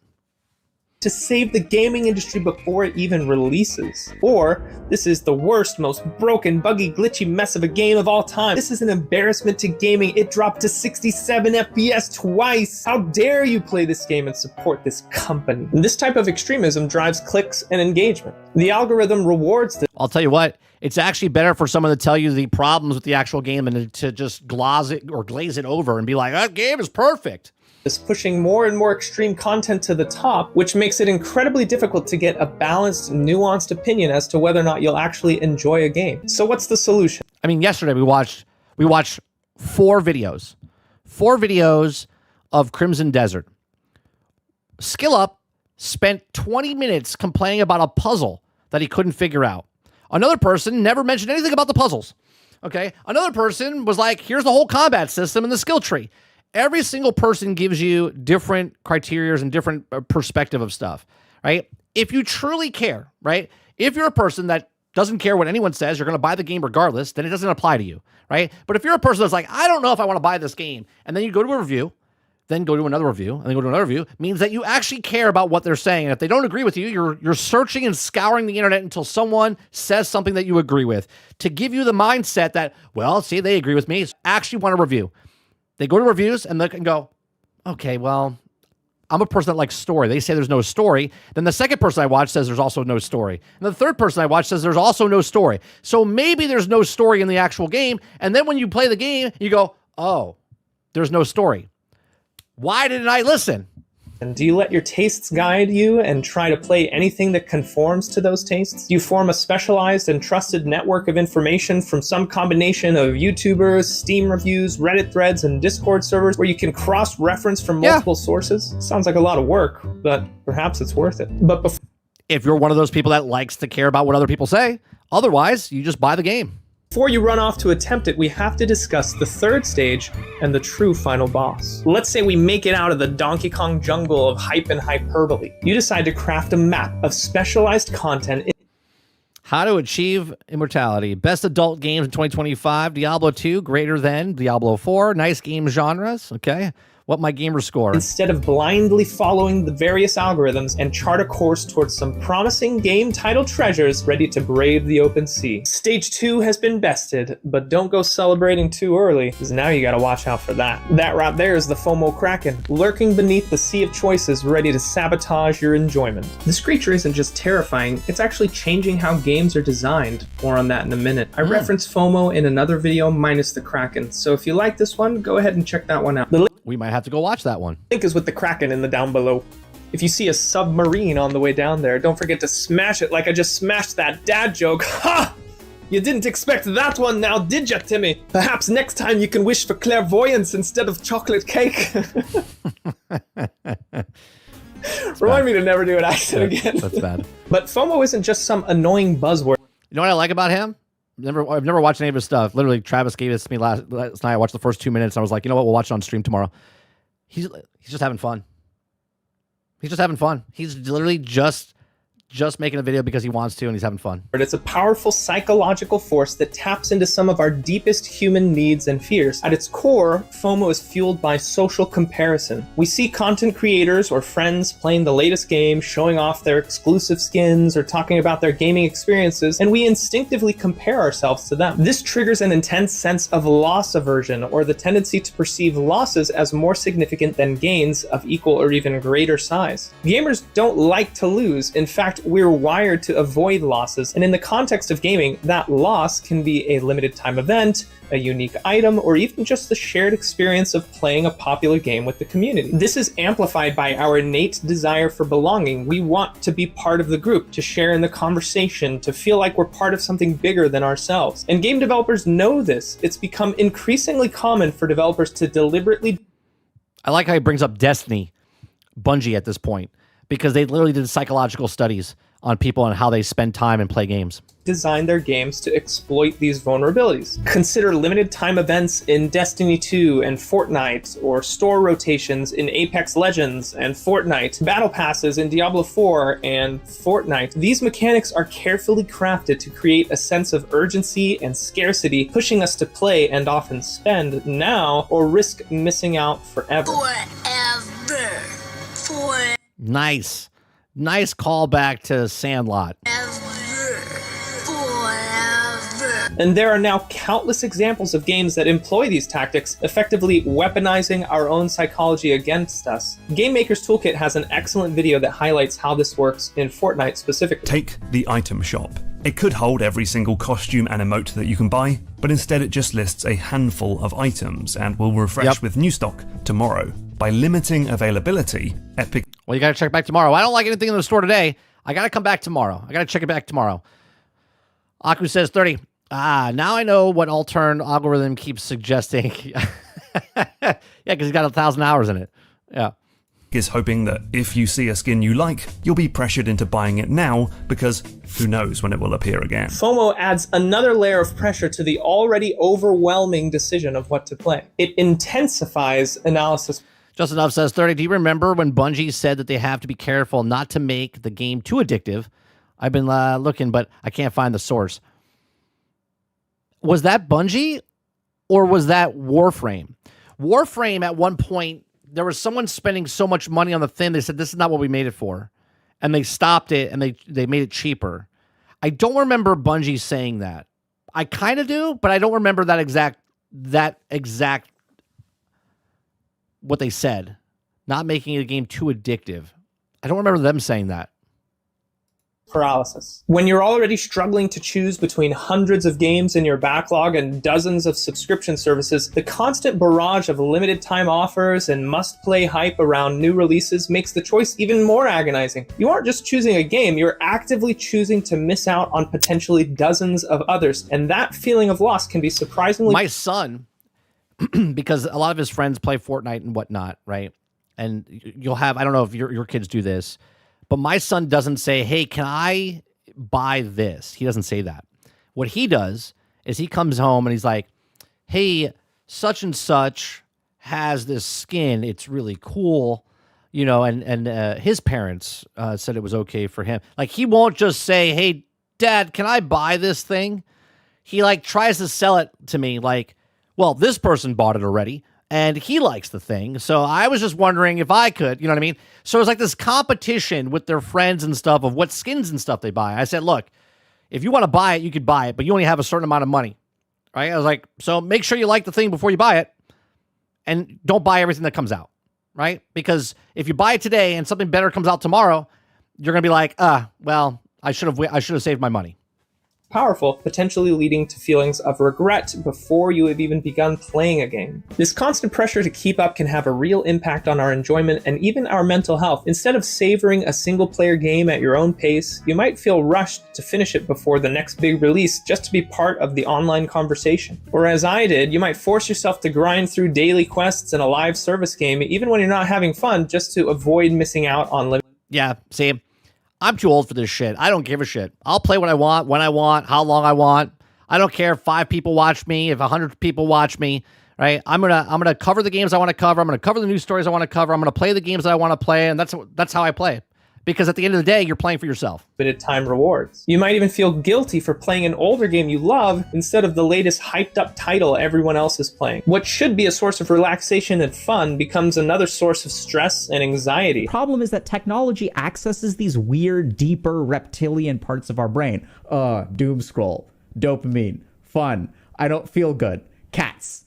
To save the gaming industry before it even releases. Or, this is the worst, most broken, buggy, glitchy mess of a game of all time. This is an embarrassment to gaming. It dropped to 67 FPS twice. How dare you play this game and support this company? And this type of extremism drives clicks and engagement. The algorithm rewards this. I'll tell you what, it's actually better for someone to tell you the problems with the actual game than to just glaze it over and be like, that game is perfect. Is pushing more and more extreme content to the top, which makes it incredibly difficult to get a balanced, nuanced opinion as to whether or not you'll actually enjoy a game. So what's the solution? I mean, yesterday we watched 4 videos of Crimson Desert. Skill Up spent 20 minutes complaining about a puzzle that he couldn't figure out. Another person never mentioned anything about the puzzles. Okay. Another person was like, here's the whole combat system and the skill tree. Every single person gives you different criterias and different perspective of stuff, right? If you truly care, right? If you're a person that doesn't care what anyone says, you're going to buy the game regardless, then it doesn't apply to you, right? But if you're a person that's like, I don't know if I want to buy this game, and then you go to a review, then go to another review, and then go to another review, means that you actually care about what they're saying. And if they don't agree with you, you're searching and scouring the internet until someone says something that you agree with to give you the mindset that, well, see, they agree with me. So I actually want a review. They go to reviews and they can go, okay, well, I'm a person that likes story. They say there's no story. Then the second person I watch says there's also no story. And the third person I watch says there's also no story. So maybe there's no story in the actual game. And then when you play the game, you go, oh, there's no story. Why didn't I listen? And do you let your tastes guide you and try to play anything that conforms to those tastes? Do you form a specialized and trusted network of information from some combination of YouTubers, Steam reviews, Reddit threads, and Discord servers where you can cross-reference from multiple sources? Sounds like a lot of work, but perhaps it's worth it. But if you're one of those people that likes to care about what other people say, otherwise, you just buy the game. Before you run off to attempt it, we have to discuss the third stage and the true final boss. Let's say we make it out of the Donkey Kong jungle of hype and hyperbole. You decide to craft a map of specialized content. How to achieve immortality. Best adult games in 2025. Diablo 2, greater than Diablo 4. Nice game genres. Okay. What my gamer score? Instead of blindly following the various algorithms and chart a course towards some promising game title treasures ready to brave the open sea. Stage 2 has been bested, but don't go celebrating too early, because now you gotta watch out for that. That right there is the FOMO Kraken, lurking beneath the sea of choices ready to sabotage your enjoyment. This creature isn't just terrifying, it's actually changing how games are designed. More on that in a minute. I referenced FOMO in another video minus the Kraken, so if you like this one, go ahead and check that one out. We might have to go watch that one. Link is with the Kraken in the down below. If you see a submarine on the way down there, don't forget to smash it like I just smashed that dad joke. Ha! You didn't expect that one now, did ya, Timmy? Perhaps next time you can wish for clairvoyance instead of chocolate cake. Remind me to never do an accent again. That's bad. But FOMO isn't just some annoying buzzword. You know what I like about him? I've never watched any of his stuff. Literally, Travis gave this to me last night. I watched the first 2 minutes. And I was like, you know what? We'll watch it on stream tomorrow. He's just having fun. He's just having fun. He's literally just making a video because he wants to, and he's having fun. But it's a powerful psychological force that taps into some of our deepest human needs and fears. At its core, FOMO is fueled by social comparison. We see content creators or friends playing the latest game, showing off their exclusive skins, or talking about their gaming experiences, and we instinctively compare ourselves to them. This triggers an intense sense of loss aversion, or the tendency to perceive losses as more significant than gains of equal or even greater size. Gamers don't like to lose. In fact, we're wired to avoid losses, and in the context of gaming, that loss can be a limited time event, a unique item, or even just the shared experience of playing a popular game with the community. This is amplified by our innate desire for belonging. We want to be part of the group, to share in the conversation, to feel like we're part of something bigger than ourselves. And game developers know this. It's become increasingly common for developers to deliberately... I like how he brings up Destiny, Bungie at this point, because they literally did psychological studies on people and how they spend time and play games. Design their games to exploit these vulnerabilities. Consider limited time events in Destiny 2 and Fortnite, or store rotations in Apex Legends and Fortnite, battle passes in Diablo 4 and Fortnite. These mechanics are carefully crafted to create a sense of urgency and scarcity, pushing us to play and often spend now or risk missing out forever. Nice callback to Sandlot. And there are now countless examples of games that employ these tactics, effectively weaponizing our own psychology against us. Game Maker's Toolkit has an excellent video that highlights how this works in Fortnite specifically. Take the item shop. It could hold every single costume and emote that you can buy, but instead it just lists a handful of items and will refresh with new stock tomorrow. By limiting availability, Epic... Well, you got to check back tomorrow. I don't like anything in the store today. I got to come back tomorrow. I got to check it back tomorrow. Aku says 30. Now I know what Altern algorithm keeps suggesting. Yeah, because he's got 1,000 hours in it. Yeah. Is hoping that if you see a skin you like, you'll be pressured into buying it now, because who knows when it will appear again. FOMO adds another layer of pressure to the already overwhelming decision of what to play. It intensifies analysis. Just Enough says 30. Do you remember when Bungie said that they have to be careful not to make the game too addictive? I've been looking, but I can't find the source. Was that Bungie or was that Warframe? Warframe, at one point, there was someone spending so much money on the thing, they said, this is not what we made it for. And they stopped it, and they made it cheaper. I don't remember Bungie saying that. I kind of do, but I don't remember that exact what they said. Not making a game too addictive. I don't remember them saying that. Paralysis. When you're already struggling to choose between hundreds of games in your backlog and dozens of subscription services, the constant barrage of limited time offers and must-play hype around new releases makes the choice even more agonizing. You aren't just choosing a game, you're actively choosing to miss out on potentially dozens of others, and that feeling of loss can be surprisingly... My son, because a lot of his friends play Fortnite and whatnot, right? And you'll have, I don't know if your kids do this, but my son doesn't say, hey, can I buy this? He doesn't say that. What he does is he comes home and he's like, hey, such and such has this skin. It's really cool. You know, and his parents said it was okay for him. Like, he won't just say, hey, Dad, can I buy this thing? He, like, tries to sell it to me like, well, this person bought it already. And he likes the thing. So I was just wondering if I could, you know what I mean? So it's like this competition with their friends and stuff of what skins and stuff they buy. I said, look, if you want to buy it, you could buy it, but you only have a certain amount of money, right? I was like, so make sure you like the thing before you buy it and don't buy everything that comes out, right? Because if you buy it today and something better comes out tomorrow, you're going to be like, well, I should have saved my money. Powerful, potentially leading to feelings of regret before you have even begun playing a game. This constant pressure to keep up can have a real impact on our enjoyment and even our mental health. Instead of savoring a single-player game at your own pace, you might feel rushed to finish it before the next big release just to be part of the online conversation. Or as I did, you might force yourself to grind through daily quests in a live service game even when you're not having fun just to avoid missing out on limited... Yeah, see, I'm too old for this shit. I don't give a shit. I'll play what I want, when I want, how long I want. I don't care if 5 people watch me, if 100 people watch me, right? I'm gonna cover the games I want to cover. I'm gonna cover the news stories I want to cover. I'm gonna play the games that I want to play, and that's how I play. Because at the end of the day, you're playing for yourself. Limited time rewards. You might even feel guilty for playing an older game you love instead of the latest hyped up title everyone else is playing. What should be a source of relaxation and fun becomes another source of stress and anxiety. Problem is that technology accesses these weird, deeper reptilian parts of our brain. Doom scroll, dopamine, fun, I don't feel good. Cats.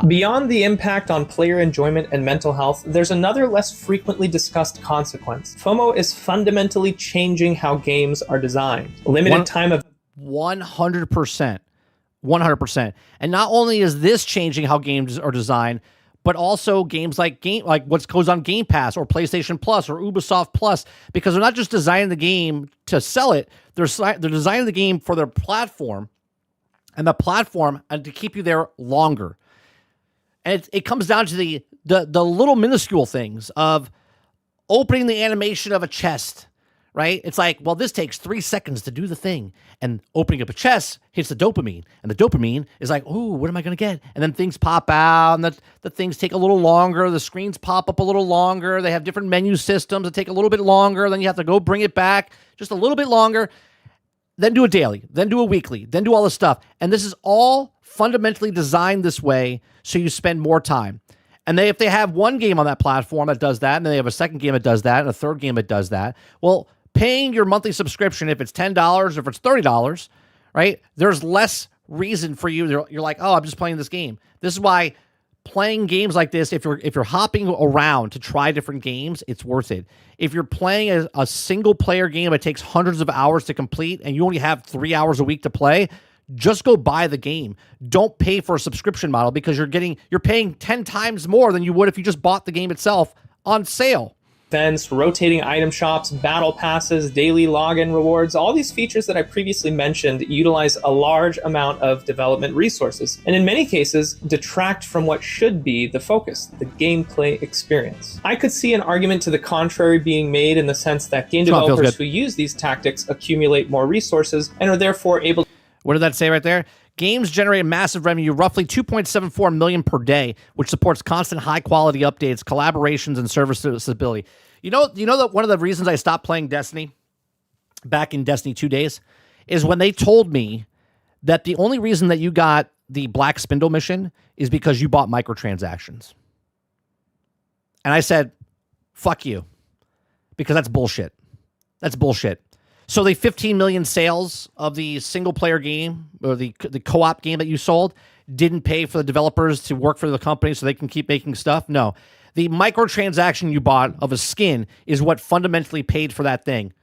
Beyond the impact on player enjoyment and mental health, there's another less frequently discussed consequence. FOMO is fundamentally changing how games are designed. Limited time of 100%. 100%. And not only is this changing how games are designed, but also games like what goes on Game Pass or PlayStation Plus or Ubisoft Plus, because they're not just designing the game to sell it, they're designing the game for their platform. And the platform and to keep you there longer. And it comes down to the little minuscule things of opening the animation of a chest, right? It's like, well, this takes 3 seconds to do the thing. And opening up a chest hits the dopamine. And the dopamine is like, ooh, what am I going to get? And then things pop out, and the things take a little longer. The screens pop up a little longer. They have different menu systems that take a little bit longer. Then you have to go bring it back just a little bit longer. Then do a daily, then do a weekly, then do all this stuff. And this is all fundamentally designed this way so you spend more time. And if they have one game on that platform that does that, and then they have a second game that does that, and a third game that does that, well, paying your monthly subscription, if it's $10 or if it's $30, right, there's less reason for you. You're like, oh, I'm just playing this game. This is why playing games like this, if you're hopping around to try different games, it's worth it. If you're playing a single player game that takes hundreds of hours to complete and you only have 3 hours a week to play, just go buy the game. Don't pay for a subscription model because you're paying 10 times more than you would if you just bought the game itself on sale. Events, rotating item shops, battle passes, daily login rewards, all these features that I previously mentioned utilize a large amount of development resources, and in many cases detract from what should be the focus, the gameplay experience. I could see an argument to the contrary being made in the sense that game developers who use these tactics accumulate more resources and are therefore able to... What did that say right there? Games generate massive revenue, roughly 2.74 million per day, which supports constant high-quality updates, collaborations, and serviceability. You know that one of the reasons I stopped playing Destiny back in Destiny 2 days, is when they told me that the only reason that you got the Black Spindle mission is because you bought microtransactions. And I said, fuck you, because that's bullshit. That's bullshit. So the 15 million sales of the single player game or the co-op game that you sold didn't pay for the developers to work for the company so they can keep making stuff? No. The microtransaction you bought of a skin is what fundamentally paid for that thing.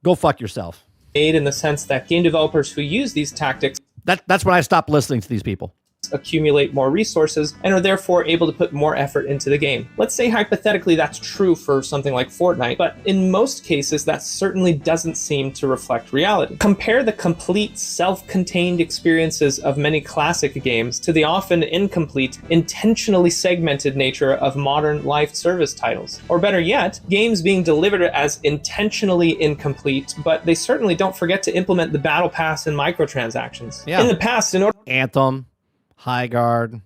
Go fuck yourself. Made in the sense that game developers who use these tactics that's when I stopped listening to these people. Accumulate more resources and are therefore able to put more effort into the game. Let's say hypothetically that's true for something like Fortnite, but in most cases that certainly doesn't seem to reflect reality. Compare the complete self-contained experiences of many classic games to the often incomplete, intentionally segmented nature of modern live service titles. Or better yet, games being delivered as intentionally incomplete, but they certainly don't forget to implement the battle pass and microtransactions. Yeah. In the past, in order Anthem, Highguard,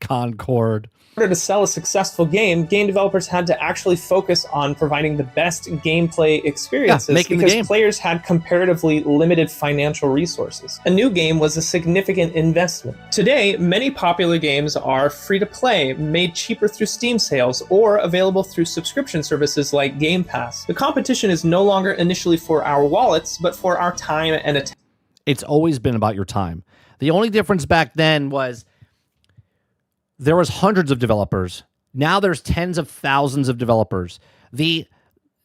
Concord. In order to sell a successful game developers had to actually focus on providing the best gameplay experiences because players had comparatively limited financial resources. A new game was a significant investment. Today, many popular games are free to play, made cheaper through Steam sales, or available through subscription services like Game Pass. The competition is no longer initially for our wallets, but for our time and attention. It's always been about your time. The only difference back then was there was hundreds of developers. Now there's tens of thousands of developers.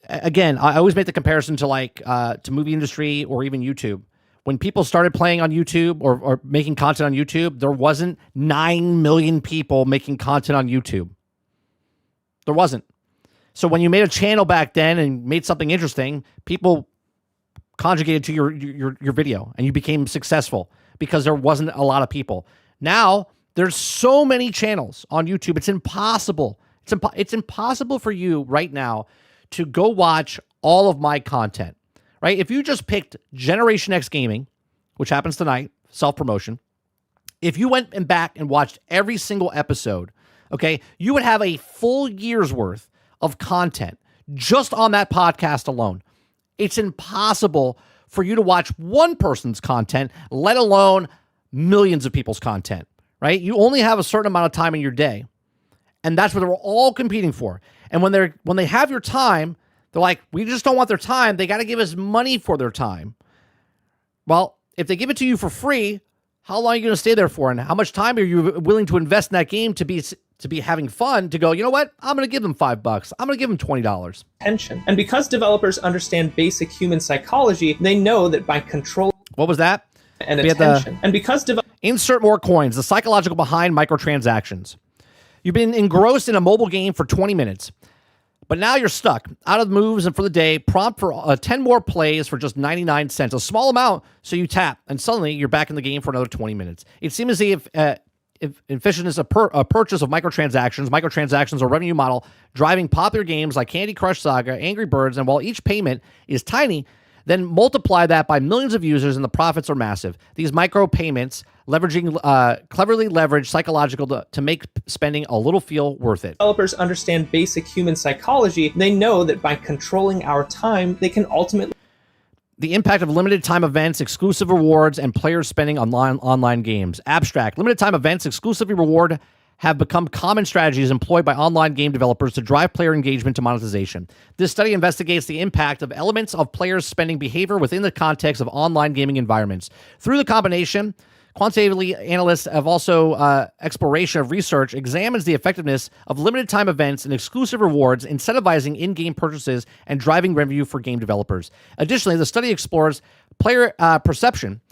Again, I always make the comparison to to movie industry or even YouTube. When people started playing on YouTube or making content on YouTube, there wasn't 9 million people making content on YouTube. There wasn't. So when you made a channel back then and made something interesting, people conjugated to your video and you became successful because there wasn't a lot of people. Now there's so many channels on YouTube. It's impossible. It's impossible for you right now to go watch all of my content, right? If you just picked Generation X Gaming, which happens tonight, self-promotion, if you went back and watched every single episode, okay, you would have a full year's worth of content just on that podcast alone. It's impossible for you to watch one person's content, let alone millions of people's content, right? You only have a certain amount of time in your day. And that's what they're all competing for. And when they have your time, they're like, we just don't want their time. They got to give us money for their time. Well, if they give it to you for free, how long are you going to stay there for? And how much time are you willing to invest in that game to be having fun, to go, you know what? I'm going to give them $5. I'm going to give them $20. Attention. And because developers understand basic human psychology, they know that by controlling... What was that? And attention. And because insert more coins, the psychological behind microtransactions. You've been engrossed in a mobile game for 20 minutes, but now you're stuck, out of the moves and for the day, prompt for 10 more plays for just 99 cents, a small amount, so you tap, and suddenly you're back in the game for another 20 minutes. It seems as if efficient is a purchase of microtransactions. Microtransactions are a revenue model driving popular games like Candy Crush Saga, Angry Birds, and while each payment is tiny, then multiply that by millions of users and the profits are massive. These micro payments cleverly leverage psychological to make spending a little feel worth it. Developers understand basic human psychology. They know that by controlling our time, they can ultimately... The impact of limited time events, exclusive rewards, and players spending on online games. Abstract. Limited time events, exclusively reward, have become common strategies employed by online game developers to drive player engagement to monetization. This study investigates the impact of elements of players' spending behavior within the context of online gaming environments. Through the combination, quantitatively analysts have also exploration of research examines the effectiveness of limited time events and exclusive rewards, incentivizing in-game purchases and driving revenue for game developers. Additionally, the study explores player perception,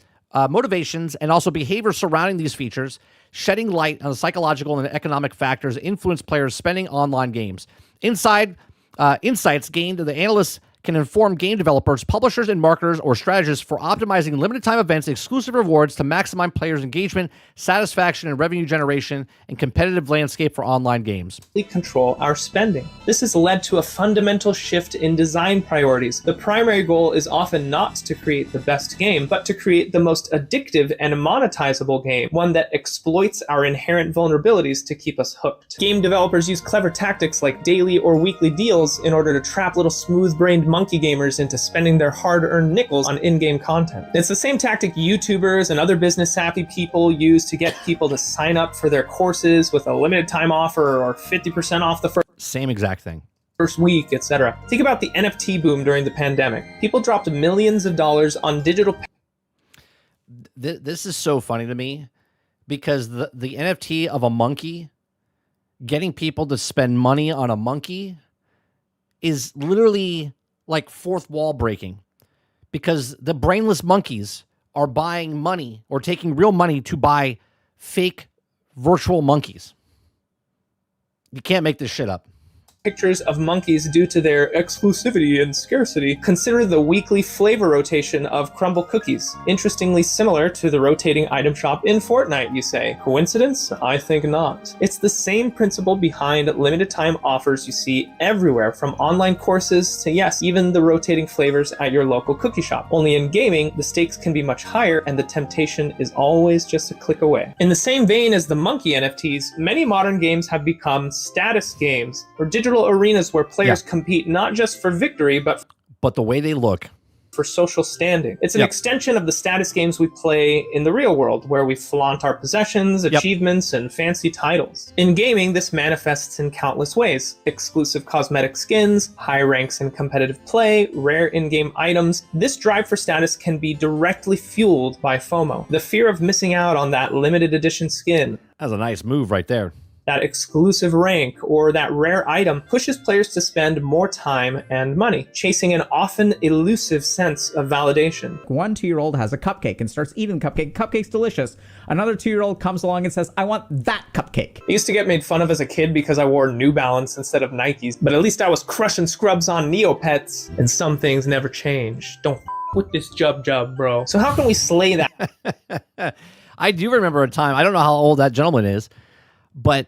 motivations, and also behavior surrounding these features, shedding light on the psychological and economic factors that influence players spending online games. Insights gained, the analysts can inform game developers, publishers, and marketers or strategists for optimizing limited time events, exclusive rewards to maximize players' engagement, satisfaction, and revenue generation, and competitive landscape for online games. We control our spending. This has led to a fundamental shift in design priorities. The primary goal is often not to create the best game, but to create the most addictive and monetizable game, one that exploits our inherent vulnerabilities to keep us hooked. Game developers use clever tactics like daily or weekly deals in order to trap little smooth-brained monkey gamers into spending their hard-earned nickels on in-game content. It's the same tactic YouTubers and other business-savvy people use to get people to sign up for their courses with a limited time offer or 50% off the same exact thing. First week, etc. Think about the NFT boom during the pandemic. People dropped millions of dollars on digital. This is so funny to me because the NFT of a monkey, getting people to spend money on a monkey is literally like fourth wall breaking, because the brainless monkeys are buying money or taking real money to buy fake virtual monkeys. You can't make this shit up. Pictures of monkeys due to their exclusivity and scarcity. Consider the weekly flavor rotation of crumble cookies. Interestingly similar to the rotating item shop in Fortnite, you say. Coincidence? I think not. It's the same principle behind limited time offers you see everywhere, from online courses to, yes, even the rotating flavors at your local cookie shop. Only in gaming, the stakes can be much higher and the temptation is always just a click away. In the same vein as the monkey NFTs, many modern games have become status games, or digital arenas where players compete not just for victory, but the way they look, for social standing. It's an extension of the status games we play in the real world, where we flaunt our possessions, achievements, and fancy titles. In gaming, this manifests in countless ways. Exclusive cosmetic skins, high ranks in competitive play, rare in-game items. This drive for status can be directly fueled by FOMO, the fear of missing out on that limited edition skin. That's a nice move right there. That exclusive rank or that rare item pushes players to spend more time and money, chasing an often elusive sense of validation. One 2-year-old has a cupcake and starts eating the cupcake. Cupcake's delicious. Another 2-year-old comes along and says, I want that cupcake. I used to get made fun of as a kid because I wore New Balance instead of Nikes, but at least I was crushing scrubs on Neopets, and some things never change. Don't with this jub, bro. So how can we slay that? I do remember a time, I don't know how old that gentleman is, but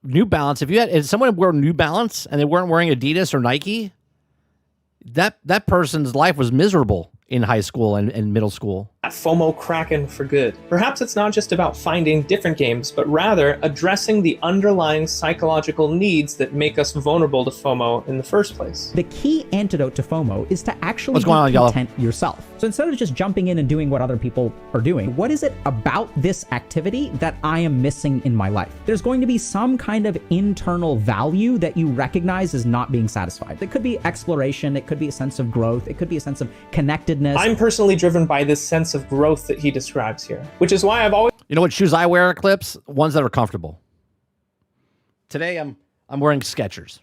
New Balance, if someone wore New Balance and they weren't wearing Adidas or Nike, that person's life was miserable in high school and middle school. That FOMO cracking for good. Perhaps it's not just about finding different games, but rather addressing the underlying psychological needs that make us vulnerable to FOMO in the first place. The key antidote to FOMO is to actually What's going on, content yourself. So instead of just jumping in and doing what other people are doing, what is it about this activity that I am missing in my life? There's going to be some kind of internal value that you recognize as not being satisfied. It could be exploration, it could be a sense of growth, it could be a sense of connectedness. I'm personally driven by this sense of growth that he describes here, which is why I've always... You know what shoes I wear, Eclipse? Ones that are comfortable. Today I'm wearing Skechers.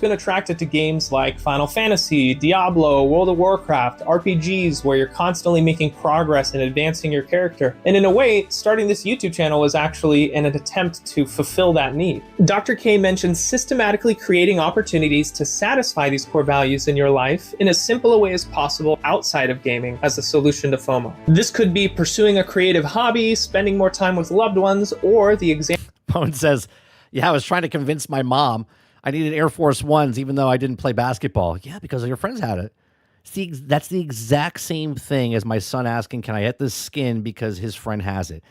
been attracted to games like Final Fantasy, Diablo, World of Warcraft, RPGs where you're constantly making progress and advancing your character. And in a way, starting this YouTube channel was actually an attempt to fulfill that need. Dr. K mentions systematically creating opportunities to satisfy these core values in your life in as simple a way as possible outside of gaming as a solution to FOMO. This could be pursuing a creative hobby, spending more time with loved ones, or the example... Pone says, yeah, I was trying to convince my mom I needed Air Force Ones even though I didn't play basketball. Yeah, because your friends had it. See, that's the exact same thing as my son asking, can I get this skin because his friend has it?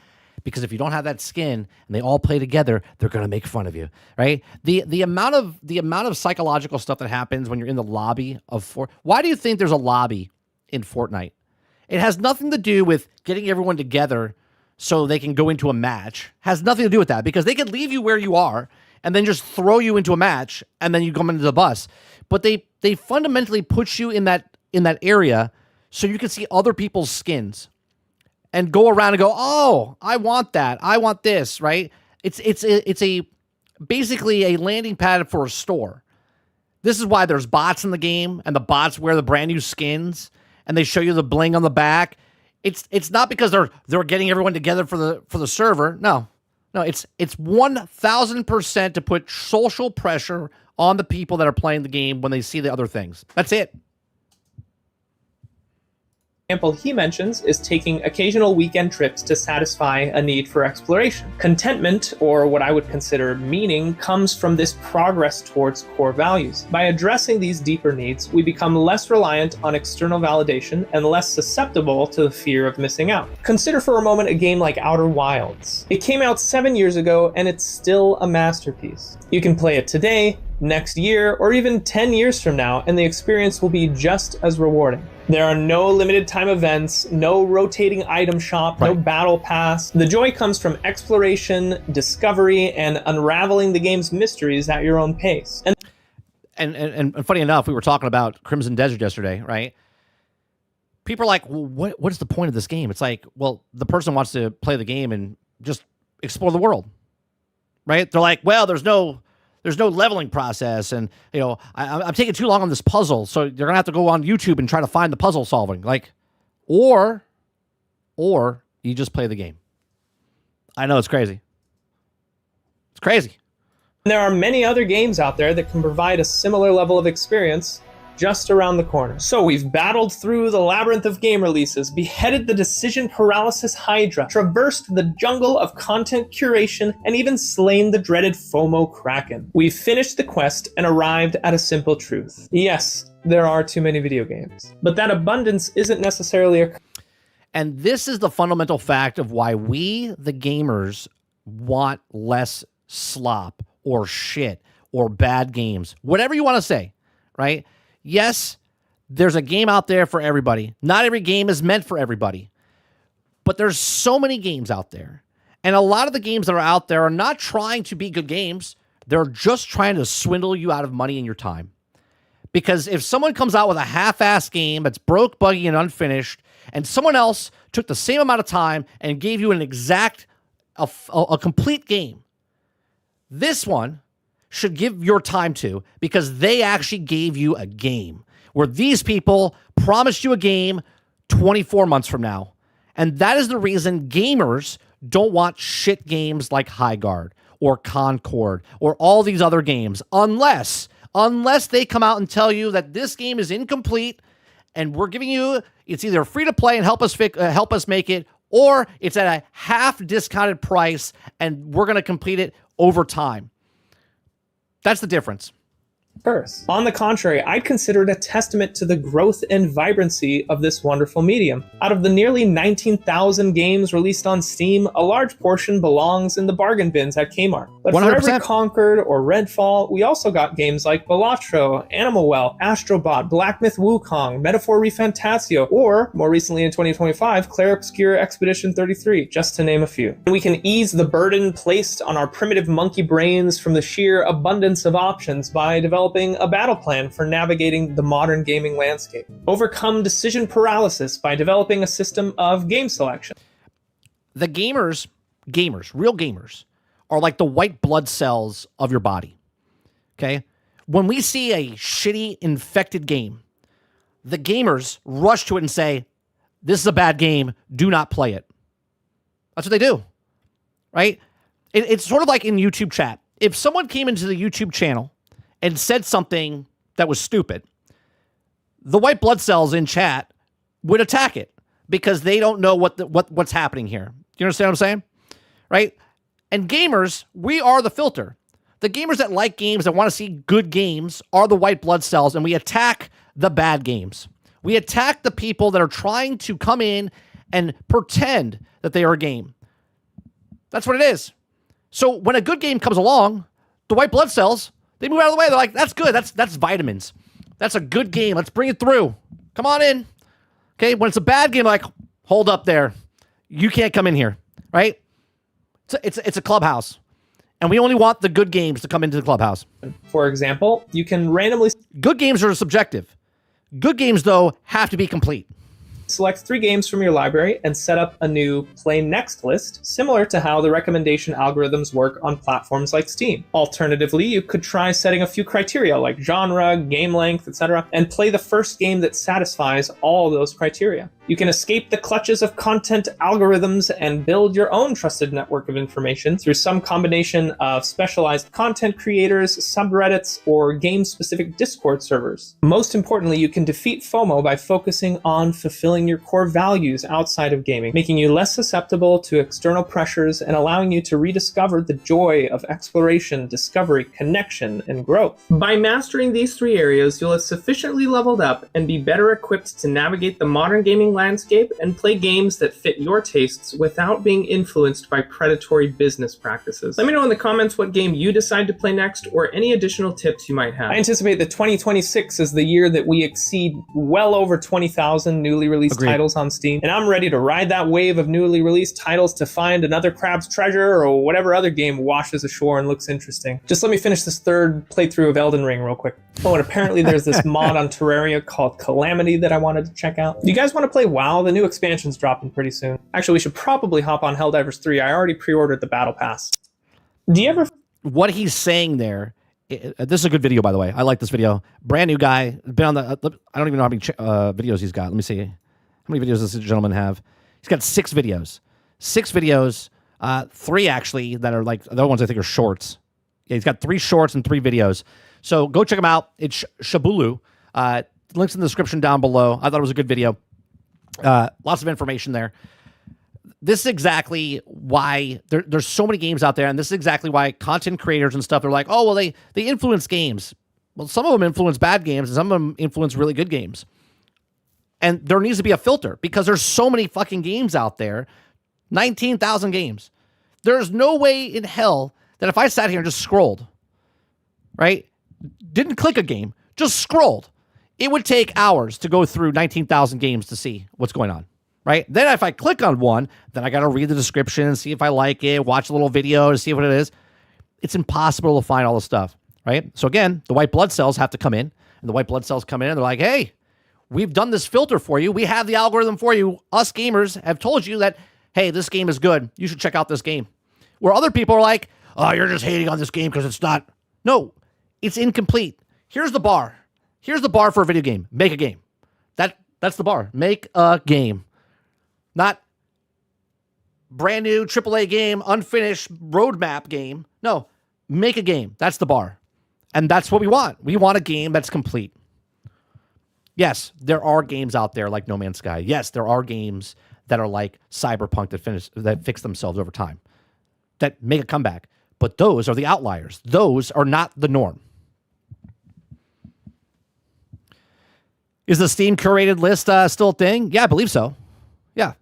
Because if you don't have that skin and they all play together, they're going to make fun of you, right? The amount of psychological stuff that happens when you're in the lobby of Fortnite. Why do you think there's a lobby in Fortnite? It has nothing to do with getting everyone together so they can go into a match. Has nothing to do with that, because they could leave you where you are and then just throw you into a match and then you come into the bus. But they fundamentally put you in that area so you can see other people's skins and go around and go, oh, I want that. I want this, right? It's basically a landing pad for a store. This is why there's bots in the game, and the bots wear the brand new skins and they show you the bling on the back. It's not because they're getting everyone together for the server. No, it's 1,000% to put social pressure on the people that are playing the game when they see the other things. That's it. Example he mentions is taking occasional weekend trips to satisfy a need for exploration. Contentment, or what I would consider meaning, comes from this progress towards core values. By addressing these deeper needs, we become less reliant on external validation and less susceptible to the fear of missing out. Consider for a moment a game like Outer Wilds. It came out 7 years ago and it's still a masterpiece. You can play it today, next year, or even 10 years from now, and the experience will be just as rewarding. There are no limited time events, no rotating item shop, no battle pass. The joy comes from exploration, discovery, and unraveling the game's mysteries at your own pace. And funny enough, we were talking about Crimson Desert yesterday, right? People are like, well, what is the point of this game? It's like, well, the person wants to play the game and just explore the world, right? They're like, well, there's no leveling process, and I'm taking too long on this puzzle, so you're gonna have to go on YouTube and try to find the puzzle solving, like, or you just play the game. I know it's crazy. It's crazy. There are many other games out there that can provide a similar level of experience just around the corner. So we've battled through the labyrinth of game releases, beheaded the decision paralysis Hydra, traversed the jungle of content curation, and even slain the dreaded FOMO Kraken. We've finished the quest and arrived at a simple truth. Yes, there are too many video games, but that abundance isn't necessarily a... And this is the fundamental fact of why we, the gamers, want less slop or shit or bad games, whatever you want to say, right? Yes, there's a game out there for everybody. Not every game is meant for everybody. But there's so many games out there. And a lot of the games that are out there are not trying to be good games. They're just trying to swindle you out of money and your time. Because if someone comes out with a half-assed game that's broke, buggy, and unfinished, and someone else took the same amount of time and gave you an exact, a complete game, this one should give your time to, because they actually gave you a game where these people promised you a game 24 months from now. And that is the reason gamers don't want shit games like Highguard or Concord or all these other games unless they come out and tell you that this game is incomplete and we're giving you, it's either free to play and help us make it, or it's at a half discounted price and we're going to complete it over time. That's the difference. Earth. On the contrary, I'd consider it a testament to the growth and vibrancy of this wonderful medium. Out of the nearly 19,000 games released on Steam, a large portion belongs in the bargain bins at Kmart. But 100%. For every Concord or Redfall, we also got games like Balatro, Animal Well, Astrobot, Black Myth Wukong, Metaphor Refantasio, or, more recently in 2025, Clair Obscure Expedition 33, just to name a few. And we can ease the burden placed on our primitive monkey brains from the sheer abundance of options by developing a battle plan for navigating the modern gaming landscape. Overcome decision paralysis by developing a system of game selection. The gamers, real gamers, are like the white blood cells of your body. Okay? When we see a shitty, infected game, the gamers rush to it and say, this is a bad game, do not play it. That's what they do. Right? It's sort of like in YouTube chat. If someone came into the YouTube channel and said something that was stupid, the white blood cells in chat would attack it because they don't know what's happening here. You understand what I'm saying? Right? And gamers, we are the filter. The gamers that like games, that want to see good games, are the white blood cells, and we attack the bad games. We attack the people that are trying to come in and pretend that they are a game. That's what it is. So when a good game comes along, the white blood cells, they move out of the way. They're like, that's good. That's vitamins. That's a good game. Let's bring it through. Come on in. Okay. When it's a bad game, like, hold up there. You can't come in here. Right? It's a clubhouse. And we only want the good games to come into the clubhouse. For example, you can randomly... Good games are subjective. Good games, though, have to be complete. Select 3 games from your library and set up a new Play Next list, similar to how the recommendation algorithms work on platforms like Steam. Alternatively, you could try setting a few criteria like genre, game length, etc., and play the first game that satisfies all those criteria. You can escape the clutches of content algorithms and build your own trusted network of information through some combination of specialized content creators, subreddits, or game-specific Discord servers. Most importantly, you can defeat FOMO by focusing on fulfilling your core values outside of gaming, making you less susceptible to external pressures and allowing you to rediscover the joy of exploration, discovery, connection, and growth. By mastering these 3 areas, you'll have sufficiently leveled up and be better equipped to navigate the modern gaming gaming landscape and play games that fit your tastes without being influenced by predatory business practices. Let me know in the comments what game you decide to play next or any additional tips you might have. I anticipate that 2026 is the year that we exceed well over 20,000 newly released titles on Steam, and I'm ready to ride that wave of newly released titles to find another Crab's Treasure or whatever other game washes ashore and looks interesting. Just let me finish this third playthrough of Elden Ring real quick. Oh, and apparently there's this mod on Terraria called Calamity that I wanted to check out. Do you guys want to play WoW? The new expansion's dropping pretty soon. Actually, we should probably hop on Helldivers 3. I already pre-ordered the Battle Pass. Do you ever... What he's saying there, this is a good video, by the way. I like this video. Brand new guy. Been on the... I don't even know how many videos he's got. Let me see. How many videos does this gentleman have? He's got 6 videos. 6 videos. 3, actually, that are like... The other ones I think are shorts. Yeah, he's got 3 shorts and 3 videos. So go check him out. It's Shoobalo. Links in the description down below. I thought it was a good video. Lots of information there. This is exactly why there's so many games out there, and this is exactly why content creators and stuff are like, oh, well, they influence games. Well, some of them influence bad games, and some of them influence really good games. And there needs to be a filter because there's so many fucking games out there. 19,000 games. There's no way in hell that if I sat here and just scrolled, right? Didn't click a game, just scrolled. It would take hours to go through 19,000 games to see what's going on, right? Then if I click on one, then I got to read the description and see if I like it, watch a little video to see what it is. It's impossible to find all the stuff, right? So again, the white blood cells have to come in, and the white blood cells come in and they're like, hey, we've done this filter for you. We have the algorithm for you. Us gamers have told you that, hey, this game is good. You should check out this game. Where other people are like, oh, you're just hating on this game because it's not. No, it's incomplete. Here's the bar. Here's the bar for a video game. Make a game. That's the bar. Make a game. Not brand new AAA game, unfinished roadmap game. No, make a game. That's the bar. And that's what we want. We want a game that's complete. Yes, there are games out there like No Man's Sky. Yes, there are games that are like Cyberpunk that fix themselves over time, that make a comeback. But those are the outliers. Those are not the norm. Is the Steam curated list still a thing? Yeah, I believe so. Yeah.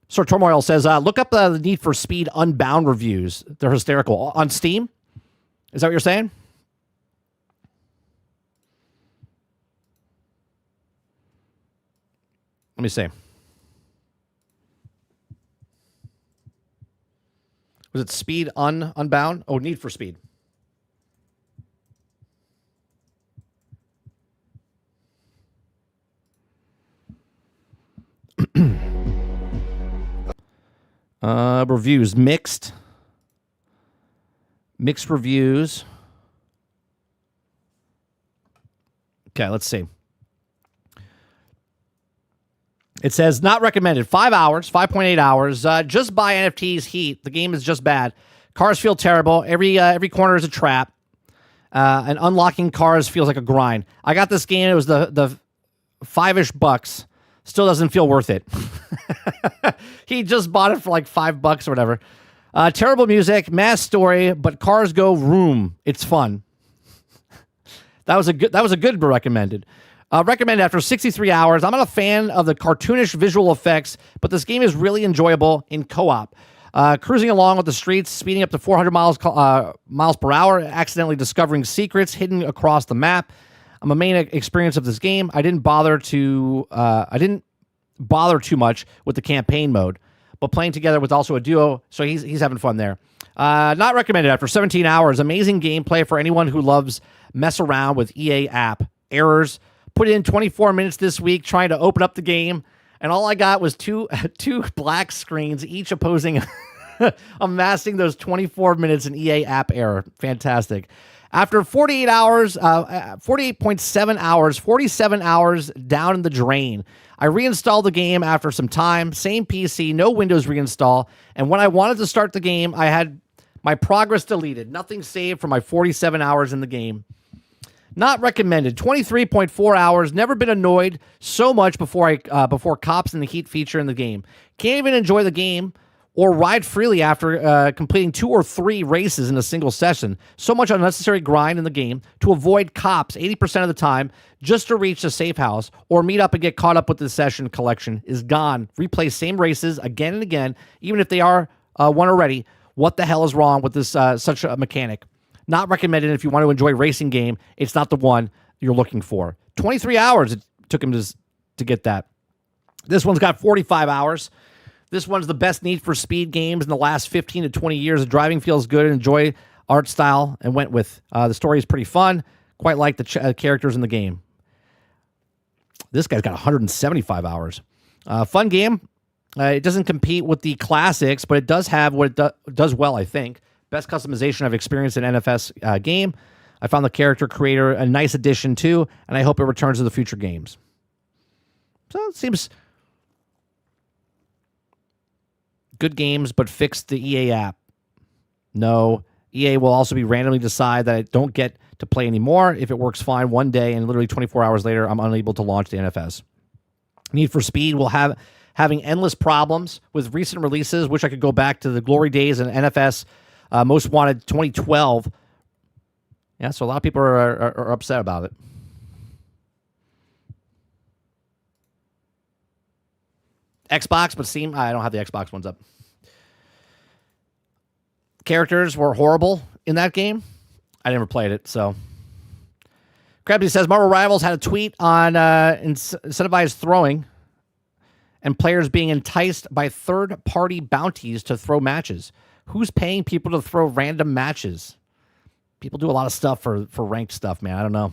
Sir Turmoil says, look up the Need for Speed Unbound reviews. They're hysterical. On Steam? Is that what you're saying? Let me see. Was it Speed Unbound? Oh, Need for Speed. Reviews mixed reviews. Okay, let's see. It says not recommended. 5 hours, 5.8 hours. Just buy NFTs. Heat. The game is just bad. Cars feel terrible. Every corner is a trap. And unlocking cars feels like a grind. I got this game. It was the $5-ish bucks. Still doesn't feel worth it. He just bought it for like $5 or whatever. Terrible music, mass story, but cars go vroom. It's fun. That was a good recommended. Recommended after 63 hours. I'm not a fan of the cartoonish visual effects, but this game is really enjoyable in co-op. Cruising along with the streets, speeding up to 400 miles per hour, accidentally discovering secrets hidden across the map. My main experience of this game, I didn't bother too much with the campaign mode, but playing together with also a duo, so he's having fun there. Not recommended after 17 hours. Amazing gameplay for anyone who loves mess around with EA app. Errors. Put in 24 minutes this week trying to open up the game, and all I got was two black screens, each opposing, amassing those 24 minutes in EA app error. Fantastic. After 48 hours, 48.7 hours, 47 hours down in the drain. I reinstalled the game after some time. Same PC, no Windows reinstall. And when I wanted to start the game, I had my progress deleted. Nothing saved for my 47 hours in the game. Not recommended. 23.4 hours. Never been annoyed so much before cops in the heat feature in the game. Can't even enjoy the game or ride freely after completing 2 or 3 races in a single session. So much unnecessary grind in the game to avoid cops 80% of the time just to reach the safe house or meet up and get caught up with the session collection is gone. Replay same races again and again, even if they are won already. What the hell is wrong with this such a mechanic? Not recommended if you want to enjoy a racing game. It's not the one you're looking for. 23 hours it took him to get that. This one's got 45 hours. This one's the best Need for Speed games in the last 15 to 20 years. The driving feels good and enjoy art style and went with. The story is pretty fun. Quite like the characters in the game. This guy's got 175 hours. Fun game. It doesn't compete with the classics, but it does have what it does well, I think. Best customization I've experienced in an NFS game. I found the character creator a nice addition too, and I hope it returns to the future games. So it seems good games, but fix the EA app. No, EA will also be randomly decide that I don't get to play anymore if it works fine one day and literally 24 hours later I'm unable to launch the NFS. Need for Speed will having endless problems with recent releases. Wish I could go back to the glory days in NFS Most Wanted 2012. Yeah, so a lot of people are upset about it. Xbox, but Steam, I don't have the Xbox ones up. Characters were horrible in that game. I never played it, so. Krebsy says Marvel Rivals had a tweet on incentivized throwing and players being enticed by third-party bounties to throw matches. Who's paying people to throw random matches? People do a lot of stuff for ranked stuff, man. I don't know.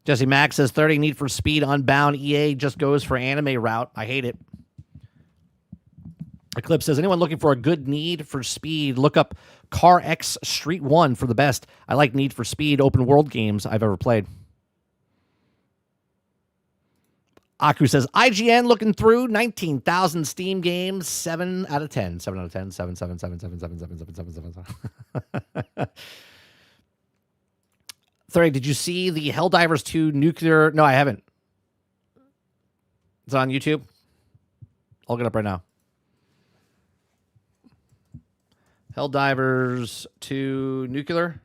Jesse Mack says 30 Need for Speed Unbound. EA just goes for anime route. I hate it. Eclipse says, anyone looking for a good Need for Speed, look up Car X Street 1 for the best. I like Need for Speed open world games I've ever played. Aku says, IGN looking through 19,000 Steam games, 7 out of 10. 7 out of 10. 7, 7, 7, 7, 7, 7, 7, 7, 7, 7. 30, did you see the Helldivers 2 nuclear? No, I haven't. It's on YouTube. I'll look it up right now. Helldivers 2 nuclear.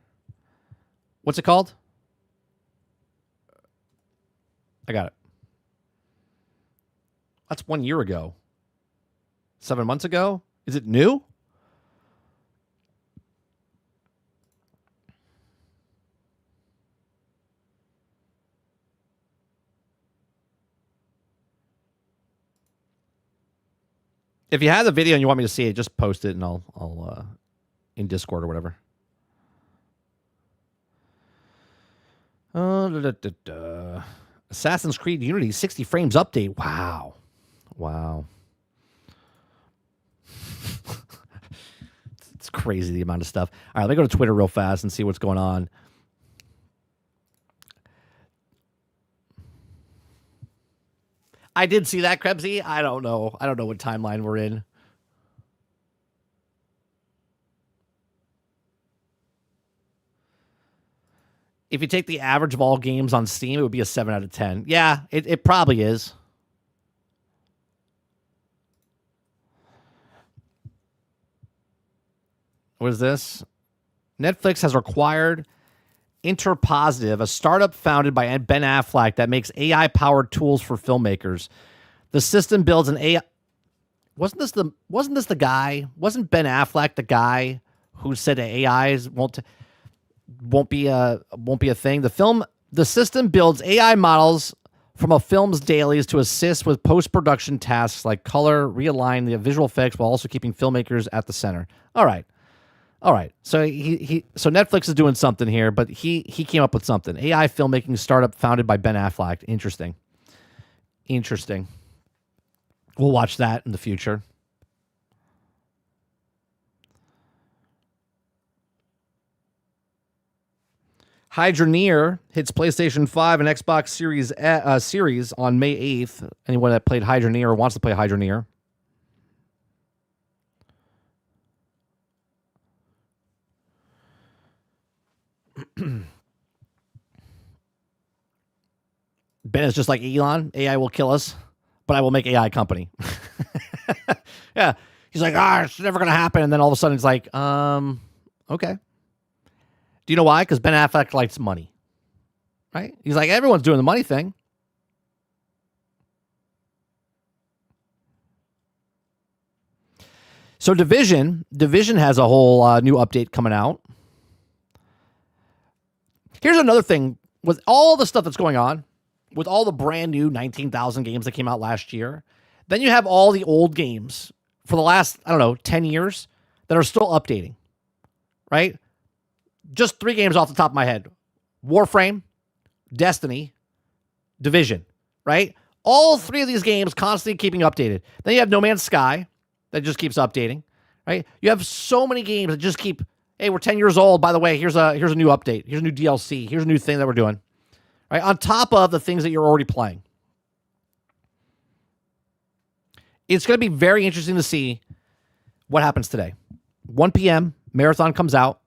What's it called? I got it. That's 1 year ago. 7 months ago? Is it new? If you have the video and you want me to see it, just post it and I'll in Discord or whatever. Assassin's Creed Unity 60 frames update. Wow. Wow. It's crazy the amount of stuff. All right, let me go to Twitter real fast and see what's going on. I did see that, Krebsy. I don't know. I don't know what timeline we're in. If you take the average of all games on Steam, it would be a 7 out of 10. Yeah, it probably is. What is this? Netflix has acquired Interpositive, a startup founded by Ben Affleck that makes AI-powered tools for filmmakers. The system builds an AI. Wasn't this the guy? Wasn't Ben Affleck the guy who said AIs won't be a thing? The system builds AI models from a film's dailies to assist with post-production tasks like color, realign the visual effects while also keeping filmmakers at the center. All right. So so Netflix is doing something here, but he came up with something. AI filmmaking startup founded by Ben Affleck. Interesting. We'll watch that in the future. Hydroneer hits PlayStation 5 and Xbox Series on May 8th. Anyone that played Hydroneer or wants to play Hydroneer. Ben is just like Elon. AI will kill us. but I will make AI company. Yeah. He's like, it's never going to happen. And then all of a sudden it's like, okay. Do you know why? Because Ben Affleck likes money, right? He's like, everyone's doing the money thing. So Division has a whole new update coming out. Here's another thing with all the stuff that's going on, with all the brand new 19,000 games that came out last year. Then you have all the old games for the last, 10 years that are still updating, right? Just 3 games off the top of my head. Warframe, Destiny, Division, right? All 3 of these games constantly keeping updated. Then you have No Man's Sky that just keeps updating, right? You have so many games that just keep, hey, we're 10 years old. By the way, here's a new update. Here's a new DLC. Here's a new thing that we're doing, right? On top of the things that you're already playing. It's going to be very interesting to see what happens today. 1 p.m., Marathon comes out.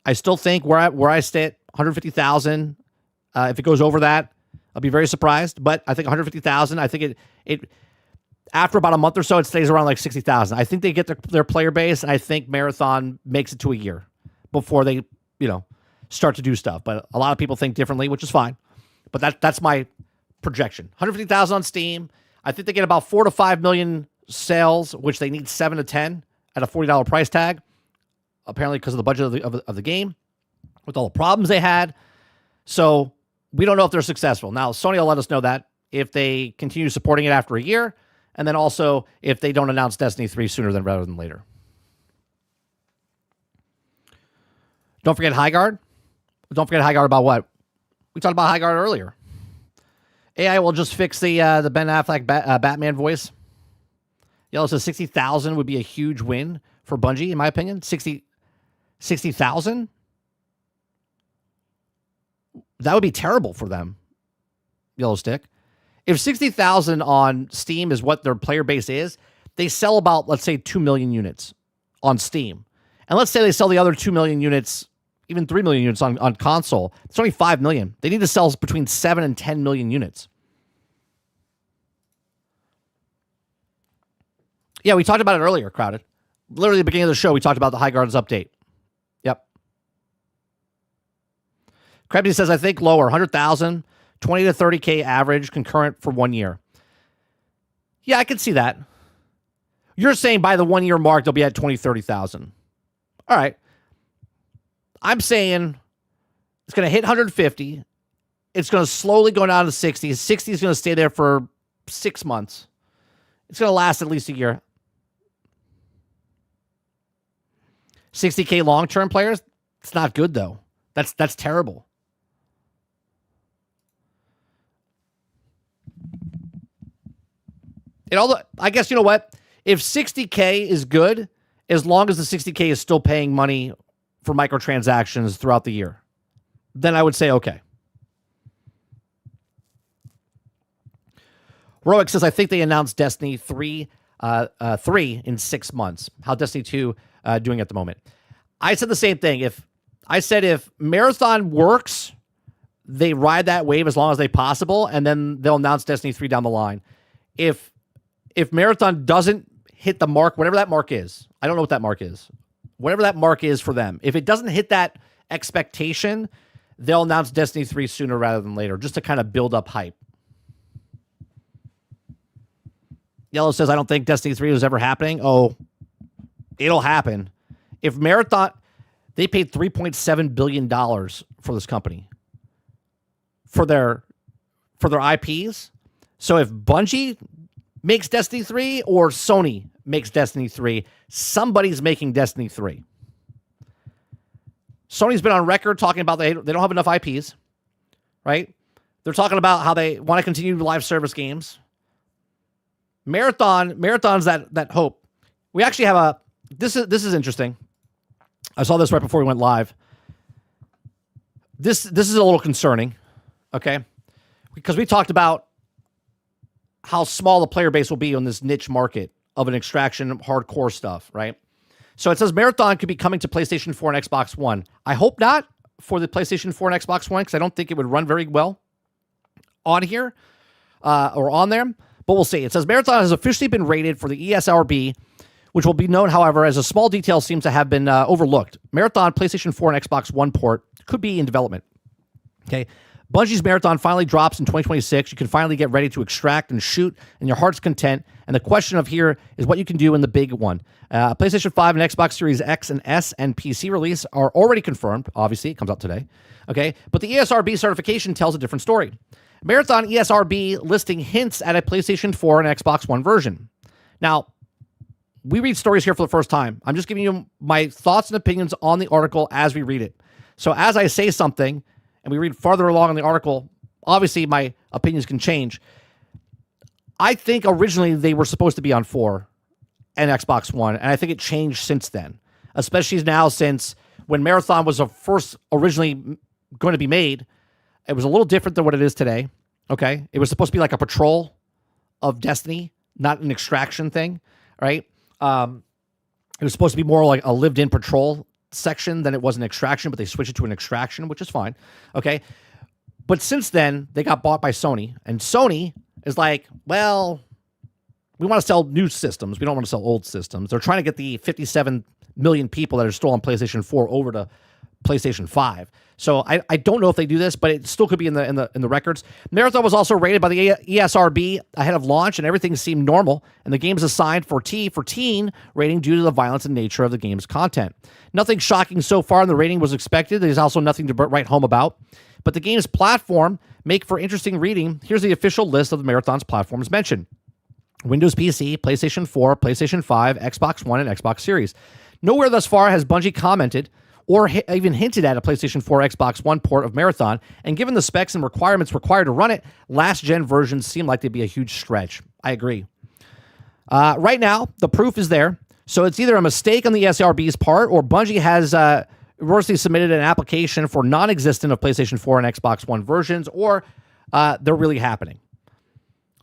I still think where I sit, 150,000. If it goes over that, I'll be very surprised. But I think 150,000. I think it after about a month or so, it stays around like 60,000. I think they get their player base, and I think Marathon makes it to a year before they, start to do stuff. But a lot of people think differently, which is fine. But that's my projection. 150,000 on Steam. I think they get about 4 to 5 million sales, which they need 7 to 10 at a $40 price tag. Apparently because of the budget of the game, with all the problems they had. So we don't know if they're successful. Now, Sony will let us know that if they continue supporting it after a year, and then also if they don't announce Destiny 3 sooner rather than later. Don't forget Highguard. Don't forget Highguard about what? We talked about Highguard earlier. AI will just fix the Ben Affleck Batman voice. Yellow says 60,000 would be a huge win for Bungie, in my opinion. 60,000? That would be terrible for them. Yellow Stick. If 60,000 on Steam is what their player base is, they sell about, let's say, 2 million units on Steam. And let's say they sell the other 2 million units, even 3 million units on console. It's only 5 million. They need to sell between 7 and 10 million units. Yeah, we talked about it earlier, Crowded. Literally at the beginning of the show, we talked about the Highguard's update. Yep. Krebsy says, I think lower, 100,000, 20 to 30K average concurrent for 1 year. Yeah, I can see that. You're saying by the 1 year mark, they'll be at 20, 30,000. All right. I'm saying it's going to hit 150. It's going to slowly go down to 60. 60 is going to stay there for 6 months. It's going to last at least a year. 60K long-term players, it's not good, though. That's terrible. I guess, you know what? If 60K is good, as long as the 60K is still paying money for microtransactions throughout the year, then I would say okay. Roic says, I think they announced Destiny 3 in 6 months. How Destiny 2 doing at the moment? I said the same thing. If Marathon works, they ride that wave as long as they possible, and then they'll announce Destiny 3 down the line. If Marathon doesn't hit the mark, whatever that mark is, I don't know what that mark is. Whatever that mark is for them, if it doesn't hit that expectation, they'll announce Destiny 3 sooner rather than later, just to kind of build up hype. Yellow says, I don't think Destiny 3 was ever happening. Oh, it'll happen. If Marathon, they paid $3.7 billion for this company, for their IPs. So if Bungie makes Destiny 3 or Sony makes Destiny 3, somebody's making Destiny 3. Sony's been on record talking about they don't have enough IPs, right? They're talking about how they want to continue live service games. Marathon's that hope. We actually have this is interesting. I saw this right before we went live. This is a little concerning, okay? Because we talked about how small the player base will be on this niche market of an extraction hardcore stuff, right? So it says Marathon could be coming to PlayStation 4 and Xbox One. I hope not for the PlayStation 4 and Xbox One, because I don't think it would run very well on here or on there. but we'll see. It says Marathon has officially been rated for the ESRB, which will be known, however, as a small detail seems to have been overlooked. Marathon PlayStation 4 and Xbox One port could be in development. Okay. Bungie's Marathon finally drops in 2026. You can finally get ready to extract and shoot in your heart's content. And the question of here is what you can do in the big one. PlayStation 5 and Xbox Series X and S and PC release are already confirmed. Obviously, it comes out today. Okay. But the ESRB certification tells a different story. Marathon ESRB listing hints at a PlayStation 4 and Xbox One version. Now, we read stories here for the first time. I'm just giving you my thoughts and opinions on the article as we read it. So as I say something, and we read farther along in the article, obviously my opinions can change. I think originally they were supposed to be on 4 and Xbox One, and I think it changed since then, especially now since when Marathon was first originally going to be made, it was a little different than what it is today, okay? It was supposed to be like a patrol of Destiny, not an extraction thing, right? It was supposed to be more like a lived-in patrol section than it was an extraction, but they switched it to an extraction, which is fine. Okay. But since then, they got bought by Sony, and Sony is like, well, we want to sell new systems. We don't want to sell old systems. They're trying to get the 57 million people that are still on PlayStation 4 over to PlayStation 5. So I don't know if they do this, but it still could be in the records. Marathon was also rated by the ESRB ahead of launch, and everything seemed normal. And the game is assigned for teen rating due to the violence and nature of the game's content. Nothing shocking so far, and the rating was expected. There's also nothing to write home about. But the game's platform make for interesting reading. Here's the official list of the Marathon's platforms mentioned: Windows PC, PlayStation 4, PlayStation 5, Xbox One, and Xbox Series. Nowhere thus far has Bungie commented or even hinted at a PlayStation 4 Xbox One port of Marathon, and given the specs and requirements required to run it, last-gen versions seem like they'd be a huge stretch. I agree. Right now, the proof is there, so it's either a mistake on the SRB's part, or Bungie has erroneously submitted an application for non-existent of PlayStation 4 and Xbox One versions, or they're really happening.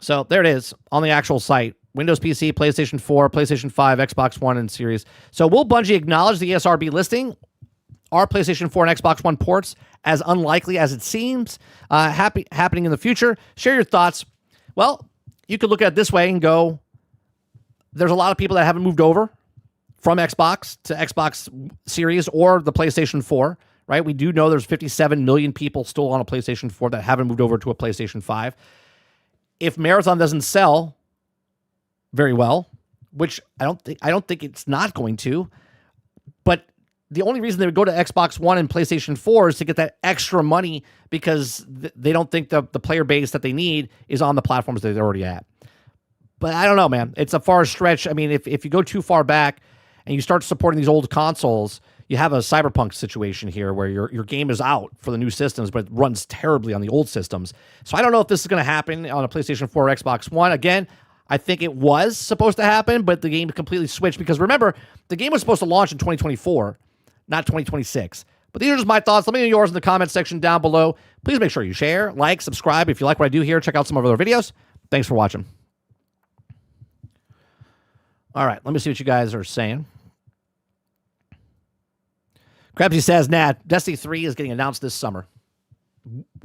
So there it is on the actual site. Windows PC, PlayStation 4, PlayStation 5, Xbox One, and Series. So will Bungie acknowledge the ESRB listing? Are PlayStation 4 and Xbox One ports as unlikely as it seems happening in the future? Share your thoughts. Well, you could look at it this way and go, there's a lot of people that haven't moved over from Xbox to Xbox Series or the PlayStation 4, right? We do know there's 57 million people still on a PlayStation 4 that haven't moved over to a PlayStation 5. If Marathon doesn't sell very well, which I don't think it's not going to, but the only reason they would go to Xbox One and PlayStation 4 is to get that extra money, because they don't think the player base that they need is on the platforms that they're already at. But I don't know, man. It's a far stretch. I mean, if you go too far back and you start supporting these old consoles, you have a Cyberpunk situation here where your game is out for the new systems, but it runs terribly on the old systems. So I don't know if this is going to happen on a PlayStation 4 or Xbox One. Again, I think it was supposed to happen, but the game completely switched, because remember, the game was supposed to launch in 2024. Not 2026. But these are just my thoughts. Let me know yours in the comment section down below. Please make sure you share, like, subscribe. If you like what I do here, check out some of our other videos. Thanks for watching. All right, let me see what you guys are saying. Krebsy says, Destiny 3 is getting announced this summer.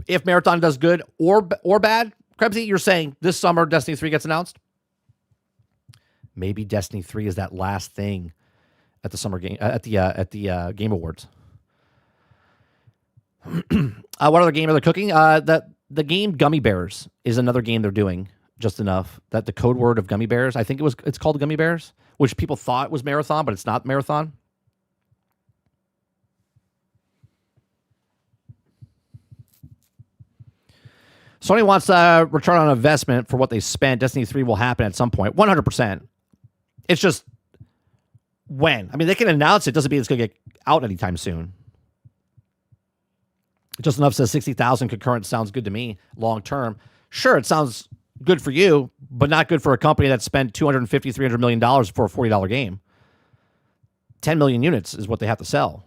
If Marathon does good or bad, Krebsy, you're saying this summer Destiny 3 gets announced? Maybe Destiny 3 is that last thing at the summer game at the Game Awards. What other game are they cooking? The game Gummy Bears is another game they're doing. Just enough that the code word of Gummy Bears, I think it's called Gummy Bears, which people thought was Marathon, but it's not Marathon. Sony wants a return on investment for what they spent. Destiny 3 will happen at some point. 100%. It's just when. I mean, they can announce it. Doesn't mean it's going to get out anytime soon. Just enough says 60,000 concurrent sounds good to me long term. Sure, it sounds good for you, but not good for a company that spent $250, $300 million for a $40 game. 10 million units is what they have to sell.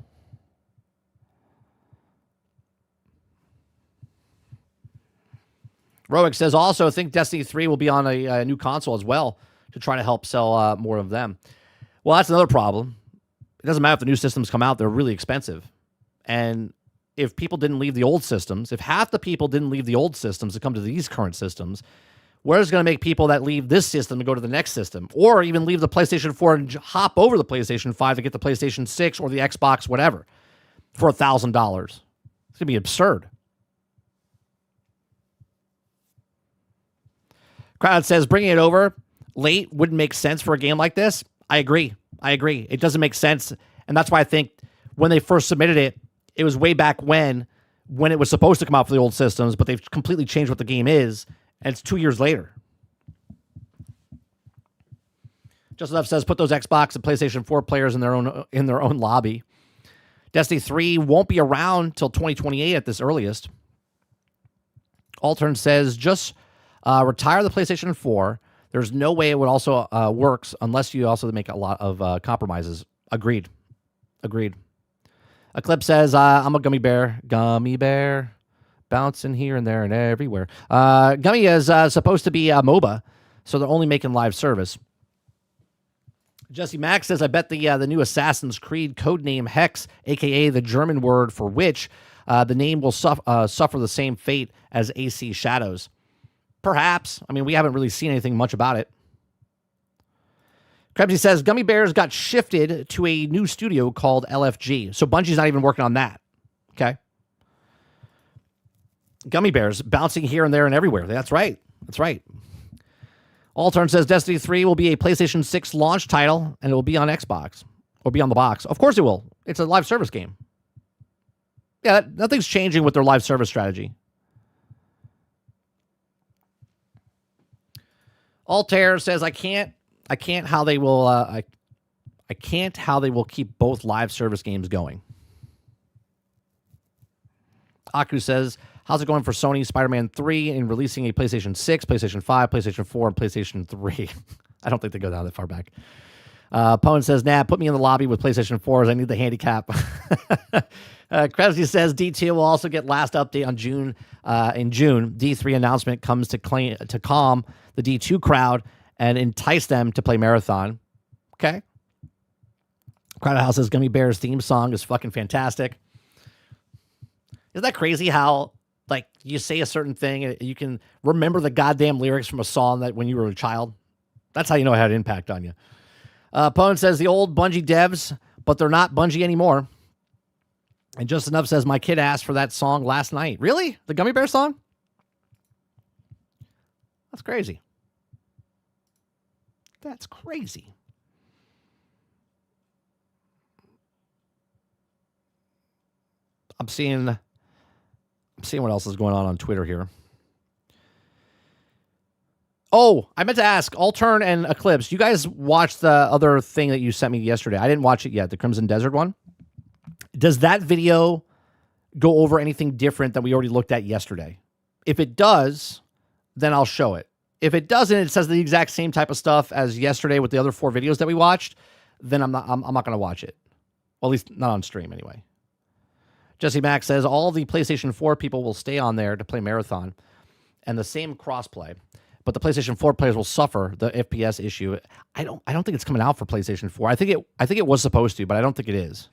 Roic says, also think Destiny 3 will be on a new console as well to try to help sell more of them. Well, that's another problem. It doesn't matter if the new systems come out. They're really expensive. And if people didn't leave the old systems, if half the people didn't leave the old systems to come to these current systems, What is going to make people that leave this system and go to the next system, or even leave the PlayStation 4 and hop over the PlayStation 5 to get the PlayStation 6 or the Xbox, whatever, for $1,000? It's going to be absurd. Crowd says bringing it over late wouldn't make sense for a game like this. I agree. It doesn't make sense. And that's why I think when they first submitted it, it was way back when it was supposed to come out for the old systems, but they've completely changed what the game is. And it's 2 years later. Just Enough says put those Xbox and PlayStation 4 players in their own lobby. Destiny 3 won't be around till 2028 at this earliest. Altern says just retire the PlayStation 4. There's no way it would also works unless you also make a lot of compromises. Agreed. Eclipse says I'm a gummy bear. Bouncing here and there and everywhere. Gummy is supposed to be a MOBA, so they're only making live service. Jesse Max says, I bet the new Assassin's Creed codename Hex, a.k.a. the German word for witch, the name will suffer the same fate as AC Shadows. Perhaps. I mean, we haven't really seen anything much about it. Krebsy says, Gummy Bears got shifted to a new studio called LFG. So Bungie's not even working on that. Okay. Gummy Bears bouncing here and there and everywhere. That's right. Altern says Destiny 3 will be a PlayStation 6 launch title, and it will be on Xbox. Or be on the box. Of course it will. It's a live service game. Yeah, nothing's changing with their live service strategy. Altair says I can't how they will keep both live service games going. Aku says, how's it going for Sony Spider-Man 3 in releasing a PlayStation 6, PlayStation 5, PlayStation 4, and PlayStation 3? I don't think they go down that far back. Pone says, nah, put me in the lobby with PlayStation 4s. I need the handicap. Kresge says D2 will also get last update on June. In June, D3 announcement comes to calm the D2 crowd and entice them to play Marathon. Okay. Crowded House says Gummy Bears theme song is fucking fantastic. Isn't that crazy how, like, you say a certain thing and you can remember the goddamn lyrics from a song that when you were a child? That's how you know it had an impact on you. Pone says the old Bungie devs, but they're not Bungie anymore. And Just Enough says my kid asked for that song last night. Really? The Gummy Bear song? That's crazy. That's crazy. I'm seeing what else is going on Twitter here. Oh, I meant to ask, Altern and Eclipse, you guys watched the other thing that you sent me yesterday. I didn't watch it yet, the Crimson Desert one. Does that video go over anything different than we already looked at yesterday? If it does, then I'll show it. If it doesn't, it says the exact same type of stuff as yesterday with the other 4 videos that we watched, then I'm not going to watch it. Well, at least not on stream anyway. Jesse Mack says all the PlayStation 4 people will stay on there to play Marathon and the same crossplay, but the PlayStation 4 players will suffer the FPS issue. I don't think it's coming out for PlayStation 4. I think it was supposed to, but I don't think it is.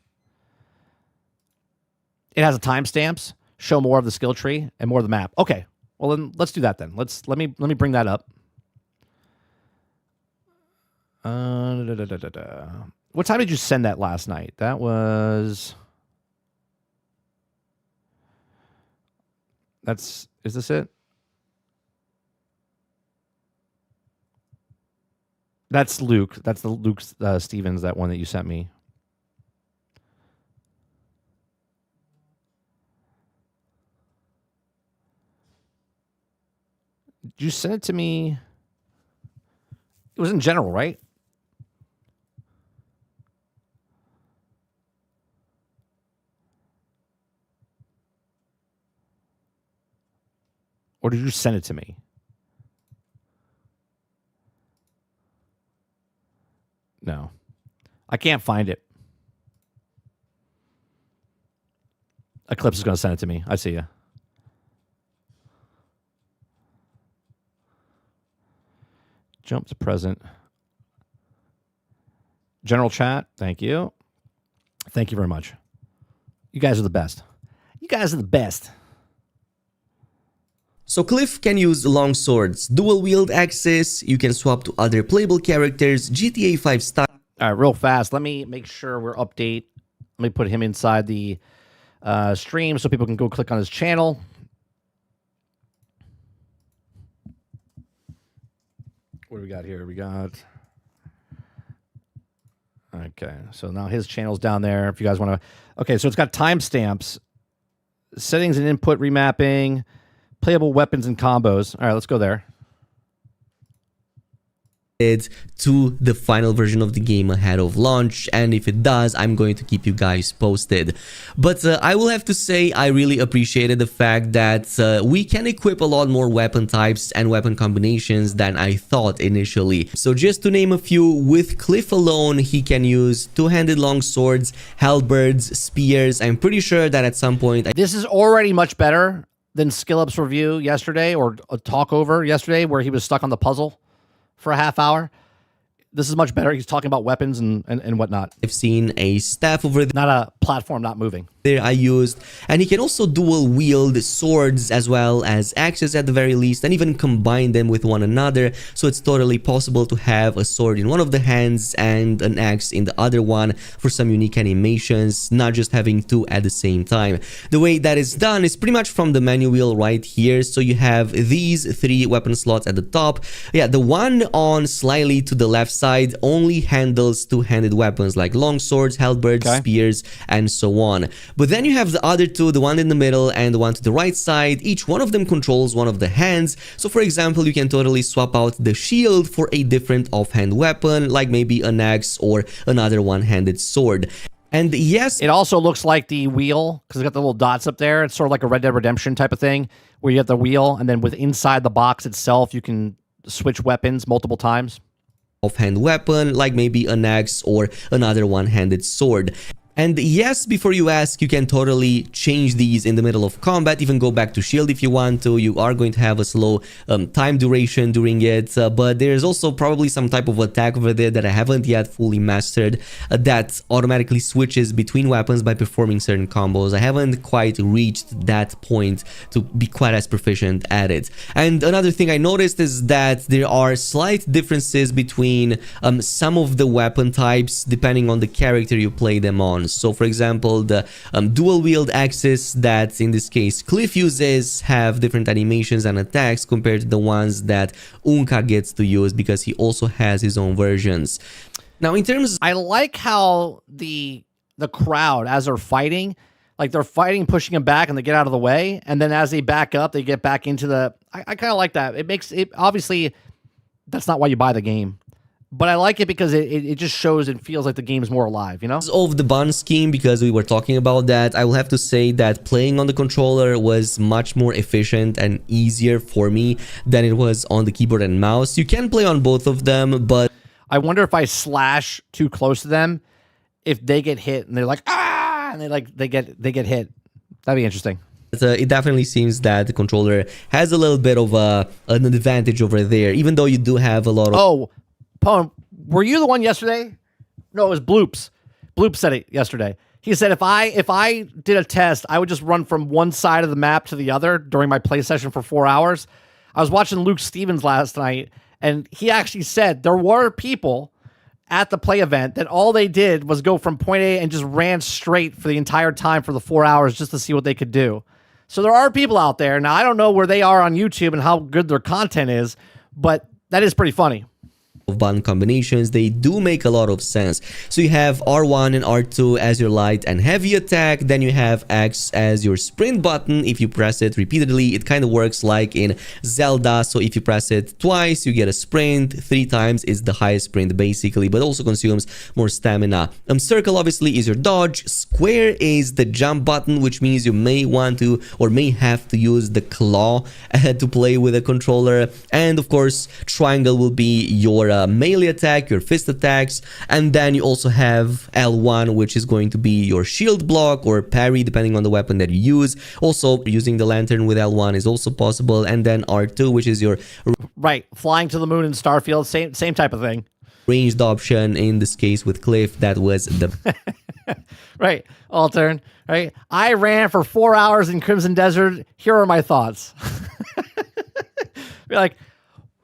It has a timestamps, show more of the skill tree and more of the map. Okay. Well, then let's do that then. Let me bring that up. What time did you send that last night? That was is this it? That's Luke. That's the Luke Stevens, that one that you sent me. Did you send it to me? It was in general, right? Or did you send it to me? No. I can't find it. Eclipse is going to send it to me. I see you. Jump to present. General chat. Thank you. Thank you very much. You guys are the best. You guys are the best. So Cliff can use long swords, dual wield axes, you can swap to other playable characters, GTA 5 style. All right, real fast. Let me make sure we're update. Let me put him inside the stream so people can go click on his channel. What do we got here? We got... Okay, so now his channel's down there. If you guys want to... Okay, so it's got timestamps, settings and input remapping, playable weapons and combos. All right, let's go there. To the final version of the game ahead of launch, and if it does, I'm going to keep you guys posted. But I will have to say I really appreciated the fact that we can equip a lot more weapon types and weapon combinations than I thought initially. So just to name a few, with Cliff alone, he can use two-handed long swords, halberds, spears. I'm pretty sure that at some point... This is already much better than SkillUp's review yesterday, or a talk over yesterday, where he was stuck on the puzzle for a half hour. This is much better. He's talking about weapons and whatnot. I've seen a staff over there. Not a platform not moving. There I used, and he can also dual wield swords as well as axes at the very least, and even combine them with one another. So it's totally possible to have a sword in one of the hands and an axe in the other one for some unique animations, not just having two at the same time. The way that is done is pretty much from the menu wheel right here. So you have these three weapon slots at the top. Yeah, the one on slightly to the left side only handles two-handed weapons like long swords, halberds, spears, and so on. But then you have the other two, the one in the middle and the one to the right side. Each one of them controls one of the hands. So for example, you can totally swap out the shield for a different offhand weapon, like maybe an axe or another one-handed sword. And yes, it also looks like the wheel, because it's got the little dots up there. It's sort of like a Red Dead Redemption type of thing, where you have the wheel, and then with inside the box itself, you can switch weapons multiple times. Offhand weapon, like maybe an axe or another one-handed sword. And yes, before you ask, you can totally change these in the middle of combat, even go back to shield if you want to. You are going to have a slow time duration during it, but there's also probably some type of attack over there that I haven't yet fully mastered that automatically switches between weapons by performing certain combos. I haven't quite reached that point to be quite as proficient at it. And another thing I noticed is that there are slight differences between some of the weapon types depending on the character you play them on. So for example, the dual wield axes that in this case Cliff uses have different animations and attacks compared to the ones that Unka gets to use, because he also has his own versions. Now in terms, I like how the crowd, as they're fighting, like they're fighting, pushing them back, and they get out of the way, and then as they back up, they get back into the... I kind of like that. It makes it... Obviously, that's not why you buy the game. But I like it because it just shows and feels like the game is more alive, you know? Of the button scheme, because we were talking about that, I will have to say that playing on the controller was much more efficient and easier for me than it was on the keyboard and mouse. You can play on both of them, but... I wonder if I slash too close to them, if they get hit and they're like, ah! And they get hit. That'd be interesting. It definitely seems that the controller has a little bit of an advantage over there, even though you do have a lot of... Oh, Pone, were you the one yesterday? No, it was Bloops. Bloops said it yesterday. He said if I did a test, I would just run from one side of the map to the other during my play session for 4 hours. I was watching Luke Stevens last night, and he actually said there were people at the play event that all they did was go from point A and just ran straight for the entire time for the 4 hours just to see what they could do. So there are people out there. Now, I don't know where they are on YouTube and how good their content is, but that is pretty funny. Of button combinations, they do make a lot of sense. So you have R1 and R2 as your light and heavy attack, then you have X as your sprint button. If you press it repeatedly, it kind of works like in Zelda. So if you press it twice, you get a sprint. 3 times is the highest sprint basically, but also consumes more stamina. Circle obviously is your dodge. Square is the jump button, which means you may want to or may have to use the claw to play with a controller. And of course, triangle will be your melee attack, your fist attacks, and then you also have L1, which is going to be your shield block or parry depending on the weapon that you use. Also, using the lantern with L1 is also possible, and then R2, which is your flying to the moon in Starfield, same type of thing. Ranged option. In this case with Cliff, that was the right, Altern. Right, I ran for 4 hours in Crimson Desert. Here are my thoughts. Be like,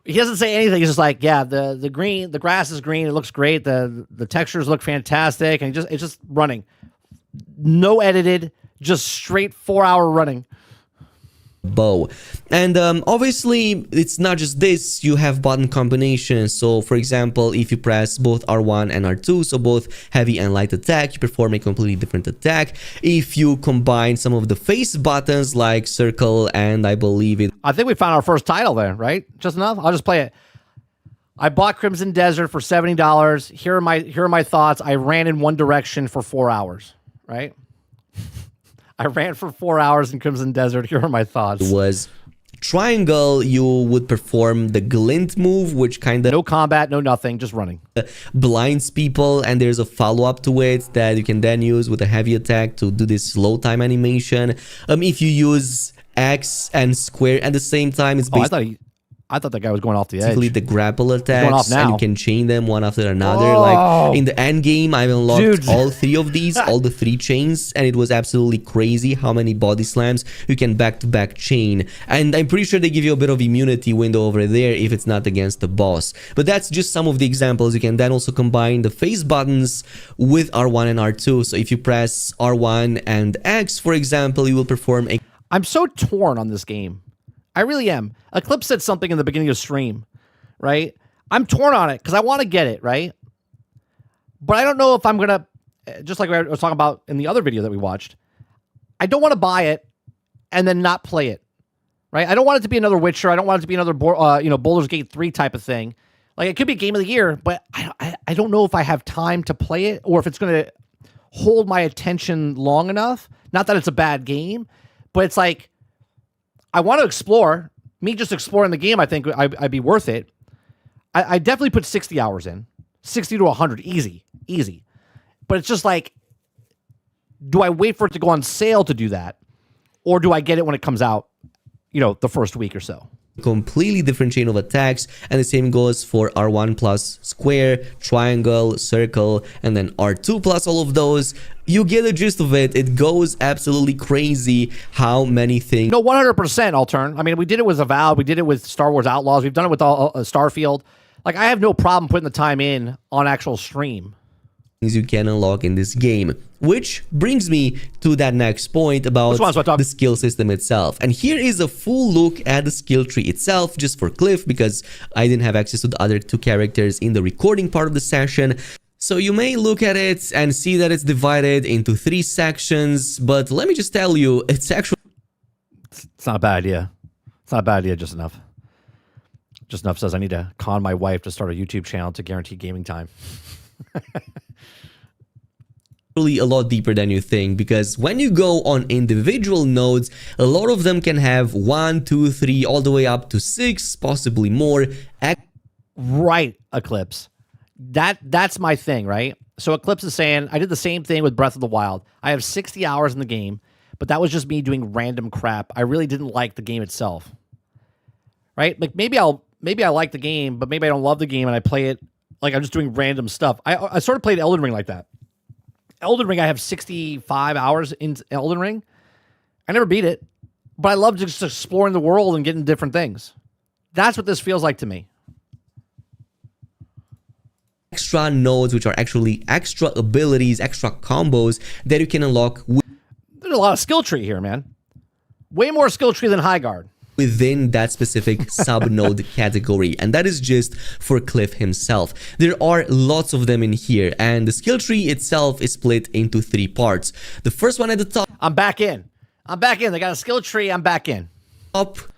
he doesn't say anything. He's just like, yeah, the grass is green. It looks great. The textures look fantastic. And it's just running. No edited, just straight 4-hour running. Bow. And obviously it's not just this, you have button combinations. So for example, if you press both R1 and R2, so both heavy and light attack, you perform a completely different attack. If you combine some of the face buttons like circle and I think we found our first title there, right? Just enough? I'll just play it. I bought Crimson Desert for $70. Here are my thoughts. I ran in one direction for 4 hours, right? I ran for 4 hours in Crimson Desert. Here are my thoughts. Was triangle, you would perform the glint move, which kind of no combat, no nothing, just running. Blinds people, and there's a follow-up to it that you can then use with a heavy attack to do this slow time animation. If you use X and square at the same time, it's basically I thought that guy was going off the edge. Basically, the grapple attacks, and you can chain them one after another. Like in the end game, I've unlocked all 3 of these, all the 3 chains, and it was absolutely crazy how many body slams you can back-to-back chain. And I'm pretty sure they give you a bit of immunity window over there if it's not against the boss. But that's just some of the examples. You can then also combine the face buttons with R1 and R2. So if you press R1 and X, for example, you will perform a... I'm so torn on this game. I really am. Eclipse said something in the beginning of stream, right? I'm torn on it because I want to get it, right? But I don't know if I'm going to, just like I was talking about in the other video that we watched, I don't want to buy it and then not play it, right? I don't want it to be another Witcher. I don't want it to be another, Baldur's Gate 3 type of thing. Like, it could be Game of the Year, but I don't know if I have time to play it or if it's going to hold my attention long enough. Not that it's a bad game, but it's like, I want to explore. Me just exploring the game, I think I'd be worth it. I definitely put 60 hours in. 60 to 100. Easy. But it's just like, do I wait for it to go on sale to do that? Or do I get it when it comes out, the first week or so? Completely different chain of attacks, and the same goes for R1 plus square, triangle, circle, and then R2 plus all of those. You get the gist of it. It goes absolutely crazy how many things. No, 100% I'll turn. I mean, we did it with Avowed. We did it with Star Wars Outlaws. We've done it with Starfield. Like, I have no problem putting the time in on actual stream. You can unlock in this game, which brings me to that next point about the skill system itself. And here is a full look at the skill tree itself, just for Cliff, because I didn't have access to the other 2 characters in the recording part of the session. So you may look at it and see that it's divided into 3 sections, but let me just tell you, it's actually... It's not a bad idea. It's not a bad idea, Just Enough. Just Enough says I need to con my wife to start a YouTube channel to guarantee gaming time. Really a lot deeper than you think, because when you go on individual nodes, a lot of them can have 1, 2, 3, all the way up to 6, possibly more. Right, Eclipse. That's my thing, right? So Eclipse is saying, I did the same thing with Breath of the Wild. I have 60 hours in the game, but that was just me doing random crap. I really didn't like the game itself. Right? Like, maybe I like the game, but maybe I don't love the game and I play it like I'm just doing random stuff. I sort of played Elden Ring like that. Elden Ring, I have 65 hours in Elden Ring. I never beat it, but I love just exploring the world and getting different things. That's what this feels like to me. Extra nodes, which are actually extra abilities, extra combos that you can unlock. There's a lot of skill tree here, man. Way more skill tree than Highguard. Within that specific sub-node category, and that is just for Cliff himself. There are lots of them in here, and the skill tree itself is split into 3 parts. The first one at the top... I'm back in. They got a skill tree. I'm back in.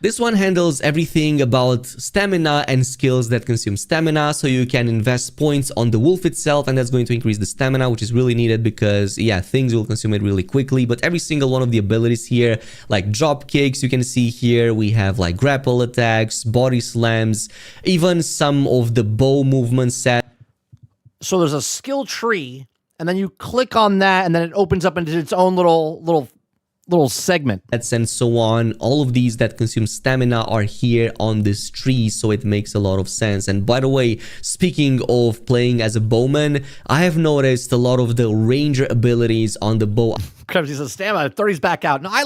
This one handles everything about stamina and skills that consume stamina, so you can invest points on the wolf itself, and that's going to increase the stamina, which is really needed because, yeah, things will consume it really quickly. But every single one of the abilities here, like drop kicks, you can see here, we have like grapple attacks, body slams, even some of the bow movement set. So there's a skill tree, and then you click on that, and then it opens up into its own little segment. And so on. All of these that consume stamina are here on this tree, so it makes a lot of sense. And by the way, speaking of playing as a bowman, I have noticed a lot of the ranger abilities on the bow. Because he's a stamina, 30's back out. No, I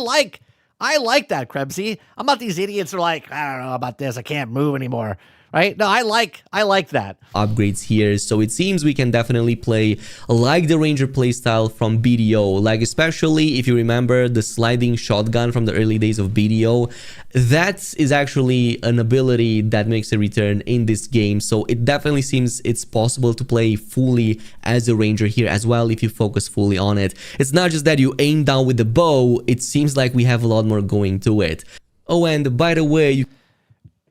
I like that, Krebsy. I'm not these idiots who are like, I don't know about this. I can't move anymore. Right? No, I like that. Upgrades here, so it seems we can definitely play like the Ranger playstyle from BDO, like especially if you remember the sliding shotgun from the early days of BDO. That is actually an ability that makes a return in this game, so it definitely seems it's possible to play fully as a Ranger here as well if you focus fully on it. It's not just that you aim down with the bow, it seems like we have a lot more going to it. Oh, and by the way,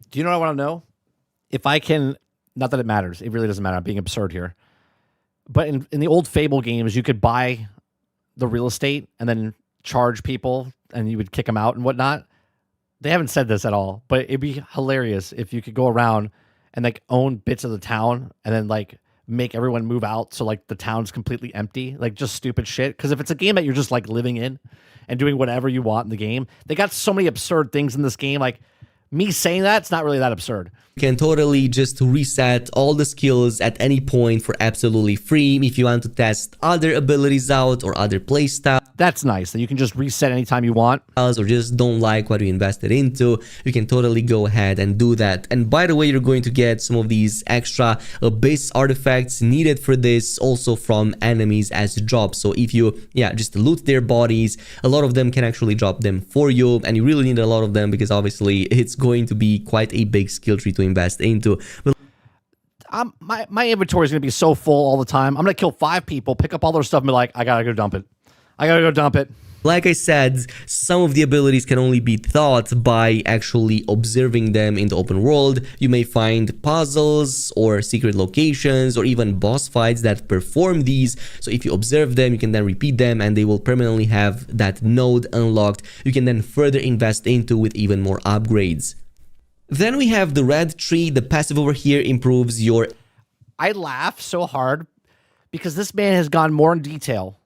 do you know what I want to know? If I can, not that it matters, it really doesn't matter, I'm being absurd here. But in the old Fable games, you could buy the real estate and then charge people and you would kick them out and whatnot. They haven't said this at all, but it'd be hilarious if you could go around and like own bits of the town and then like make everyone move out so like the town's completely empty, like just stupid shit. Because if it's a game that you're just like living in and doing whatever you want in the game, they got so many absurd things in this game. Like me saying that, it's not really that absurd. You can totally just reset all the skills at any point for absolutely free if you want to test other abilities out or other playstyles. That's nice that you can just reset anytime you want. Or just don't like what you invested into, you can totally go ahead and do that. And by the way, you're going to get some of these extra base artifacts needed for this also from enemies as drops. So if you just loot their bodies, a lot of them can actually drop them for you, and you really need a lot of them because obviously it's going to be quite a big skill tree to invest into. But my inventory is going to be so full all the time. I'm going to kill 5 people, pick up all their stuff, and be like, I gotta go dump it. like I said, some of the abilities can only be taught by actually observing them in the open world. You may find puzzles or secret locations or even boss fights that perform these. So if you observe them, you can then repeat them and they will permanently have that node unlocked. You can then further invest into with even more upgrades. Then we have the red tree. The passive over here improves your... I laugh so hard because this man has gone more in detail.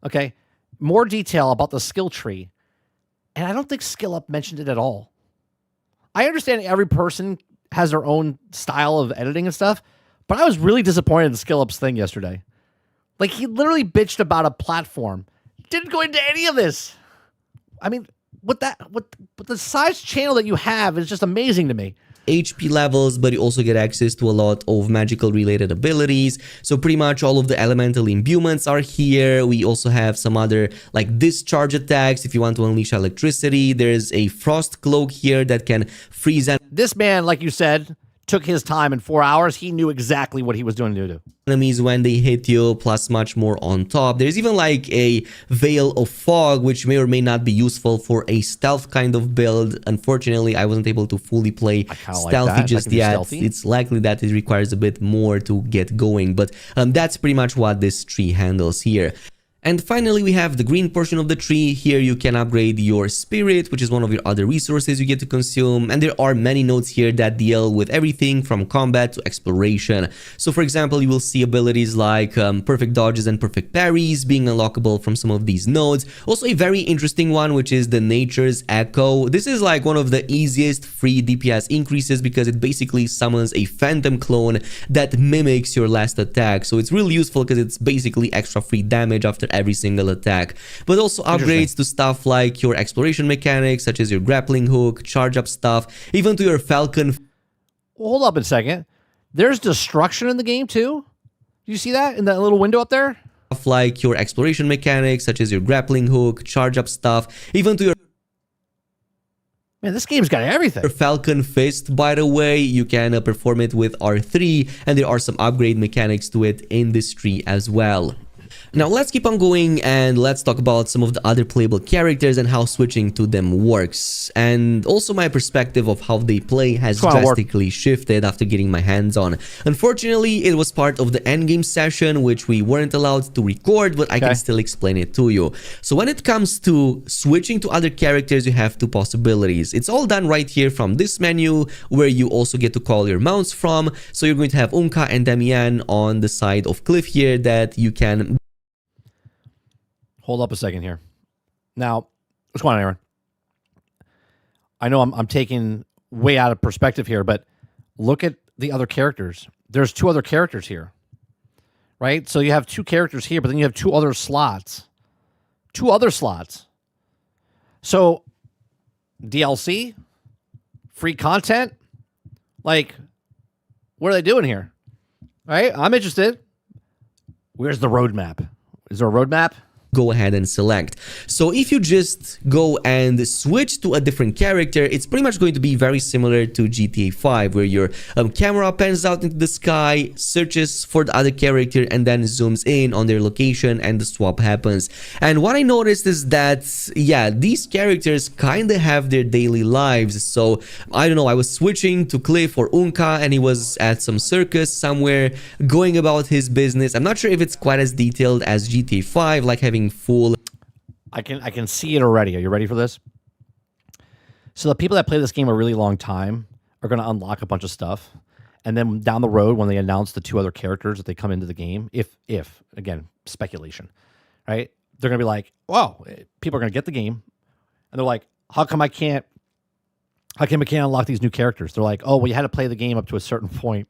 Okay? More detail about the skill tree. And I don't think Skill Up mentioned it at all. I understand every person has their own style of editing and stuff, but I was really disappointed in Skill Up's thing yesterday. Like, he literally bitched about a platform. Didn't go into any of this. I mean, what the size channel that you have is just amazing to me. HP levels, but you also get access to a lot of magical related abilities. So pretty much all of the elemental imbuements are here. We also have some other like discharge attacks if you want to unleash electricity. There's a frost cloak here that can freeze. This man, like you said, took his time in 4 hours. He knew exactly what he was doing to do. Enemies when they hit you, plus much more on top. There's even like a veil of fog, which may or may not be useful for a stealth kind of build. Unfortunately, I wasn't able to fully play stealthy just yet. It's likely that it requires a bit more to get going, but that's pretty much what this tree handles here. And finally, we have the green portion of the tree. Here you can upgrade your spirit, which is one of your other resources you get to consume. And there are many nodes here that deal with everything from combat to exploration. So for example, you will see abilities like perfect dodges and perfect parries being unlockable from some of these nodes. Also a very interesting one, which is the Nature's Echo. This is like one of the easiest free DPS increases because it basically summons a phantom clone that mimics your last attack. So it's really useful because it's basically extra free damage after every single attack, but also upgrades to stuff like your exploration mechanics, such as your grappling hook, charge up stuff, even to your falcon. Well, hold up a second. There's destruction in the game too. You see that in that little window up there? Stuff like your exploration mechanics, such as your grappling hook, charge up stuff, even to your... Man, this game's got everything. Your Falcon Fist, by the way, you can perform it with R3, and there are some upgrade mechanics to it in this tree as well. Now let's keep on going and let's talk about some of the other playable characters and how switching to them works. And also my perspective of how they play has drastically shifted after getting my hands on. Unfortunately, it was part of the endgame session, which we weren't allowed to record, but I can still explain it to you. So when it comes to switching to other characters, you have two possibilities. It's all done right here from this menu, where you also get to call your mounts from. So you're going to have Unka and Damian on the side of Cliff here that you can... Hold up a second here. Now, what's going on, Aaron? I know I'm taking way out of perspective here, but look at the other characters. There's 2 other characters here, right? So you have 2 characters here, but then you have 2 other slots. 2 other slots. So DLC? Free content? Like, what are they doing here? Right? I'm interested. Where's the roadmap? Is there a roadmap? Go ahead and select. So if you just go and switch to a different character, it's pretty much going to be very similar to GTA 5, where your camera pans out into the sky, searches for the other character, and then zooms in on their location, and the swap happens. And what I noticed is that, yeah, these characters kind of have their daily lives. So I don't know, I was switching to Cliff or Unka, and he was at some circus somewhere going about his business. I'm not sure if it's quite as detailed as GTA 5, like having full. I can see it already. Are you ready for this? So the people that play this game a really long time are going to unlock a bunch of stuff, and then down the road, when they announce the 2 other characters that they come into the game, if again, speculation, right? They're going to be like, "Wow!" People are going to get the game, and they're like, "How come I can't unlock these new characters?" They're like, "Oh, well, you had to play the game up to a certain point."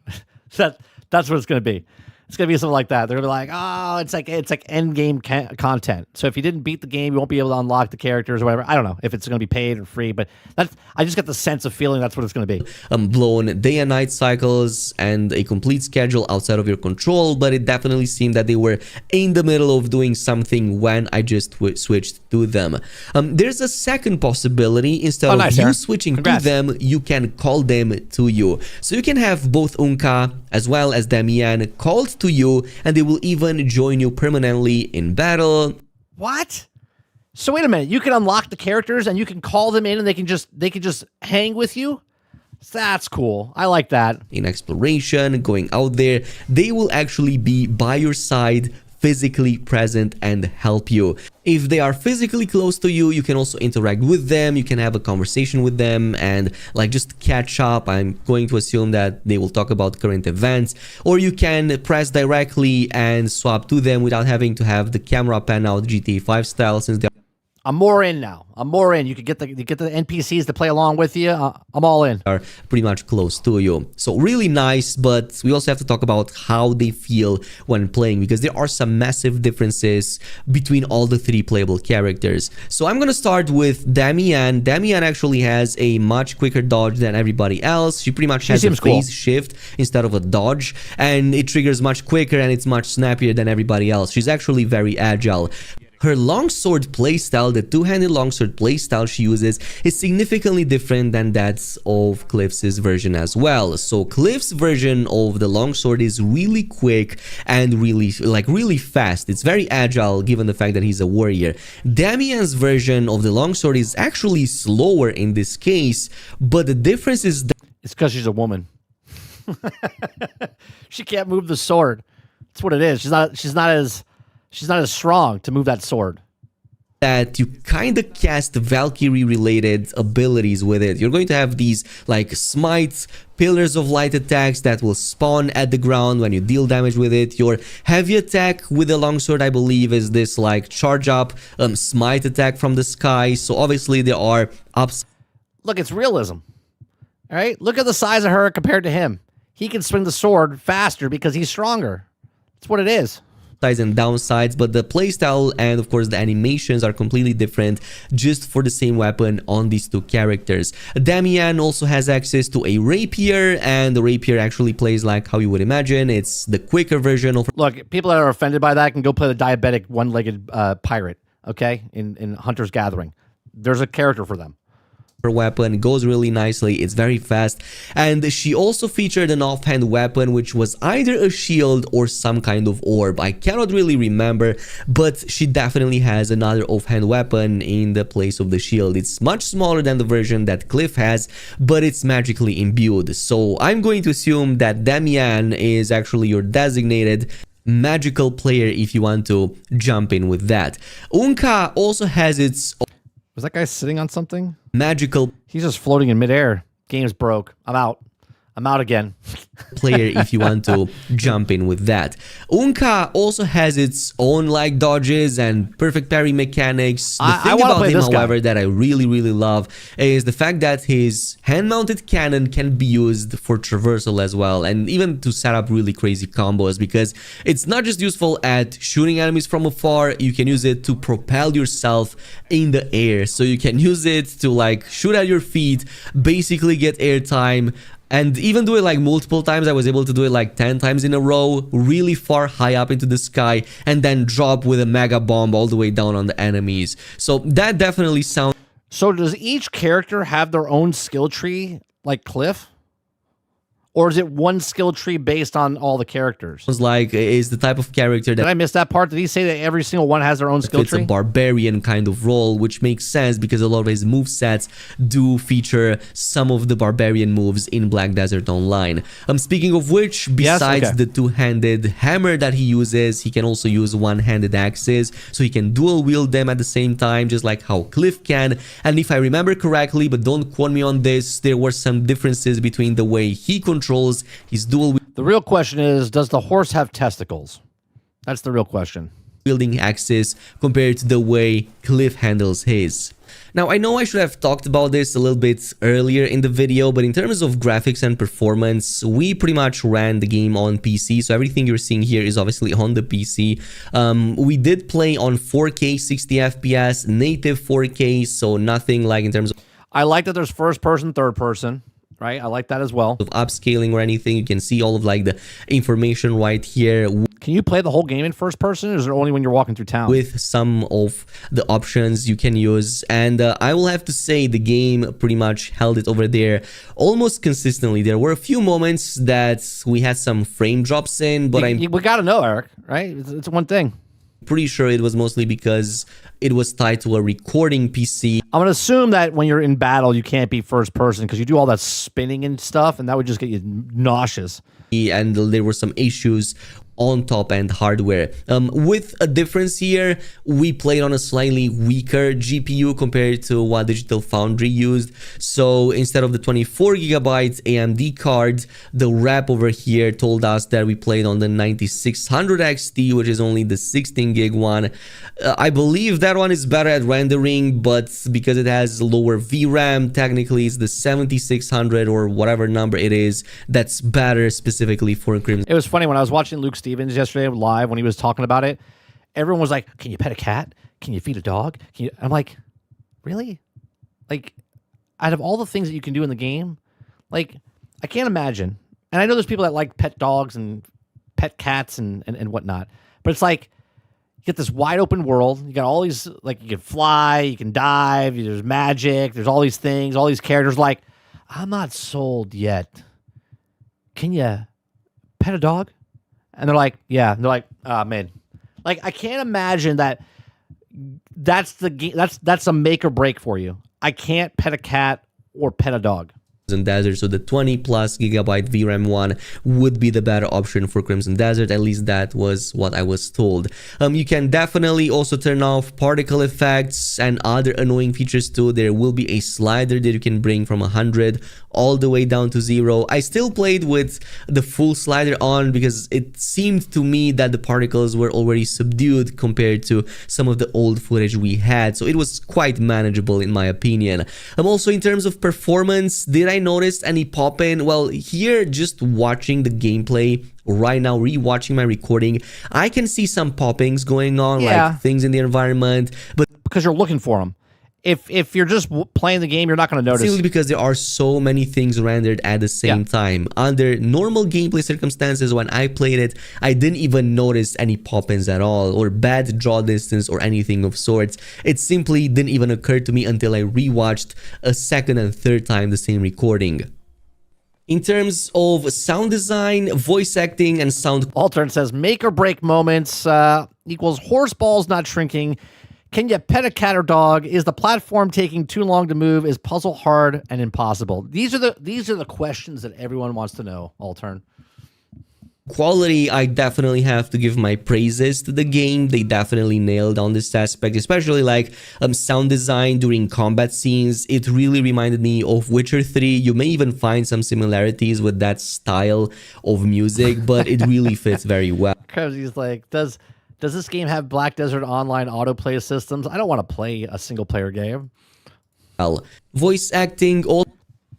That's what it's going to be. It's going to be something like that. They're going to be like, oh, it's like end game content. So if you didn't beat the game, you won't be able to unlock the characters or whatever. I don't know if it's going to be paid or free, but I just get the sense of feeling that's what it's going to be. Blown day and night cycles and a complete schedule outside of your control, but it definitely seemed that they were in the middle of doing something when I just switched to them. There's a second possibility. Instead of you switching to them, you can call them to you. So you can have both Unka as well as Damian called to you, and they will even join you permanently in battle. What? So wait a minute, you can unlock the characters and you can call them in, and they can just hang with you? That's cool. I like that. In exploration, going out there, they will actually be by your side, physically present, and help you. If they are physically close to you, you can also interact with them. You can have a conversation with them and like just catch up. I'm going to assume that they will talk about current events, or you can press directly and swap to them without having to have the camera pan out GTA 5 style, since they're I'm more in now. I'm more in. You could get the NPCs to play along with you. I'm all in. Are pretty much close to you. So really nice, but we also have to talk about how they feel when playing, because there are some massive differences between all the 3 playable characters. So I'm gonna start with Damian. Damian actually has a much quicker dodge than everybody else. She pretty much has a phase shift instead of a dodge, and it triggers much quicker and it's much snappier than everybody else. She's actually very agile. Her longsword playstyle, the 2-handed longsword playstyle she uses, is significantly different than that of Cliff's version as well. So Cliff's version of the longsword is really quick and really fast. It's very agile given the fact that he's a warrior. Damian's version of the longsword is actually slower in this case, but the difference is that it's because she's a woman. She can't move the sword. That's what it is. She's not as strong to move that sword. That you kind of cast Valkyrie related abilities with it. You're going to have these like smites, pillars of light attacks that will spawn at the ground when you deal damage with it. Your heavy attack with the longsword, I believe, is this like charge up smite attack from the sky. So obviously there are ups. Look, it's realism. All right, look at the size of her compared to him. He can swing the sword faster because he's stronger. That's what it is. And downsides, but the playstyle and of course the animations are completely different just for the same weapon on these 2 characters. Damian also has access to a rapier, and the rapier actually plays like how you would imagine. It's the quicker version of... Look, people that are offended by that can go play the diabetic one-legged pirate, okay, in Hunter's Gathering. There's a character for them. Her weapon goes really nicely, it's very fast, and she also featured an offhand weapon which was either a shield or some kind of orb. I cannot really remember, but she definitely has another offhand weapon in the place of the shield. It's much smaller than the version that Cliff has, but it's magically imbued. So I'm going to assume that Damian is actually your designated magical player if you want to jump in with that. Unka also has its... Was that guy sitting on something? Magical. He's just floating in midair. Game's broke. I'm out. I'm out again. Player if you want to jump in with that. Unka also has its own like dodges and perfect parry mechanics. The thing about him, however, that I really love is the fact that his hand-mounted cannon can be used for traversal as well, and even to set up really crazy combos, because it's not just useful at shooting enemies from afar, you can use it to propel yourself in the air. So you can use it to like shoot at your feet, basically get airtime, and even do it like multiple times. I was able to do it like 10 times in a row, really far high up into the sky, and then drop with a mega bomb all the way down on the enemies. So that definitely sounds... So does each character have their own skill tree, like Cliff? Or is it one skill tree based on all the characters? Like, is the type of character that... Did I miss that part? Did he say that every single one has their own skill tree? It's a barbarian kind of role, which makes sense because a lot of his movesets do feature some of the barbarian moves in Black Desert Online. Speaking of which, besides the two-handed hammer that he uses, he can also use one-handed axes, so he can dual wield them at the same time, just like how Cliff can. And if I remember correctly, but don't quote me on this, there were some differences between the way he controls his dual... The real question is, does the horse have testicles? That's the real question. Wielding axes compared to the way Cliff handles his. Now, I know I should have talked about this a little bit earlier in the video, but in terms of graphics and performance, we pretty much ran the game on PC, so everything you're seeing here is obviously on the PC. We did play on 4K 60 FPS, native 4K, so nothing like in terms of... I like that there's first person, third person. Right, I like that as well. Of upscaling or anything, you can see all of like the information right here. Can you play the whole game in first person, or is it only when you're walking through town? With some of the options you can use, and I will have to say the game pretty much held it over there almost consistently. There were a few moments that we had some frame drops in, but we gotta know, Eric. Right, it's one thing. Pretty sure it was mostly because it was tied to a recording PC. I'm gonna assume that when you're in battle, you can't be first person because you do all that spinning and stuff, and that would just get you nauseous. And there were some issues on top-end hardware. With a difference here, we played on a slightly weaker GPU compared to what Digital Foundry used. So instead of the 24GB AMD card, the rep over here told us that we played on the 9600 XT, which is only the 16GB one. I believe that one is better at rendering, but because it has lower VRAM, technically it's the 7600 or whatever number it is that's better specifically for Crimson. It was funny when I was watching Luke Stevens yesterday live when he was talking about it. Everyone was like, "Can you pet a cat? Can you feed a dog?" I'm like, really? Like, out of all the things that you can do in the game, like, I can't imagine. And I know there's people that like pet dogs and pet cats and whatnot, but it's like you get this wide open world. You got all these, like, you can fly, you can dive, there's magic, there's all these things, all these characters. Like, I'm not sold yet. Can you pet a dog? And they're like, yeah. And they're like, man. Like, I can't imagine that that's the game. That's a make or break for you. I can't pet a cat or pet a dog. Desert, so the 20+ GB VRAM one would be the better option for Crimson Desert. At least that was what I was told. You can definitely also turn off particle effects and other annoying features too. There will be a slider that you can bring from 100 all the way down to 0. I still played with the full slider on because it seemed to me that the particles were already subdued compared to some of the old footage we had, so it was quite manageable in my opinion. Also, in terms of performance, did I notice any pop-in? Well, here, just watching the gameplay right now, rewatching my recording, I can see some poppings going on, like things in the environment, but because you're looking for them. If you're just playing the game, you're not going to notice. Simply because there are so many things rendered at the same time. Under normal gameplay circumstances, when I played it, I didn't even notice any pop-ins at all, or bad draw distance or anything of sorts. It simply didn't even occur to me until I rewatched a second and third time the same recording. In terms of sound design, voice acting, and sound... Altern says, make or break moments equals horse balls not shrinking. Can you pet a cat or dog? Is the platform taking too long to move? Is puzzle hard and impossible? These are the questions that everyone wants to know, Altern. Quality, I definitely have to give my praises to the game. They definitely nailed on this aspect, especially like sound design during combat scenes. It really reminded me of Witcher 3. You may even find some similarities with that style of music, but it really fits very well. He's like, does this game have Black Desert Online autoplay systems? I don't want to play a single player game. Well, voice acting, all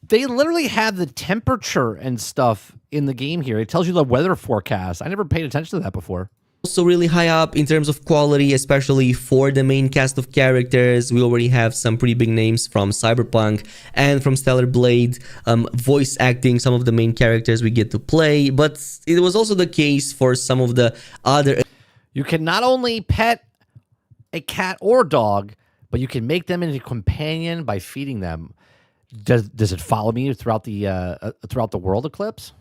they literally have the temperature and stuff in the game here. It tells you the weather forecast. I never paid attention to that before. Also really high up in terms of quality, especially for the main cast of characters. We already have some pretty big names from Cyberpunk and from Stellar Blade, voice acting some of the main characters we get to play, but it was also the case for some of the other. You can not only pet a cat or dog, but you can make them into a companion by feeding them. Does it follow me throughout the world, Eclipse?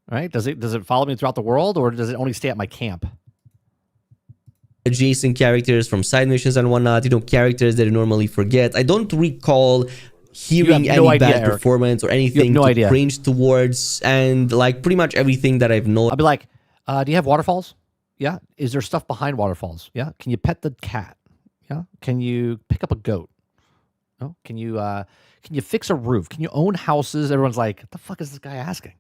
Right? Does it follow me throughout the world, or does it only stay at my camp? Adjacent characters from side missions and whatnot, you know, characters that you normally forget. I don't recall hearing any bad performance or anything to cringe towards, and like pretty much everything that I've known. I'll be like, do you have waterfalls? Yeah. Is there stuff behind waterfalls? Yeah. Can you pet the cat? Yeah. Can you pick up a goat? No. Can you fix a roof? Can you own houses? Everyone's like, what the fuck is this guy asking?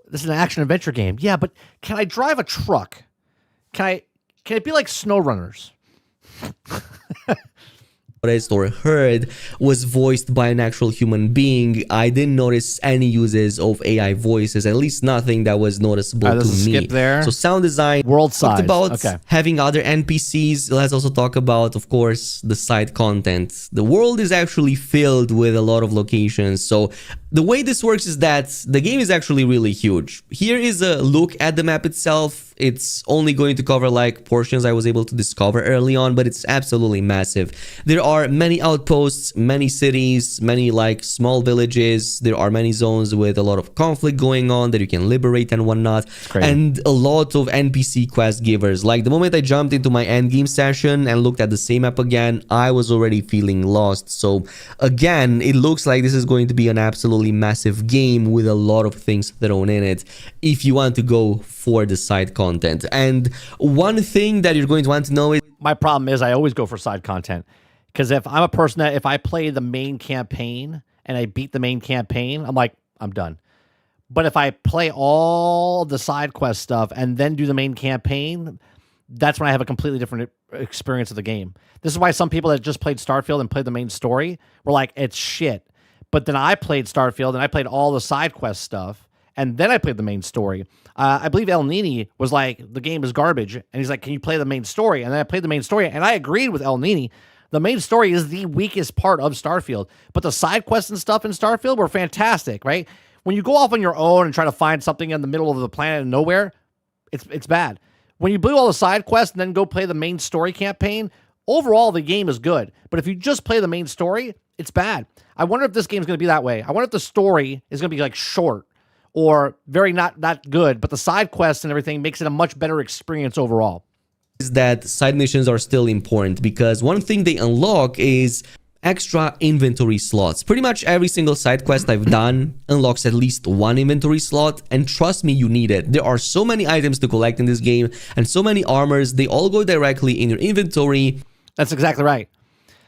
This is an action adventure game. Yeah, but can I drive a truck? Can it be like SnowRunners? What I or heard was voiced by an actual human being. I didn't notice any uses of AI voices, at least nothing that was noticeable to me. Skip there. So sound design, world size. About having other NPCs. Let's also talk about, of course, the side content. The world is actually filled with a lot of locations. So the way this works is that the game is actually really huge. Here is a look at the map itself. It's only going to cover like portions I was able to discover early on, but it's absolutely massive. There are many outposts, many cities, many like small villages. There are many zones with a lot of conflict going on that you can liberate and whatnot. And a lot of NPC quest givers. Like the moment I jumped into my endgame session and looked at the same map again, I was already feeling lost. So again, it looks like this is going to be an absolutely massive game with a lot of things thrown in it if you want to go for the side content. And one thing that you're going to want to know is, my problem is I always go for side content, because if I'm a person that if I play the main campaign and I beat the main campaign, I'm like, I'm done. But if I play all the side quest stuff and then do the main campaign, that's when I have a completely different experience of the game. This is why some people that just played Starfield and played the main story were like, it's shit. But then I played Starfield and I played all the side quest stuff, and then I played the main story. I believe El Nini was like, the game is garbage. And he's like, can you play the main story? And then I played the main story, and I agreed with El Nini. The main story is the weakest part of Starfield. But the side quests and stuff in Starfield were fantastic, right? When you go off on your own and try to find something in the middle of the planet and nowhere, it's bad. When you do all the side quests and then go play the main story campaign, overall the game is good. But if you just play the main story, it's bad. I wonder if this game's going to be that way. I wonder if the story is going to be like short or very not good, but the side quests and everything makes it a much better experience overall. Is that side missions are still important, because one thing they unlock is extra inventory slots. Pretty much every single side quest I've done unlocks at least one inventory slot, and trust me, you need it. There are so many items to collect in this game and so many armors. They all go directly in your inventory. That's exactly right.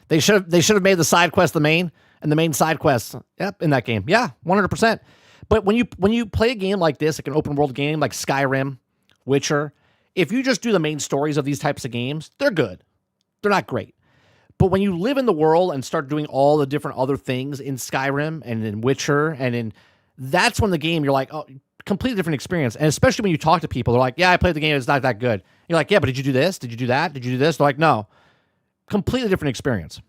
They should have made the side quest the main and the main side quests in that game. Yeah, 100%. But when you play a game like this, like an open world game like Skyrim, Witcher, if you just do the main stories of these types of games, they're good. They're not great. But when you live in the world and start doing all the different other things in Skyrim and in Witcher that's when the game, you're like, oh, completely different experience. And especially when you talk to people, they're like, yeah, I played the game, it's not that good. You're like, yeah, but did you do this? Did you do that? Did you do this? They're like, no. Completely different experience.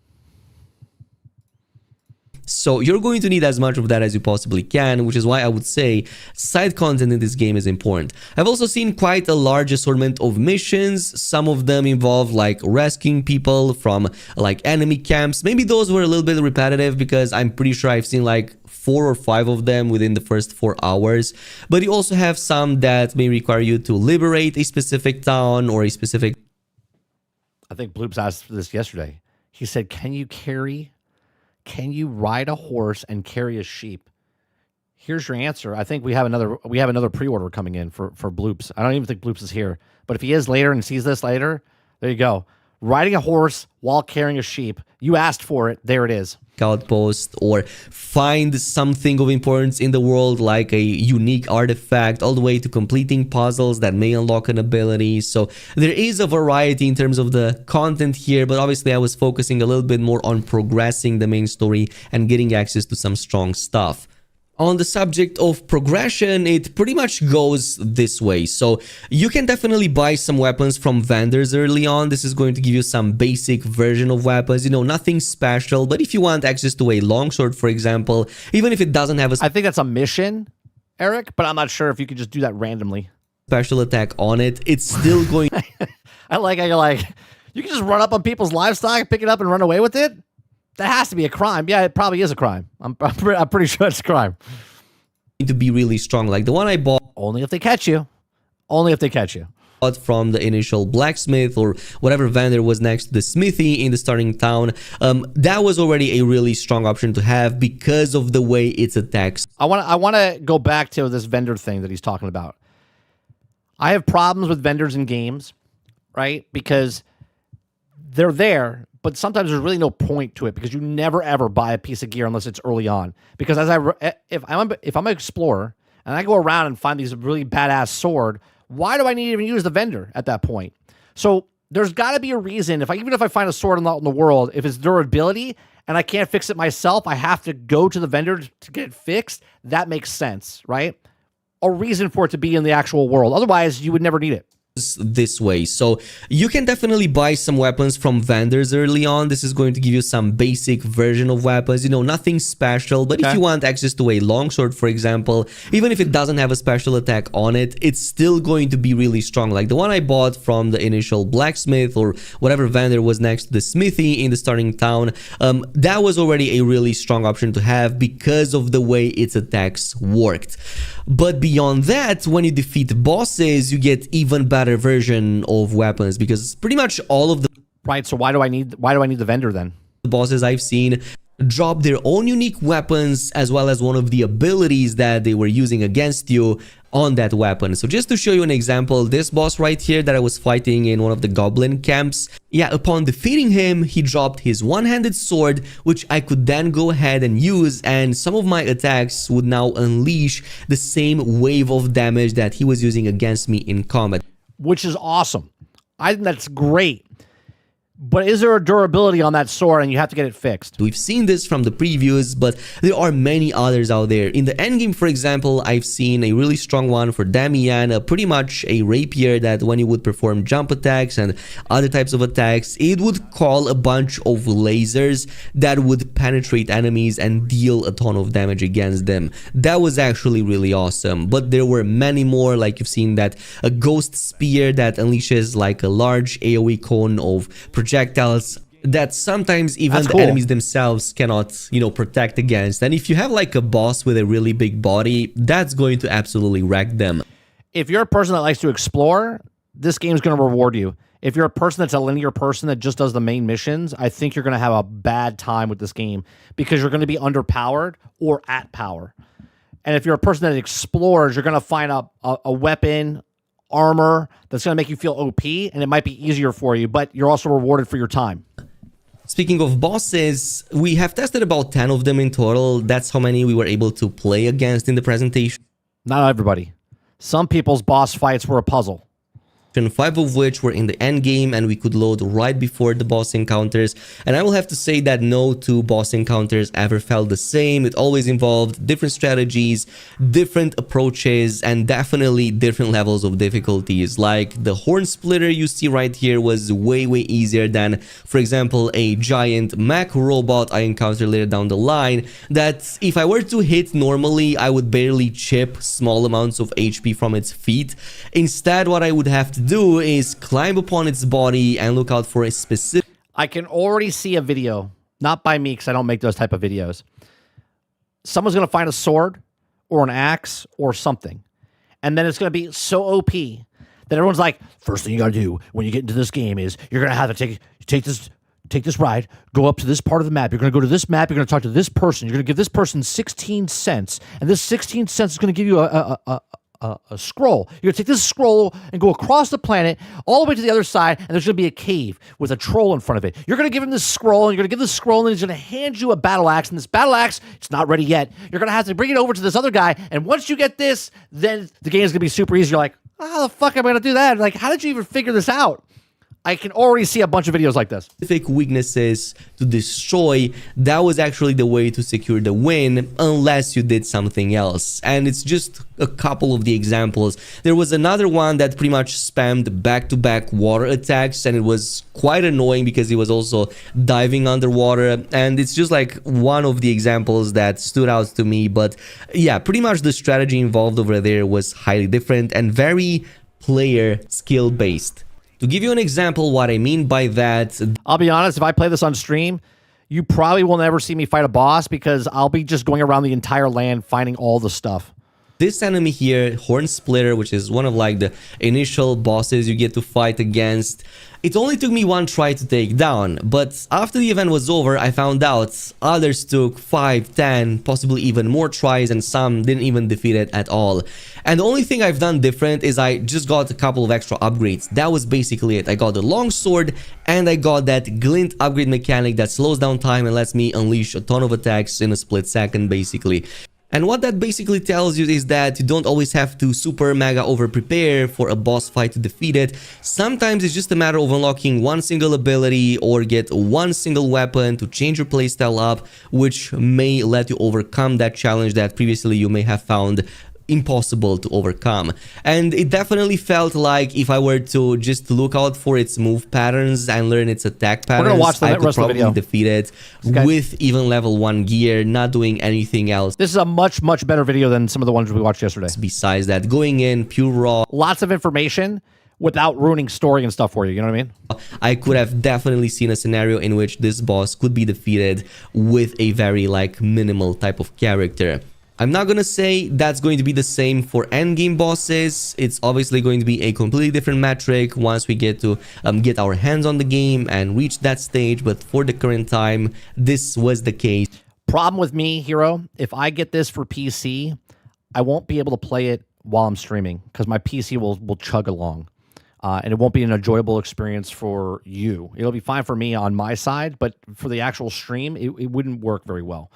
So you're going to need as much of that as you possibly can, which is why I would say side content in this game is important. I've also seen quite a large assortment of missions. Some of them involve like rescuing people from like enemy camps. Maybe those were a little bit repetitive, because I'm pretty sure I've seen like 4 or 5 of them within the first 4 hours. But you also have some that may require you to liberate a specific town or a specific... I think Bloops asked this yesterday. He said, can you ride a horse and carry a sheep? Here's your answer. I think we have another pre-order coming in for Bloops. I don't even think Bloops is here, but if he is later and sees this later, there you go. Riding a horse while carrying a sheep. You asked for it. There it is. Outpost, or find something of importance in the world like a unique artifact, all the way to completing puzzles that may unlock an ability. So there is a variety in terms of the content here, but obviously I was focusing a little bit more on progressing the main story and getting access to some strong stuff. On the subject of progression, it pretty much goes this way. So you can definitely buy some weapons from vendors early on. This is going to give you some basic version of weapons, you know, nothing special. But if you want access to a longsword, for example, even if it doesn't have a... I think that's a mission, Eric, but I'm not sure if you could just do that randomly. Special attack on it, it's still going... I like how you're like, you can just run up on people's livestock, pick it up and run away with it? That has to be a crime. Yeah, it probably is a crime. I'm pretty sure it's a crime. To be really strong, like the one I bought. Only if they catch you. Only if they catch you. From the initial blacksmith or whatever vendor was next to the smithy in the starting town, that was already a really strong option to have because of the way it attacks. I want to go back to this vendor thing that he's talking about. I have problems with vendors in games, right? Because they're there, but sometimes there's really no point to it because you never ever buy a piece of gear unless it's early on. Because if I'm an explorer and I go around and find these really badass sword, why do I need to even use the vendor at that point? So there's got to be a reason. Even if I find a sword out in the world, if it's durability and I can't fix it myself, I have to go to the vendor to get it fixed. That makes sense, right? A reason for it to be in the actual world. Otherwise, you would never need it. This way. So you can definitely buy some weapons from vendors early on. This is going to give you some basic version of weapons, you know, nothing special. But if you want access to a longsword, for example, even if it doesn't have a special attack on it, it's still going to be really strong. Like the one I bought from the initial blacksmith or whatever vendor was next to the smithy in the starting town, that was already a really strong option to have because of the way its attacks worked. But beyond that, when you defeat bosses, you get even better version of weapons because pretty much all of the... Right, so why do I need the vendor then? The bosses I've seen drop their own unique weapons as well as one of the abilities that they were using against you on that weapon. So just to show you an example, this boss right here that I was fighting in one of the goblin camps, yeah, upon defeating him, he dropped his one-handed sword, which I could then go ahead and use, and some of my attacks would now unleash the same wave of damage that he was using against me in combat. Which is awesome. I think that's great. But is there a durability on that sword and you have to get it fixed? We've seen this from the previews, but there are many others out there. In the endgame, for example, I've seen a really strong one for Damian, pretty much a rapier that when you would perform jump attacks and other types of attacks, it would call a bunch of lasers that would penetrate enemies and deal a ton of damage against them. That was actually really awesome. But there were many more, like you've seen that a ghost spear that unleashes like a large AoE cone of projectiles that sometimes even the enemies themselves cannot, you know, protect against. And if you have like a boss with a really big body, that's going to absolutely wreck them. If you're a person that likes to explore, this game's going to reward you. If you're a person that's a linear person that just does the main missions, I think you're going to have a bad time with this game because you're going to be underpowered or at power. And if you're a person that explores, you're going to find a weapon, armor that's going to make you feel OP, and it might be easier for you, but you're also rewarded for your time. Speaking of bosses, we have tested about 10 of them in total. That's how many we were able to play against in the presentation. Not everybody. Some people's boss fights were a puzzle. 5 of which were in the end game and we could load right before the boss encounters. And I will have to say that no two boss encounters ever felt the same. It always involved different strategies, different approaches, and definitely different levels of difficulties. Like the horn splitter you see right here was way easier than, for example, a giant mech robot I encountered later down the line that if I were to hit normally, I would barely chip small amounts of HP from its feet. Instead, what I would have to do is climb upon its body and look out for a specific... I can already see a video, not by me because I don't make those type of videos. Someone's going to find a sword or an axe or something. And then it's going to be so OP that everyone's like, first thing you got to do when you get into this game is you're going to have to take take this ride, go up to this part of the map. You're going to go to this map. You're going to talk to this person. You're going to give this person 16 cents. And this 16 cents is going to give you a scroll. You're going to take this scroll and go across the planet all the way to the other side, and there's going to be a cave with a troll in front of it. You're going to give him this scroll, and you're going to give this scroll, and he's going to hand you a battle axe, and this battle axe, it's not ready yet. You're going to have to bring it over to this other guy, and once you get this, then the game is going to be super easy. You're like, how the fuck am I going to do that? Like, how did you even figure this out? I can already see a bunch of videos like this. Specific weaknesses to destroy, that was actually the way to secure the win, unless you did something else. And it's just a couple of the examples. There was another one that pretty much spammed back-to-back water attacks, and it was quite annoying because he was also diving underwater. And it's just like one of the examples that stood out to me. But yeah, pretty much the strategy involved over there was highly different and very player skill based. To give you an example what I mean by that, I'll be honest, if I play this on stream, you probably will never see me fight a boss because I'll be just going around the entire land finding all the stuff. This enemy here, Horn Splitter, which is one of like the initial bosses you get to fight against, it only took me one try to take down, but after the event was over, I found out others took 5, 10, possibly even more tries, and some didn't even defeat it at all. And the only thing I've done different is I just got a couple of extra upgrades. That was basically it. I got the longsword, and I got that glint upgrade mechanic that slows down time and lets me unleash a ton of attacks in a split second, basically. And what that basically tells you is that you don't always have to super mega over prepare for a boss fight to defeat it. Sometimes it's just a matter of unlocking one single ability or get one single weapon to change your playstyle up, which may let you overcome that challenge that previously you may have found impossible to overcome. And it definitely felt like if I were to just look out for its move patterns and learn its attack patterns, I could probably defeat it with even level 1 gear, not doing anything else. This is a much better video than some of the ones we watched yesterday. Besides that, going in pure raw, lots of information without ruining story and stuff for you, you know what I mean? I could have definitely seen a scenario in which this boss could be defeated with a very like minimal type of character. I'm not gonna say that's going to be the same for endgame bosses. It's obviously going to be a completely different metric once we get to get our hands on the game and reach that stage, but for the current time, this was the case. Problem with me, Hero, if I get this for PC, I won't be able to play it while I'm streaming because my PC will chug along. And it won't be an enjoyable experience for you. It'll be fine for me on my side, but for the actual stream, it wouldn't work very well.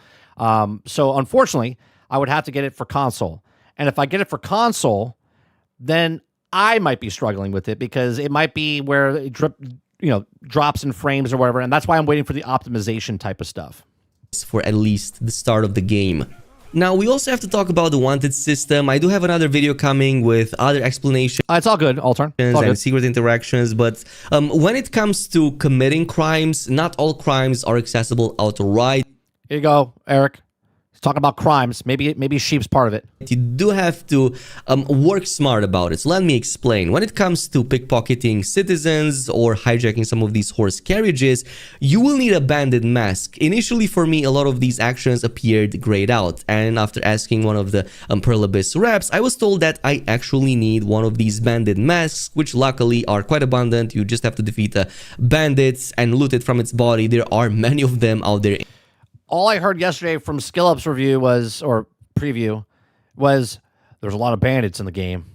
So unfortunately, I would have to get it for console. And if I get it for console, then I might be struggling with it because it might be where it drops in frames or whatever. And that's why I'm waiting for the optimization type of stuff. For at least the start of the game. Now, we also have to talk about the wanted system. I do have another video coming with other explanations. It's all good, Altern. And secret interactions, but when it comes to committing crimes, not all crimes are accessible outright. Here you go, Eric. Talk about crimes. Maybe sheep's part of it. You do have to work smart about it. So let me explain. When it comes to pickpocketing citizens or hijacking some of these horse carriages, you will need a bandit mask. Initially, for me, a lot of these actions appeared grayed out. And after asking one of the Pearl Abyss reps, I was told that I actually need one of these bandit masks, which luckily are quite abundant. You just have to defeat the bandits and loot it from its body. There are many of them out there. All I heard yesterday from SkillUp's review was, or preview, was there's a lot of bandits in the game.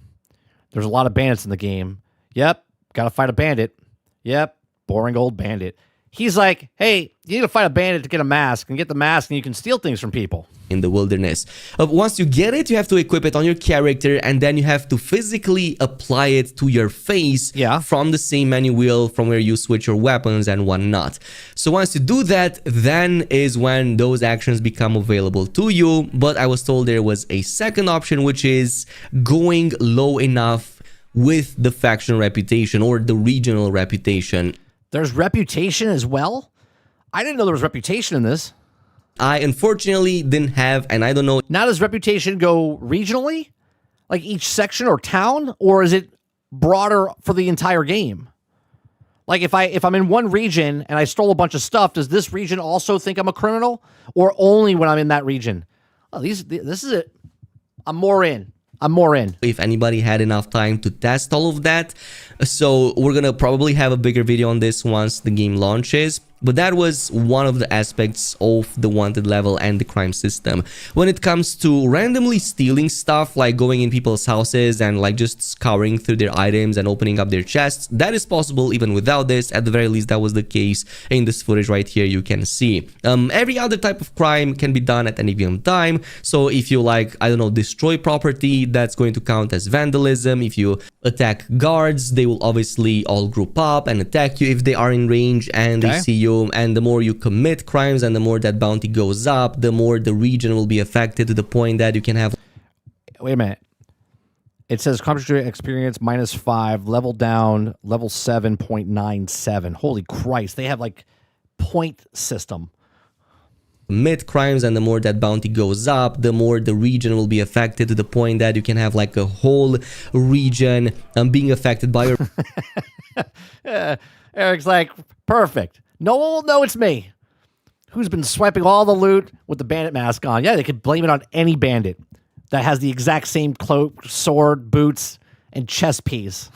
There's a lot of bandits in the game. Yep, gotta fight a bandit. Yep, boring old bandit. He's like, hey, you need to fight a bandit to get a mask, and get the mask and you can steal things from people. In the wilderness. Once you get it, you have to equip it on your character, and then you have to physically apply it to your face from the same menu wheel from where you switch your weapons and whatnot. So once you do that, then is when those actions become available to you. But I was told there was a second option, which is going low enough with the faction reputation or the regional reputation. There's reputation as well? I didn't know there was reputation in this. I unfortunately didn't have, and I don't know. Now does reputation go regionally? Like each section or town? Or is it broader for the entire game? Like if I'm in one region and I stole a bunch of stuff, does this region also think I'm a criminal? Or only when I'm in that region? Oh, this is it. I'm more in. If anybody had enough time to test all of that. So we're gonna probably have a bigger video on this once the game launches. But that was one of the aspects of the wanted level and the crime system. When it comes to randomly stealing stuff, like going in people's houses and like just scouring through their items and opening up their chests, that is possible even without this. At the very least, that was the case in this footage right here. You can see every other type of crime can be done at any given time. So if you like, I don't know, destroy property, that's going to count as vandalism. If you attack guards, they will obviously all group up and attack you if they are in range and they see you. And the more you commit crimes and the more that bounty goes up, the more the region will be affected to the point that you can have... Wait a minute. It says commentary experience -5, level down, level 7.97. Holy Christ. They have like point system. Commit crimes and the more that bounty goes up, the more the region will be affected to the point that you can have like a whole region being affected by your... Eric's like, perfect. No one will know it's me. Who's been swiping all the loot with the bandit mask on. Yeah, they could blame it on any bandit that has the exact same cloak, sword, boots, and chest piece.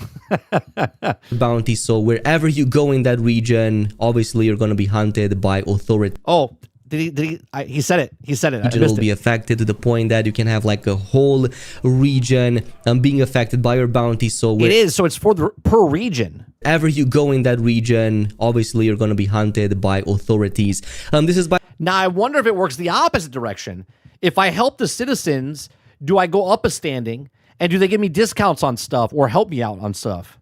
bounty. So wherever you go in that region, obviously you're going to be hunted by authority. Oh, he said it. He said it. Region will be affected to the point that you can have like a whole region being affected by your bounty. So it is. So it's for the per region. Wherever you go in that region, obviously you're going to be hunted by authorities. This is by... Now I wonder if it works the opposite direction. If I help the citizens, do I go up a standing, and do they give me discounts on stuff or help me out on stuff?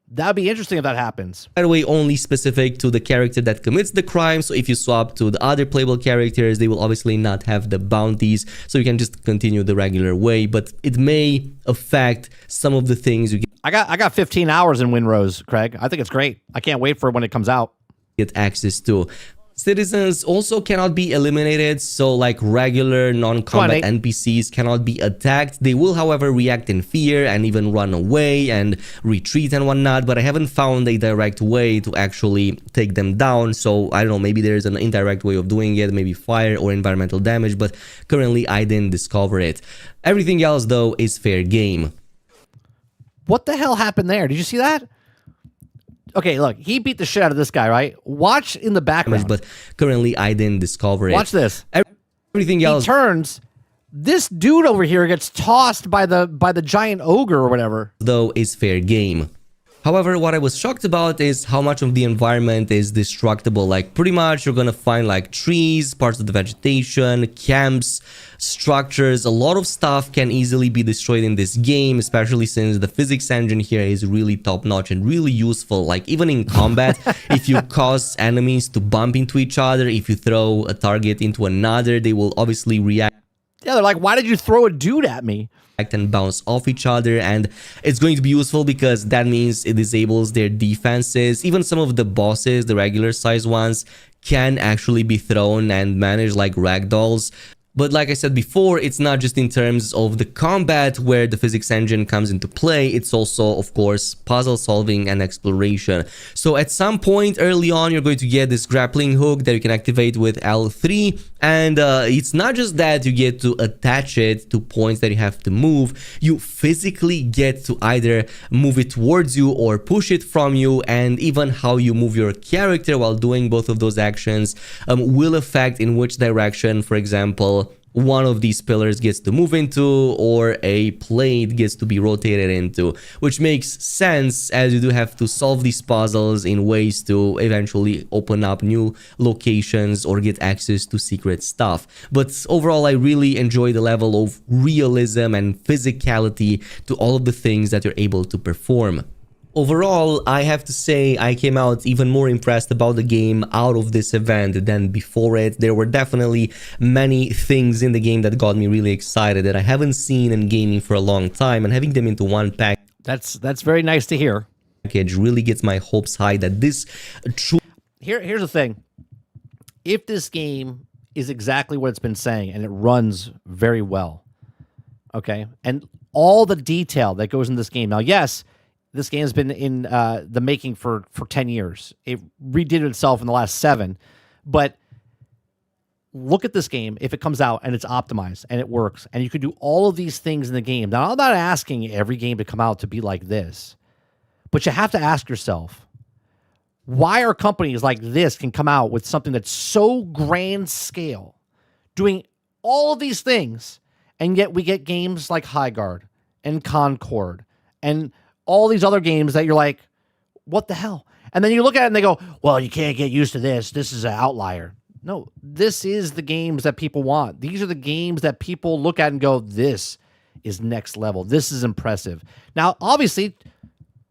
That'd be interesting if that happens. By the way, only specific to the character that commits the crime. So if you swap to the other playable characters, they will obviously not have the bounties. So you can just continue the regular way, but it may affect some of the things you get. I got 15 hours in Windrose, Craig. I think it's great. I can't wait for it when it comes out. Get access to. Citizens also cannot be eliminated, so like regular non-combat NPCs cannot be attacked. They will, however, react in fear and even run away and retreat and whatnot, but I haven't found a direct way to actually take them down. So I don't know, maybe there's an indirect way of doing it, maybe fire or environmental damage, but currently I didn't discover it. Everything else though is fair game. What the hell happened there? Did you see that? Okay, look, he beat the shit out of this guy, right? Watch in the background. But currently, I didn't discover it. Watch this. Everything else. He turns. This dude over here gets tossed by the giant ogre or whatever. Though is fair game. However, what I was shocked about is how much of the environment is destructible. Like pretty much you're gonna find like trees, parts of the vegetation, camps, structures. A lot of stuff can easily be destroyed in this game, especially since the physics engine here is really top notch and really useful. Like even in combat, if you cause enemies to bump into each other, if you throw a target into another, they will obviously react. Yeah, they're like, why did you throw a dude at me? And bounce off each other, and it's going to be useful because that means it disables their defenses. Even some of the bosses, the regular size ones, can actually be thrown and managed like ragdolls. But like I said before, it's not just in terms of the combat where the physics engine comes into play, it's also, of course, puzzle solving and exploration. So at some point early on, you're going to get this grappling hook that you can activate with L3, and it's not just that you get to attach it to points that you have to move, you physically get to either move it towards you or push it from you, and even how you move your character while doing both of those actions will affect in which direction, for example, one of these pillars gets to move into or a plate gets to be rotated into, which makes sense as you do have to solve these puzzles in ways to eventually open up new locations or get access to secret stuff. But overall, I really enjoy the level of realism and physicality to all of the things that you're able to perform. Overall, I have to say I came out even more impressed about the game out of this event than before it. There were definitely many things in the game that got me really excited that I haven't seen in gaming for a long time, and having them into one pack. That's very nice to hear. Package really gets my hopes high that this true. Here's the thing. If this game is exactly what it's been saying and it runs very well, okay, and all the detail that goes in this game. Now, yes, this game has been in the making for 10 years. It redid itself in the last 7. But look at this game. If it comes out and it's optimized and it works, and you can do all of these things in the game. Now, I'm not asking every game to come out to be like this. But you have to ask yourself, why are companies like this can come out with something that's so grand scale, doing all of these things, and yet we get games like Highguard and Concord and all these other games that you're like, what the hell? And then you look at it and they go, well, you can't get used to this. This is an outlier. No, this is the games that people want. These are the games that people look at and go, this is next level. This is impressive. Now, obviously,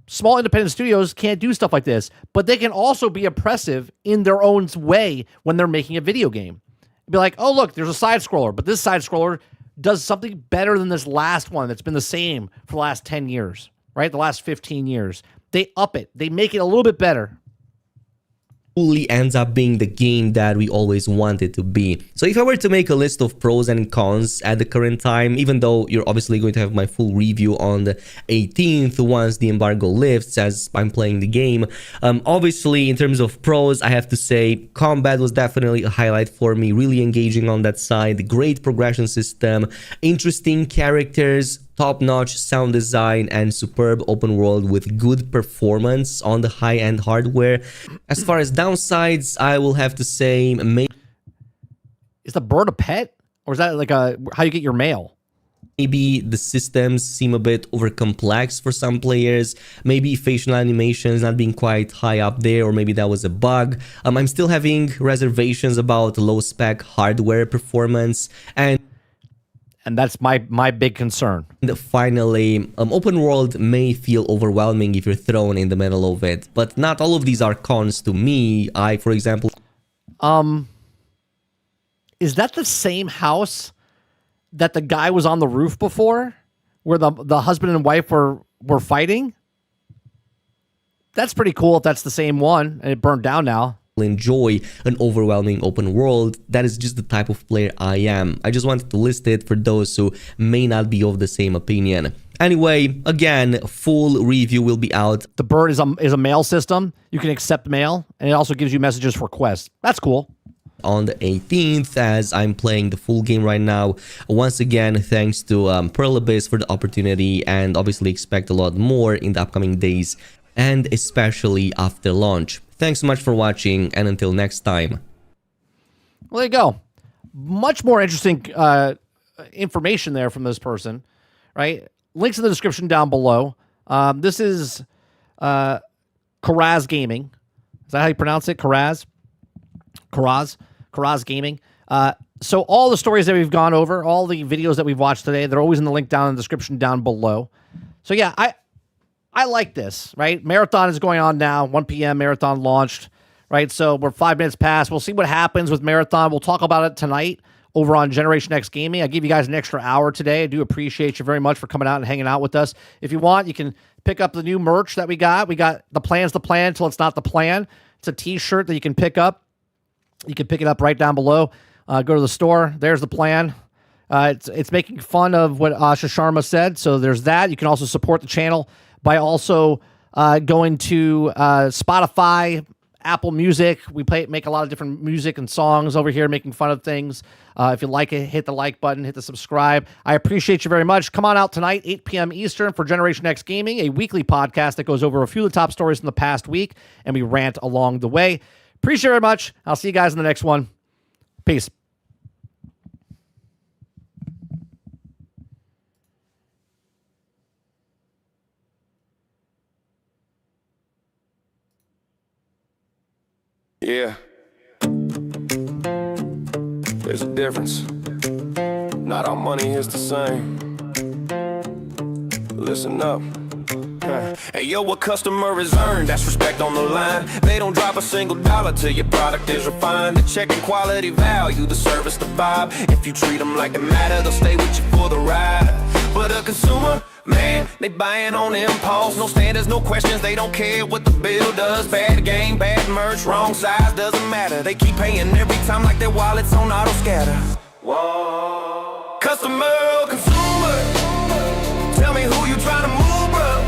small independent studios can't do stuff like this, but they can also be impressive in their own way when they're making a video game. Be like, oh, look, there's a side scroller, but this side scroller does something better than this last one that's been the same for the last 10 years, right? The last 15 years. They up it. They make it a little bit better. Fully ends up being the game that we always wanted to be. So if I were to make a list of pros and cons at the current time, even though you're obviously going to have my full review on the 18th once the embargo lifts as I'm playing the game, obviously in terms of pros, I have to say combat was definitely a highlight for me, really engaging on that side, great progression system, interesting characters, top-notch sound design, and superb open world with good performance on the high-end hardware. As far as downsides, I will have to say... Is the bird a pet? Or is that like how you get your mail? Maybe the systems seem a bit over-complex for some players. Maybe facial animations not being quite high up there, or maybe that was a bug. I'm still having reservations about low-spec hardware performance, and that's my big concern. Finally, open world may feel overwhelming if you're thrown in the middle of it, but not all of these are cons to me. For example... Is that the same house that the guy was on the roof before? Where the husband and wife were fighting? That's pretty cool if that's the same one, and it burned down now. Enjoy an overwhelming open world. That is just the type of player I am. I just wanted to list it for those who may not be of the same opinion. Anyway, again, full review will be out. The bird is a mail system. You can accept mail, and it also gives you messages for quests. That's cool. On the 18th, as I'm playing the full game right now. Once again, thanks to Pearl Abyss for the opportunity, and obviously expect a lot more in the upcoming days, and especially after launch. Thanks so much for watching, and until next time. Well, there you go. Much more interesting information there from this person, right? Links in the description down below. This is Karaz Gaming. Is that how you pronounce it? Karaz Gaming. So all the stories that we've gone over, all the videos that we've watched today, they're always in the link down in the description down below. So yeah, I like this, right? Marathon is going on now. 1 p.m. Marathon launched, right? So we're 5 minutes past. We'll see what happens with Marathon. We'll talk about it tonight over on Generation X Gaming. I give you guys an extra hour today. I do appreciate you very much for coming out and hanging out with us. If you want, you can pick up the new merch that we got. We got The Plan's the Plan Until It's Not the Plan. It's a t-shirt that you can pick up. You can pick it up right down below. Go to the store. There's the plan. It's making fun of what Asha Sharma said. So there's that. You can also support the channel by also going to Spotify, Apple Music. We make a lot of different music and songs over here, making fun of things. If you like it, hit the like button, hit the subscribe. I appreciate you very much. Come on out tonight, 8 p.m. Eastern for Generation X Gaming, a weekly podcast that goes over a few of the top stories from the past week, and we rant along the way. Appreciate it very much. I'll see you guys in the next one. Peace. Yeah. There's a difference. Not all money is the same. Listen up. Hey yo, what customer is earned, that's respect on the line. They don't drop a single dollar till your product is refined. They're checking quality, value, the service, the vibe. If you treat them like it matter, they'll stay with you for the ride. But a consumer, man, they buying on impulse. No standards, no questions, they don't care what the bill does. Bad game, bad merch, wrong size, doesn't matter. They keep paying every time like their wallets on auto scatter. Whoa. Customer or consumer, tell me who you trying to move, bro.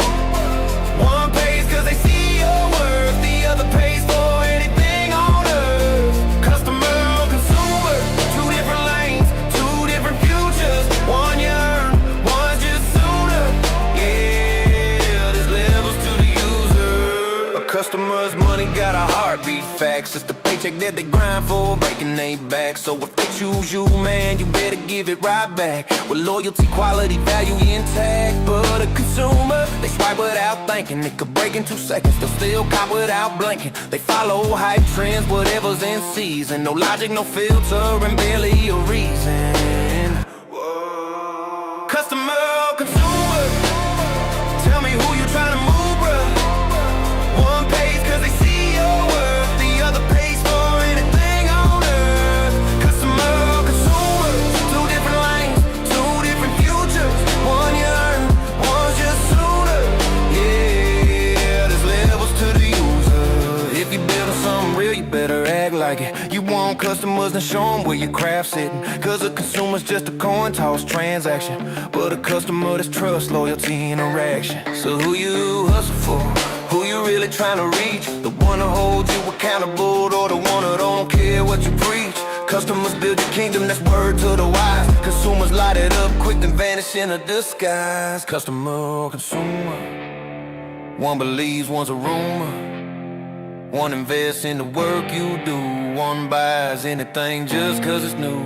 One pays cause they see your worth, the other pays for anything on earth. Customer or consumer, two different lanes, two different futures. One you earn, one just sooner. Yeah, there's levels to the user. A customer's money got a racks. It's the paycheck that they grind for, breaking they back. So if they choose you, man, you better give it right back. With loyalty, quality, value intact. But a consumer, they swipe without thinking. It could break in 2 seconds, they'll still cop without blinking. They follow hype trends, whatever's in season. No logic, no filter, and barely a reason. Customer, consumer, tell me who you trying to move, bruh. One pays cause they see your worth, the other pays for anything on earth. Customer, consumer, 2 different lanes, 2 different futures. One you earn, one's just sooner. Yeah, there's levels to the user. If you building something real, you better act like it. You want customers, then show them where your craft's sitting. Cause a consumer's just a coin toss transaction, but a customer that's trust, loyalty, interaction. So who you hustle for? Who you really trying to reach? The one to hold you accountable, or the one that don't care what you preach? Customers build your kingdom, that's word to the wise. Consumers light it up quick and vanish in a disguise. Customer, consumer, one believes, one's a rumor. One invests in the work you do, one buys anything just cause it's new.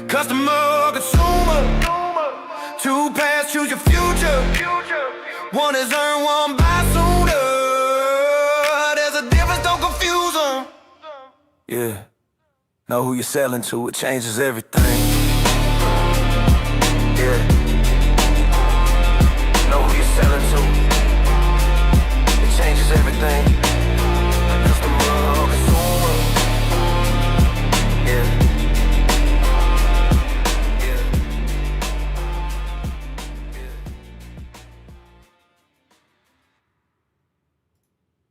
Customer, consumer, 2 paths, choose your future. One is earn, one buy sooner. There's a difference, don't confuse them. Yeah, know who you're selling to, it changes everything. Yeah, know who you're selling to, it changes everything.